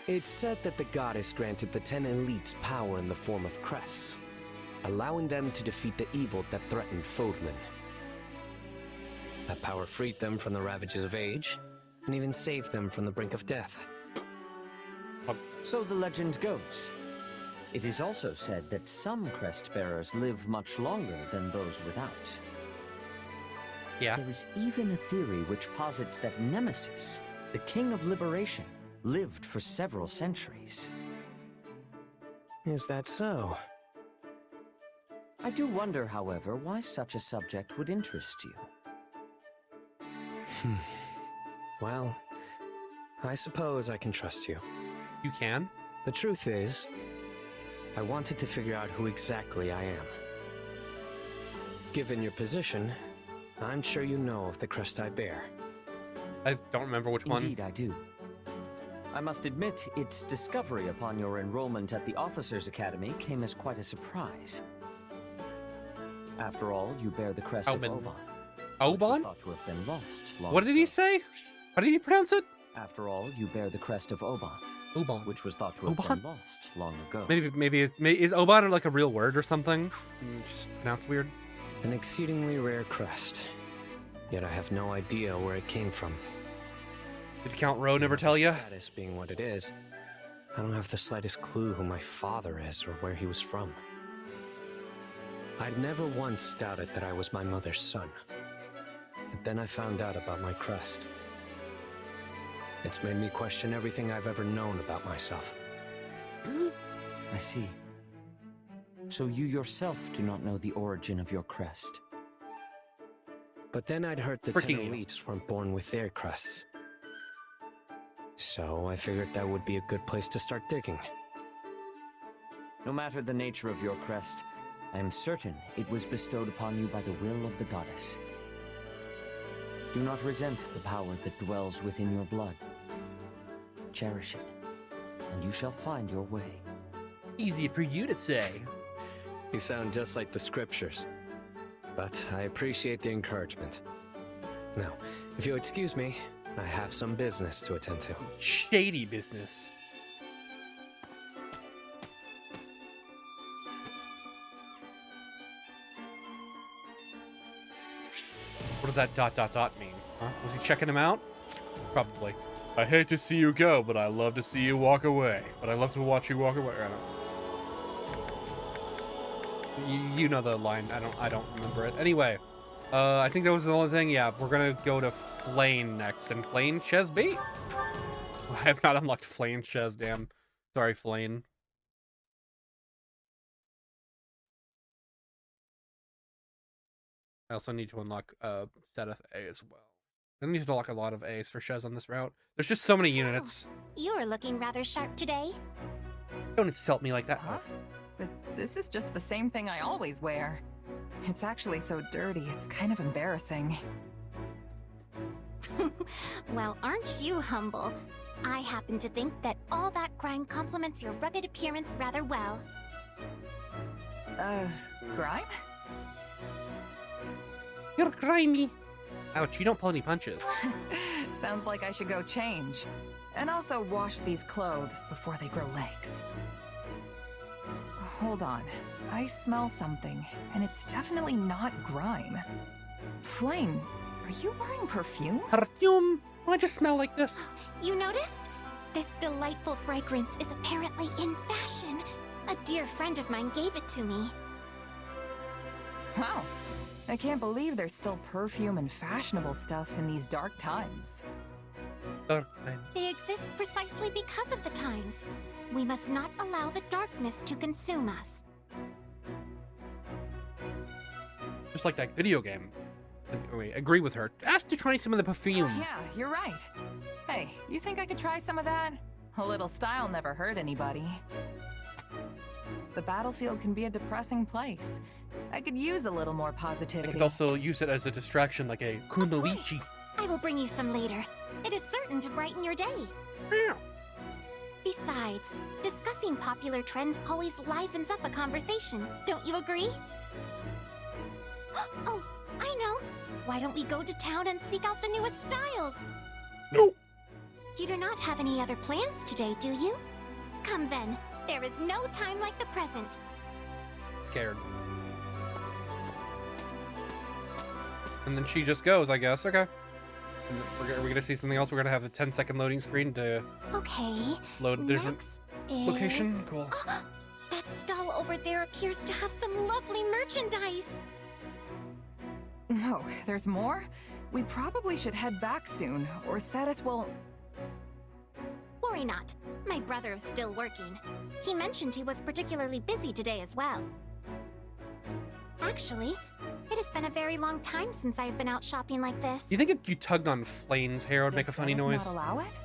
It's said that the goddess granted the 10 elites power in the form of crests, allowing them to defeat the evil that threatened Fodlan. That power freed them from the ravages of age, and even saved them from the brink of death. So the legend goes. It is also said that some crest bearers live much longer than those without. Yeah. There is even a theory which posits that Nemesis, the King of Liberation, lived for several centuries. Is that so? I do wonder, however, why such a subject would interest you. Well, I suppose I can trust you. You can? The truth is, I wanted to figure out who exactly I am. Given your position, I'm sure you know of the crest I bear. I don't remember which one. Indeed, I do. I must admit, its discovery upon your enrollment at the Officers' Academy came as quite a surprise. After all, you bear the crest of Oban. Which was thought to have been lost long What did he say? How did he pronounce it? After all, you bear the crest of Oban. Oban. Which was thought to have been lost long ago. Maybe is Oban like a real word or something? Just pronounced weird. An exceedingly rare crest. Yet I have no idea where it came from. Did Count Rowe never tell you? Status being what it is, I don't have the slightest clue who my father is or where he was from. I'd never once doubted that I was my mother's son. But then I found out about my crest. It's made me question everything I've ever known about myself. I see. So you yourself do not know the origin of your crest. But then I'd heard the 10 elites weren't born with their crests. So I figured that would be a good place to start digging. No matter the nature of your crest, I am certain it was bestowed upon you by the will of the goddess. Do not resent the power that dwells within your blood. Cherish it, and you shall find your way. Easy for you to say. You sound just like the scriptures. But I appreciate the encouragement. Now, if you'll excuse me, I have some business to attend to. Shady business. What does that ... mean? Huh? Was he checking him out? Probably. I hate to see you go, but I love to see you walk away. But I love to watch you walk away. I don't. You know the line. I don't remember it. Anyway, I think that was the only thing. Yeah, we're gonna go to Flane next, and Flane Chez B. I have not unlocked Flane Chez. Damn. Sorry, Flane. I also need to unlock Seth A as well. I need to unlock a lot of A's for Chez on this route. There's just so many units. You're looking rather sharp today. Don't insult me like that. Huh? But this is just the same thing I always wear. It's actually so dirty, it's kind of embarrassing. Well, aren't you humble? I happen to think that all that grime complements your rugged appearance rather well. Grime? You're grimy. Ouch, you don't pull any punches. Sounds like I should go change. And also wash these clothes before they grow legs. Hold on. I smell something, and it's definitely not grime. Flame, are you wearing perfume? Perfume? I just smell like this. You noticed? This delightful fragrance is apparently in fashion. A dear friend of mine gave it to me. Wow. I can't believe there's still perfume and fashionable stuff in these dark times. They exist precisely because of the times. We must not allow the darkness to consume us. Just like that video game. Wait, agree with her. Ask to try some of the perfume. Yeah, you're right. Hey, you think I could try some of that? A little style never hurt anybody. The battlefield can be a depressing place. I could use a little more I positivity. could also use it as a distraction, like a kunoichi. I will bring you some later. It is certain to brighten your day. Besides, discussing popular trends always livens up a conversation. Don't you agree? Oh, I know. Why don't we go to town and seek out the newest styles? No. You do not have any other plans today, do you? Come then. There is no time like the present. Scared. And then she just goes, I guess. Okay. And we're gonna see something else. We're gonna have a 10-second loading screen to Okay. load a different location. Cool. That stall over there appears to have some lovely merchandise. No, there's more? We probably should head back soon, or Sedith will... Worry not. My brother is still working. He mentioned he was particularly busy today as well. Actually, it has been a very long time since I have been out shopping like this. You think if you tugged on Flane's hair, it would make a funny noise? Not allow it?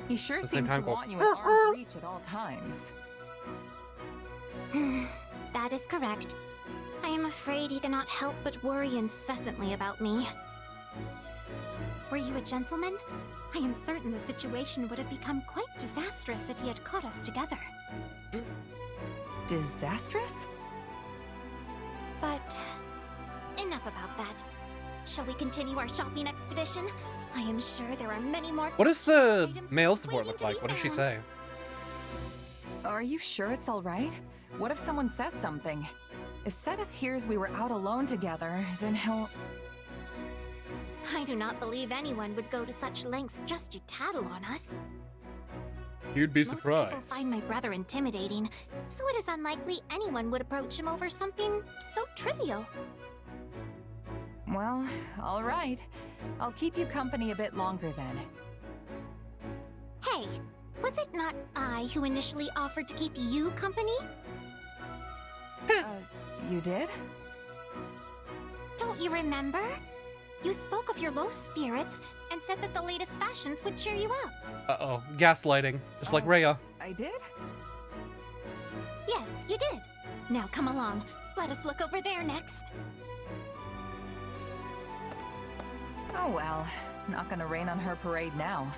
He sure At the same seems to time, go, want you in arm's reach at all times. That is correct. I am afraid he cannot help but worry incessantly about me. Were you a gentleman? I am certain the situation would have become quite disastrous if he had caught us together. Disastrous? But enough about that. Shall we continue our shopping expedition? I am sure there are many more. What does the male support look like? What does she say? Are you sure it's all right? What if someone says something? If Sedith hears we were out alone together, then he'll... I do not believe anyone would go to such lengths just to tattle on us. You'd be Most people surprised. find my brother intimidating, so it is unlikely anyone would approach him over something so trivial. Well, all right. I'll keep you company a bit longer then. Hey, was it not I who initially offered to keep you company? You did? Don't you remember? You spoke of your low spirits and said that the latest fashions would cheer you up. Uh-oh. Gaslighting. Just like Rhea. I did? Yes, you did. Now come along. Let us look over there next. Oh well. Not gonna rain on her parade now.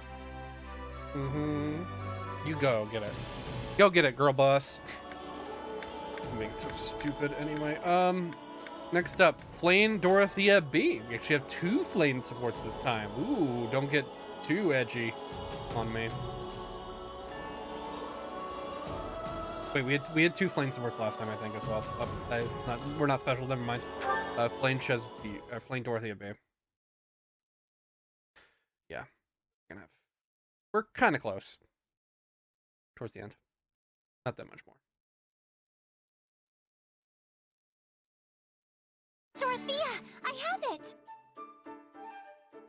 Mm-hmm. You go get it. Go get it, girl boss. I'm being so stupid anyway. Next up, Flame Dorothea B. We actually have 2 Flame supports this time. Ooh, don't get too edgy on me. Wait, we had 2 Flame supports last time, I think, as well. Oh, we're not special. Never mind. Flame Dorothea B. Yeah, we're kind of close towards the end. Not that much more. Dorothea, I have it!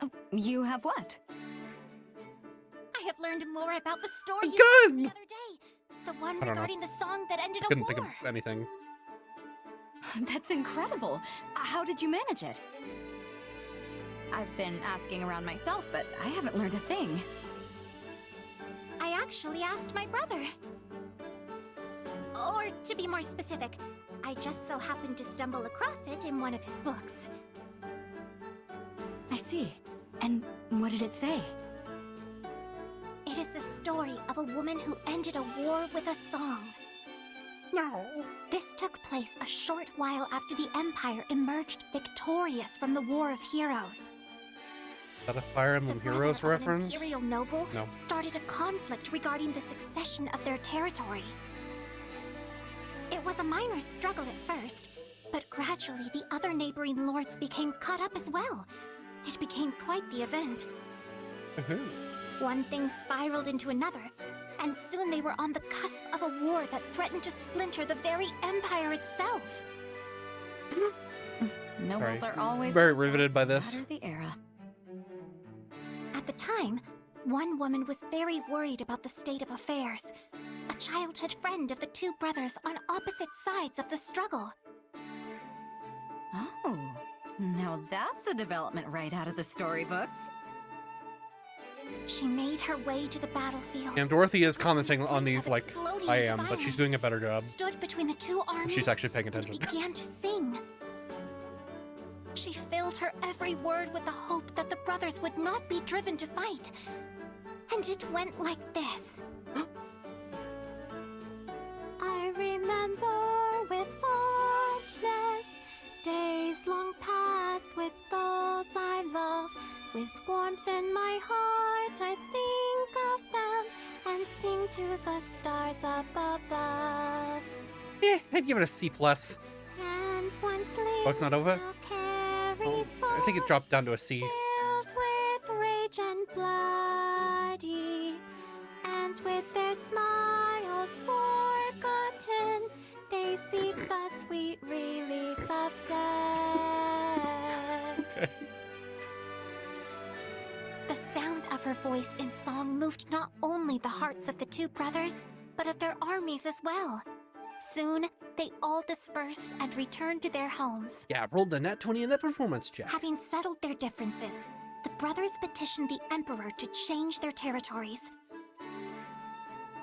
Oh, you have what? I have learned more about the story you Good! told the other day. The one I don't know. regarding the song that ended I a couldn't war. think of anything. That's incredible. How did you manage it? I've been asking around myself, but I haven't learned a thing. I actually asked my brother. Or to be more specific, I just so happened to stumble across it in one of his books. I see. And what did it say? It is the story of a woman who ended a war with a song. No. This took place a short while after the Empire emerged victorious from the War of Heroes. Is that a Fire Emblem Heroes An reference? imperial noble No. started a conflict regarding the succession of their territory. It was a minor struggle at first, but gradually the other neighboring lords became caught up as well. It became quite the event. One thing spiraled into another, and soon they were on the cusp of a war that threatened to splinter the very empire itself. Nobles are always very riveted by this. no matter the era. At the time, one woman was very worried about the state of affairs. A childhood friend of the 2 brothers on opposite sides of the struggle. Oh, now that's a development right out of the storybooks. She made her way to the battlefield. And Dorothy is commenting on these like I am, but she's doing a better job. Stood between the 2 armies. She's actually paying attention. Began to sing. She filled her every word with the hope that the brothers would not be driven to fight. And it went like this. I remember with fondness days long past with those I love. With warmth in my heart I think of them and sing to the stars up above. I'd give it a C+. Hands once Oh, it's not over? Oh, I think it dropped down to a C. filled with rage and bloody, and with their smiles forgotten, they seek the sweet release of death. The sound of her voice in song moved not only the hearts of the 2 brothers, but of their armies as well. Soon, they all dispersed and returned to their homes. Yeah, rolled the nat 20 in that performance check. Having settled their differences, the brothers petitioned the Emperor to change their territories.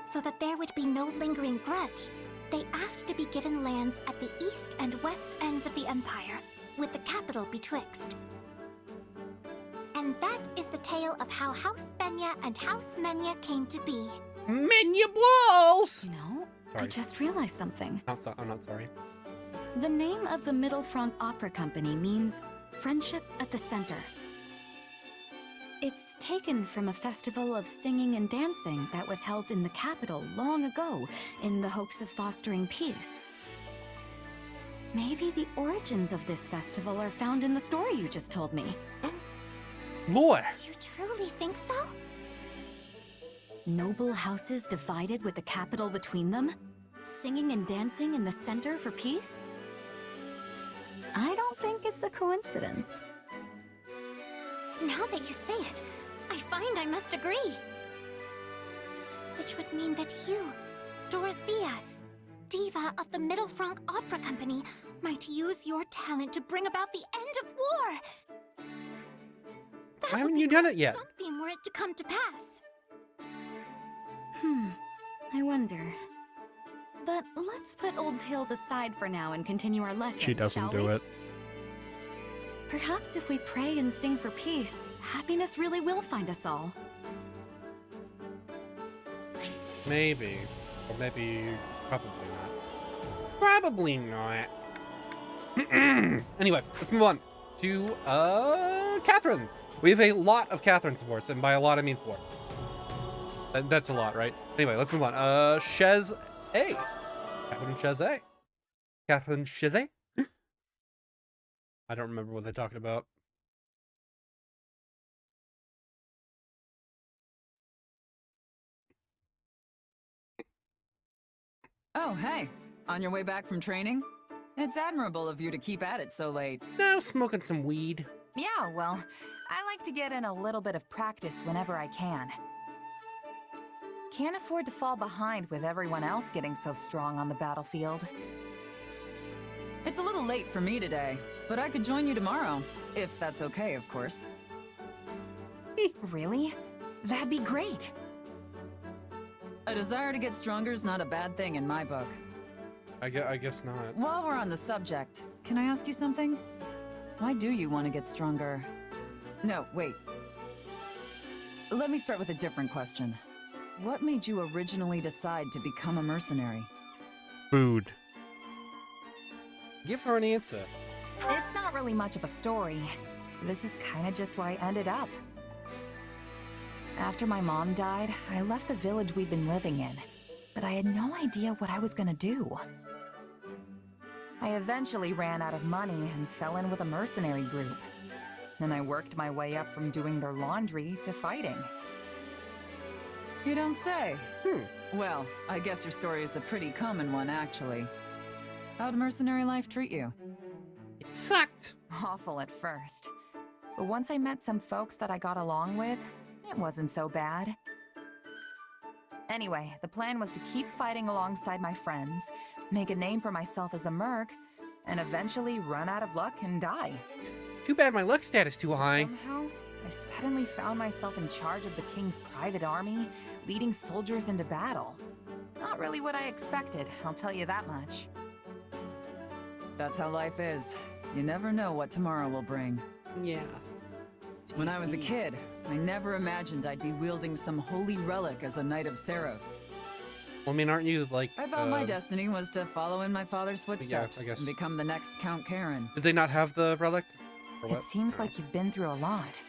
So that there would be no lingering grudge, They asked to be given lands at the east and west ends of the Empire, with the capital betwixt. And that is the tale of how House Benya and House Menya came to be. Menya balls! You know, Sorry. I just realized something. I'm not sorry. The name of the Middle Franc Opera Company means friendship at the center. It's taken from a festival of singing and dancing that was held in the capital long ago in the hopes of fostering peace. Maybe the origins of this festival are found in the story you just told me. Lore! Do you truly think so? Noble houses divided with the capital between them? Singing and dancing in the center for peace? I don't think it's a coincidence. Now that you say it, I find I must agree. Which would mean that you, Dorothea, diva of the Middle Franc Opera Company, might use your talent to bring about the end of war. Why haven't you done it yet? Something were it to come to pass. I wonder. But let's put old tales aside for now and continue our lessons, She doesn't shall do we? it. Perhaps if we pray and sing for peace, happiness really will find us all. Maybe. Or maybe... probably not. Probably not. Anyway, let's move on to, Catherine. We have a lot of Catherine supports, and by a lot I mean 4. That's a lot, right? Anyway, let's move on. Shez A. Catherine Shez A. Catherine Shez A? I don't remember what they're talking about. Oh, hey. On your way back from training? It's admirable of you to keep at it so late. No, smoking some weed. Yeah, well, I like to get in a little bit of practice whenever I can. Can't afford to fall behind with everyone else getting so strong on the battlefield. It's a little late for me today, but I could join you tomorrow. If that's okay, of course. Really? That'd be great. A desire to get stronger is not a bad thing in my book. I guess not. While we're on the subject, can I ask you something? Why do you want to get stronger? No, wait. Let me start with a different question. What made you originally decide to become a mercenary? Food. Give her an answer. It's not really much of a story. This is kind of just where I ended up. After my mom died, I left the village we'd been living in, but I had no idea what I was gonna do. I eventually ran out of money and fell in with a mercenary group. Then I worked my way up from doing their laundry to fighting. You don't say. Well, I guess your story is a pretty common one, actually. How'd mercenary life treat you? It sucked. Awful at first. But once I met some folks that I got along with, it wasn't so bad. Anyway, the plan was to keep fighting alongside my friends, make a name for myself as a merc, and eventually run out of luck and die. Too bad my luck stat is too high. Somehow, I suddenly found myself in charge of the king's private army, leading soldiers into battle. Not really what I expected, I'll tell you that much. That's how life is. You never know what tomorrow will bring. Yeah. When I was a kid, I never imagined I'd be wielding some holy relic as a Knight of Seros. Well, I mean, aren't you like... I thought my destiny was to follow in my father's footsteps I guess. and become the next Count Karen. Did they not have the relic? Or It what? seems like you've been through a lot.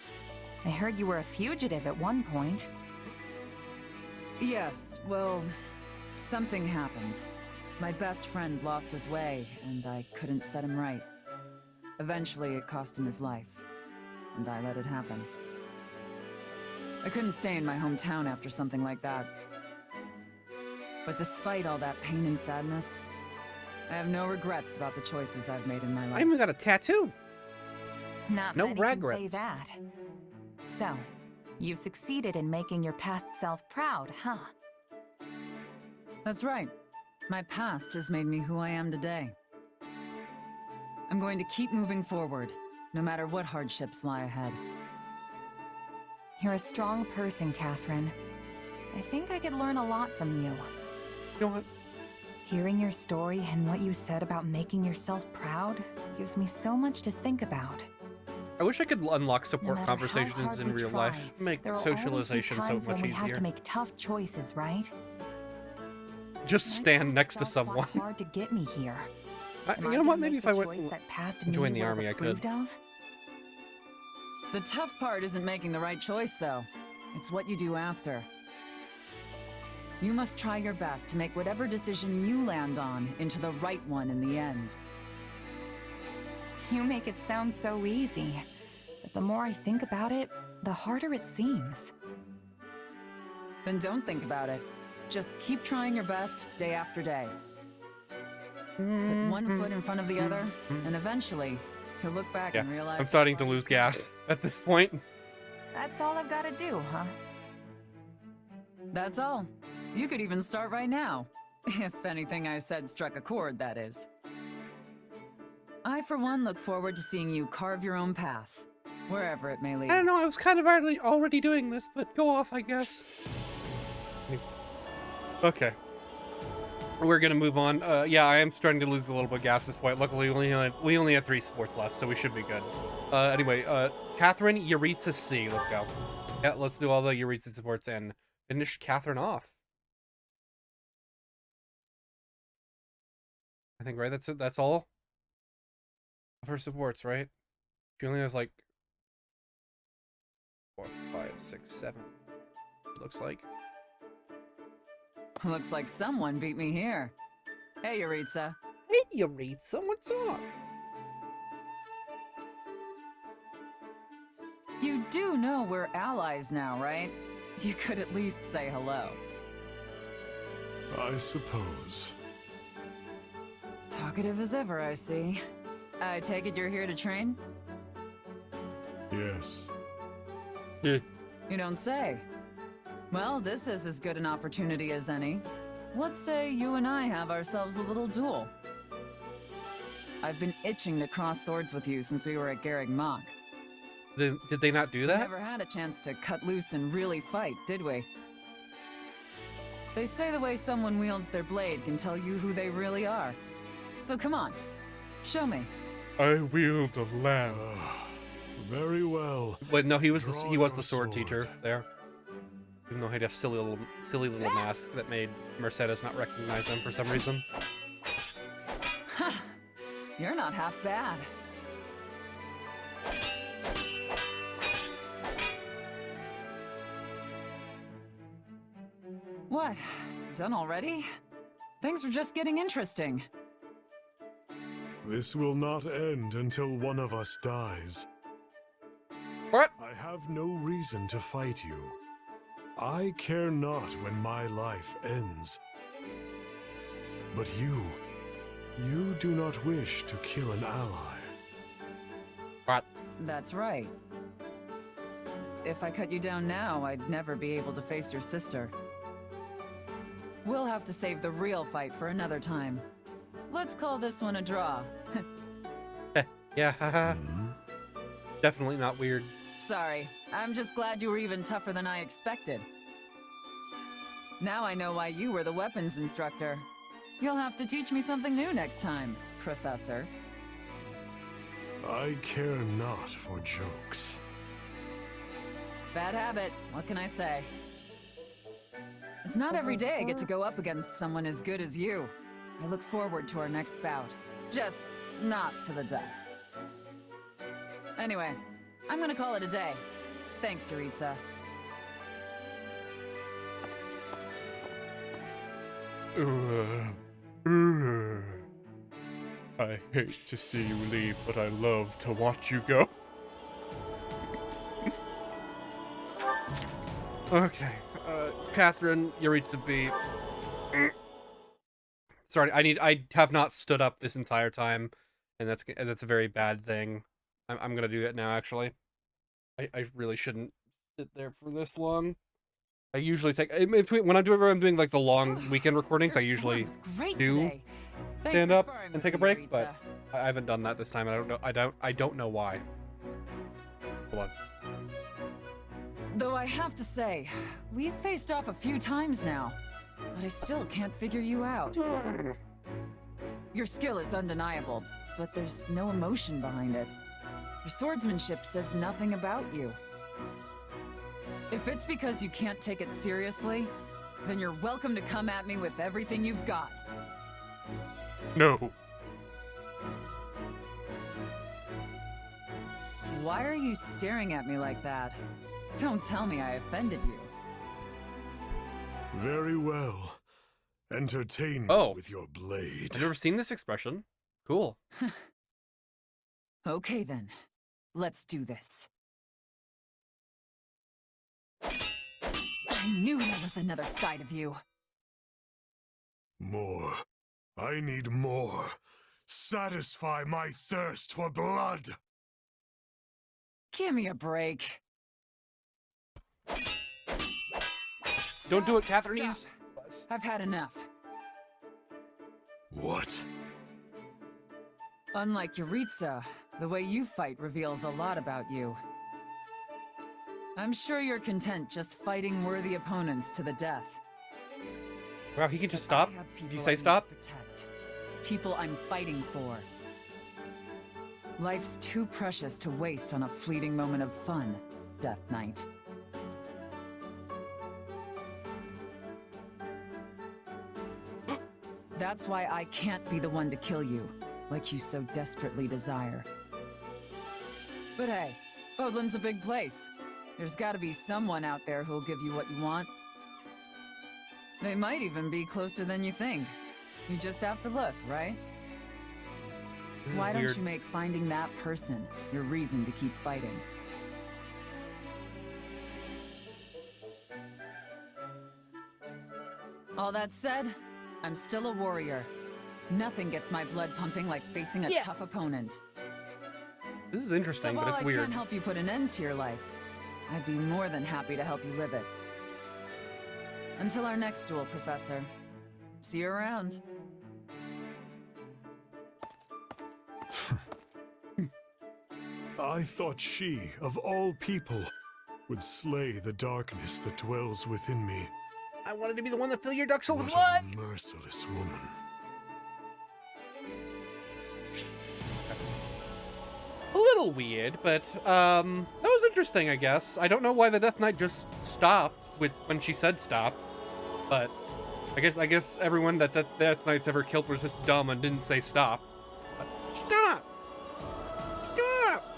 I heard you were a fugitive at one point. Yes, well, something happened. My best friend lost his way, and I couldn't set him right. Eventually, it cost him his life, and I let it happen. I couldn't stay in my hometown after something like that. But despite all that pain and sadness, I have no regrets about the choices I've made in my life. I even got a tattoo. Not No many regrets. can say that. So, you've succeeded in making your past self proud, huh? That's right. My past has made me who I am today. I'm going to keep moving forward, no matter what hardships lie ahead. You're a strong person, Catherine. I think I could learn a lot from you. You know what? Hearing your story and what you said about making yourself proud gives me so much to think about. I wish I could unlock No support matter conversations how hard in we real try, life. Make there will always be socialization so times much when we have easier. to make tough choices, right? Just stand next to Itself fought someone. hard to get me here. Am You know what? gonna Maybe make if I the went choice that past and me joined the would have army, I could. approved of? The tough part isn't making the right choice, though. It's what you do after. You must try your best to make whatever decision you land on into the right one in the end. You make it sound so easy. But the more I think about it, the harder it seems. Then don't think about it. Just keep trying your best day after day. Put one foot in front of the other, and eventually, you'll look back Yeah, and realize... I'm starting to lose gas at this point. That's all I've got to do, huh? That's all. You could even start right now. If anything I said struck a chord, that is. I, for one, look forward to seeing you carve your own path, wherever it may lead. I don't know, I was kind of already doing this, but go off, I guess. Okay. We're gonna move on. Yeah, I am starting to lose a little bit of gas at this point. Luckily, we only have 3 supports left, so we should be good. Anyway, Catherine, Yuritsa C. Let's go. Yeah, let's do all the Yuritsa supports and finish Catherine off. I think, right? That's all of her supports, right? She only has like 4, 5, 6, 7. It looks like. Looks like someone beat me here. Hey, Yuritsa. Hey, Yuritsa, what's up? You do know we're allies now, right? You could at least say hello. I suppose. Talkative as ever, I see. I take it you're here to train? Yes. You don't say. Well, this is as good an opportunity as any. Let's say you and I have ourselves a little duel. I've been itching to cross swords with you since we were at Garreg Mach. Did they not do that? We never had a chance to cut loose and really fight, did we? They say the way someone wields their blade can tell you who they really are. So come on, show me. I wield a lance. Very well. But no, he was the sword teacher there. Even though he had a silly little mask that made Mercedes not recognize him for some reason. You're not half bad. What? Done already? Things were just getting interesting. This will not end until one of us dies. What? I have no reason to fight you. I care not when my life ends. But you do not wish to kill an ally. What? That's right. If I cut you down now, I'd never be able to face your sister. We'll have to save the real fight for another time. Let's call this one a draw. Yeah, haha. Definitely not weird. Sorry, I'm just glad you were even tougher than I expected. Now I know why you were the weapons instructor. You'll have to teach me something new next time, Professor. I care not for jokes. Bad habit, what can I say? It's not every day I get to go up against someone as good as you. I look forward to our next bout. Just not to the death. Anyway, I'm gonna call it a day. Thanks, Yuritsa. I hate to see you leave, but I love to watch you go. Okay, Catherine, Yuritsa B. Sorry, I have not stood up this entire time, and that's a very bad thing. I'm gonna do it now, actually. I really shouldn't sit there for this long. I usually take when I'm doing like the long weekend recordings. I usually do stand up and take a break, but I haven't done that this time. I don't know why. Hold on. Though I have to say, we've faced off a few times now. but I still can't figure you out. Your skill is undeniable, but there's no emotion behind it. Your swordsmanship says nothing about you. If it's because you can't take it seriously, then you're welcome to come at me with everything you've got. No. Why are you staring at me like that? Don't tell me I offended you. Very well. Entertain me with your blade. I've never seen this expression. Cool. Okay then, let's do this. I knew there was another side of you. More. I need more. Satisfy my thirst for blood. Give me a break. Don't do it, Catherine's. I've had enough. What? Unlike Yuritsa, the way you fight reveals a lot about you. I'm sure you're content just fighting worthy opponents to the death. Wow, he can just stop? Did you say stop? Protect. People I'm fighting for. Life's too precious to waste on a fleeting moment of fun, Death Knight. That's why I can't be the one to kill you, like you so desperately desire. But hey, Fodlan's a big place. There's gotta be someone out there who'll give you what you want. They might even be closer than you think. You just have to look, right? Why don't you make finding that person your reason to keep fighting? All that said, I'm still a warrior. Nothing gets my blood pumping like facing a tough opponent. This is interesting, but it's I weird. can't help you put an end to your life, I'd be more than happy to help you live it. Until our next duel, Professor. See you around. I thought she, of all people, would slay the darkness that dwells within me. I wanted to be the one that fill your ducks with What blood! a merciless woman. A little weird, but that was interesting, I guess. I don't know why the Death Knight just stopped when she said stop, but I guess everyone that Death Knight's ever killed was just dumb and didn't say stop. But stop! Stop!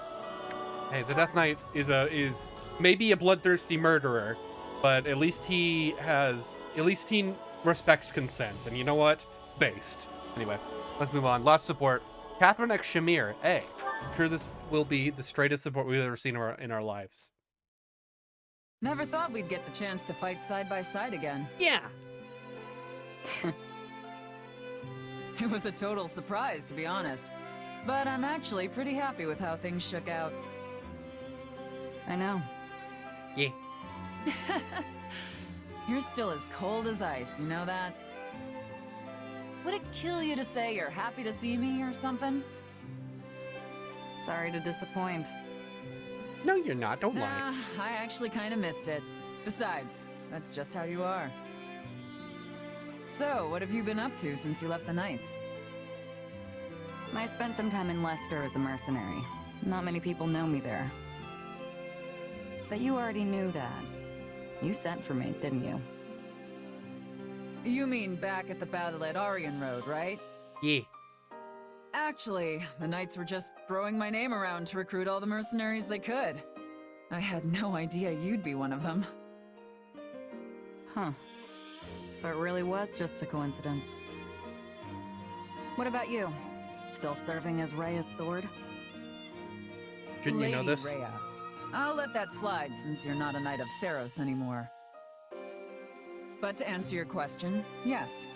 Hey, the Death Knight is maybe a bloodthirsty murderer, but at least he respects consent, and you know what? Based. Anyway, let's move on. Lost support. Catherine X Shamir. A. I'm sure this will be the straightest support we've ever seen in our lives. Never thought we'd get the chance to fight side by side again. Yeah. It was a total surprise, to be honest. But I'm actually pretty happy with how things shook out. I know. Yeah. You're still as cold as ice, you know that? Would it kill you to say you're happy to see me or something? Sorry to disappoint. No, you're not. Don't lie. I actually kind of missed it. Besides, that's just how you are. So, what have you been up to since you left the Knights? I spent some time in Leicester as a mercenary. Not many people know me there. But you already knew that. You sent for me, didn't you? You mean back at the battle at Aryan Road, right? Yeah. Actually, the Knights were just throwing my name around to recruit all the mercenaries they could. I had no idea you'd be one of them. Huh. So it really was just a coincidence. What about you? Still serving as Rhea's sword? Shouldn't you know Lady this? Rhea. I'll let that slide since you're not a Knight of Saros anymore. But to answer your question, yes.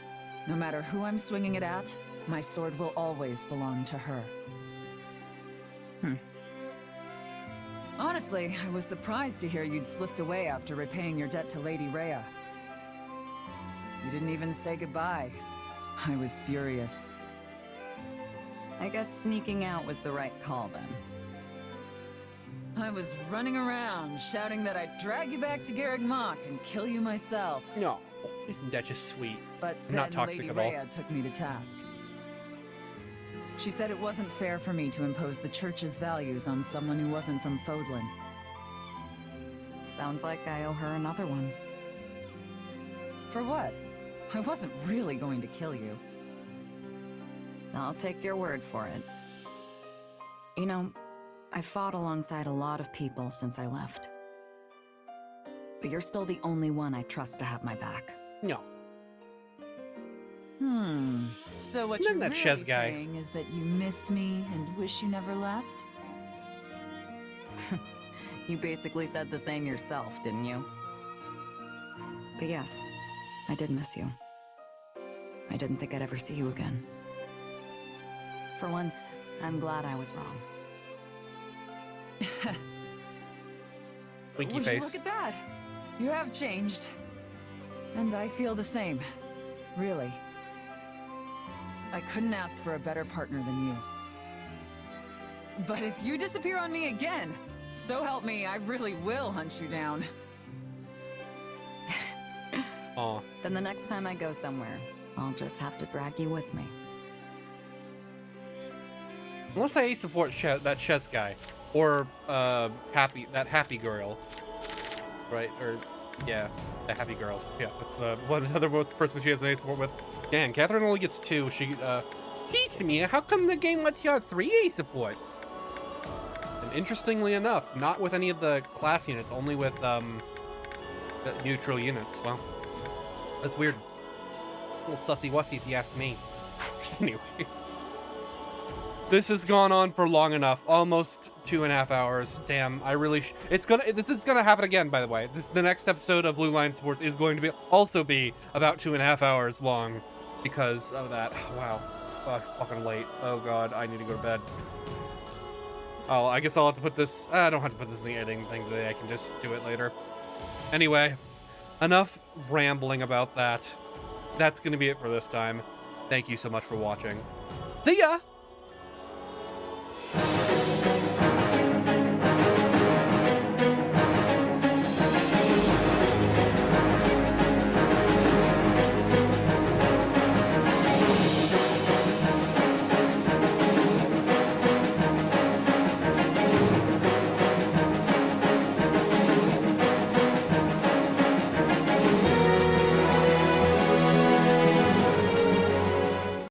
No matter who I'm swinging it at, my sword will always belong to her. Honestly, I was surprised to hear you'd slipped away after repaying your debt to Lady Rhea. You didn't even say goodbye. I was furious. I guess sneaking out was the right call then. I was running around, shouting that I'd drag you back to Garreg Mach and kill you myself. No. Isn't that just sweet? But I'm not then toxic Lady at all. Rhea took me to task. She said it wasn't fair for me to impose the church's values on someone who wasn't from Fodlan. Sounds like I owe her another one. For what? I wasn't really going to kill you. I'll take your word for it. You know, I fought alongside a lot of people since I left. But you're still the only one I trust to have my back. No. So what Isn't you're that really Chez guy? saying is that you missed me and wish you never left? You basically said the same yourself, didn't you? But yes, I did miss you. I didn't think I'd ever see you again. For once, I'm glad I was wrong. Winky Would face. you look at that? You have changed. And I feel the same. Really. I couldn't ask for a better partner than you. But if you disappear on me again, so help me, I really will hunt you down. Aw. Then the next time I go somewhere, I'll just have to drag you with me. Unless I support that Chez guy. Or, that happy girl. Right? Or, yeah, the happy girl. Yeah, that's the one other person she has any support with. Dang, Catherine only gets 2. Gee, Mia, how come the game lets you have 3 A supports? And interestingly enough, not with any of the class units, only with, the neutral units. Well, that's weird. A little sussy-wussy if you ask me. Anyway. This has gone on for long enough, almost 2.5 hours. Damn, I really. This is gonna happen again, by the way. The next episode of Blue Line Sports is going to also be about 2.5 hours long, because of that. Wow, fucking late. Oh god, I need to go to bed. Oh, I guess I'll have to put this. I don't have to put this in the editing thing today. I can just do it later. Anyway, enough rambling about that. That's gonna be it for this time. Thank you so much for watching. See ya.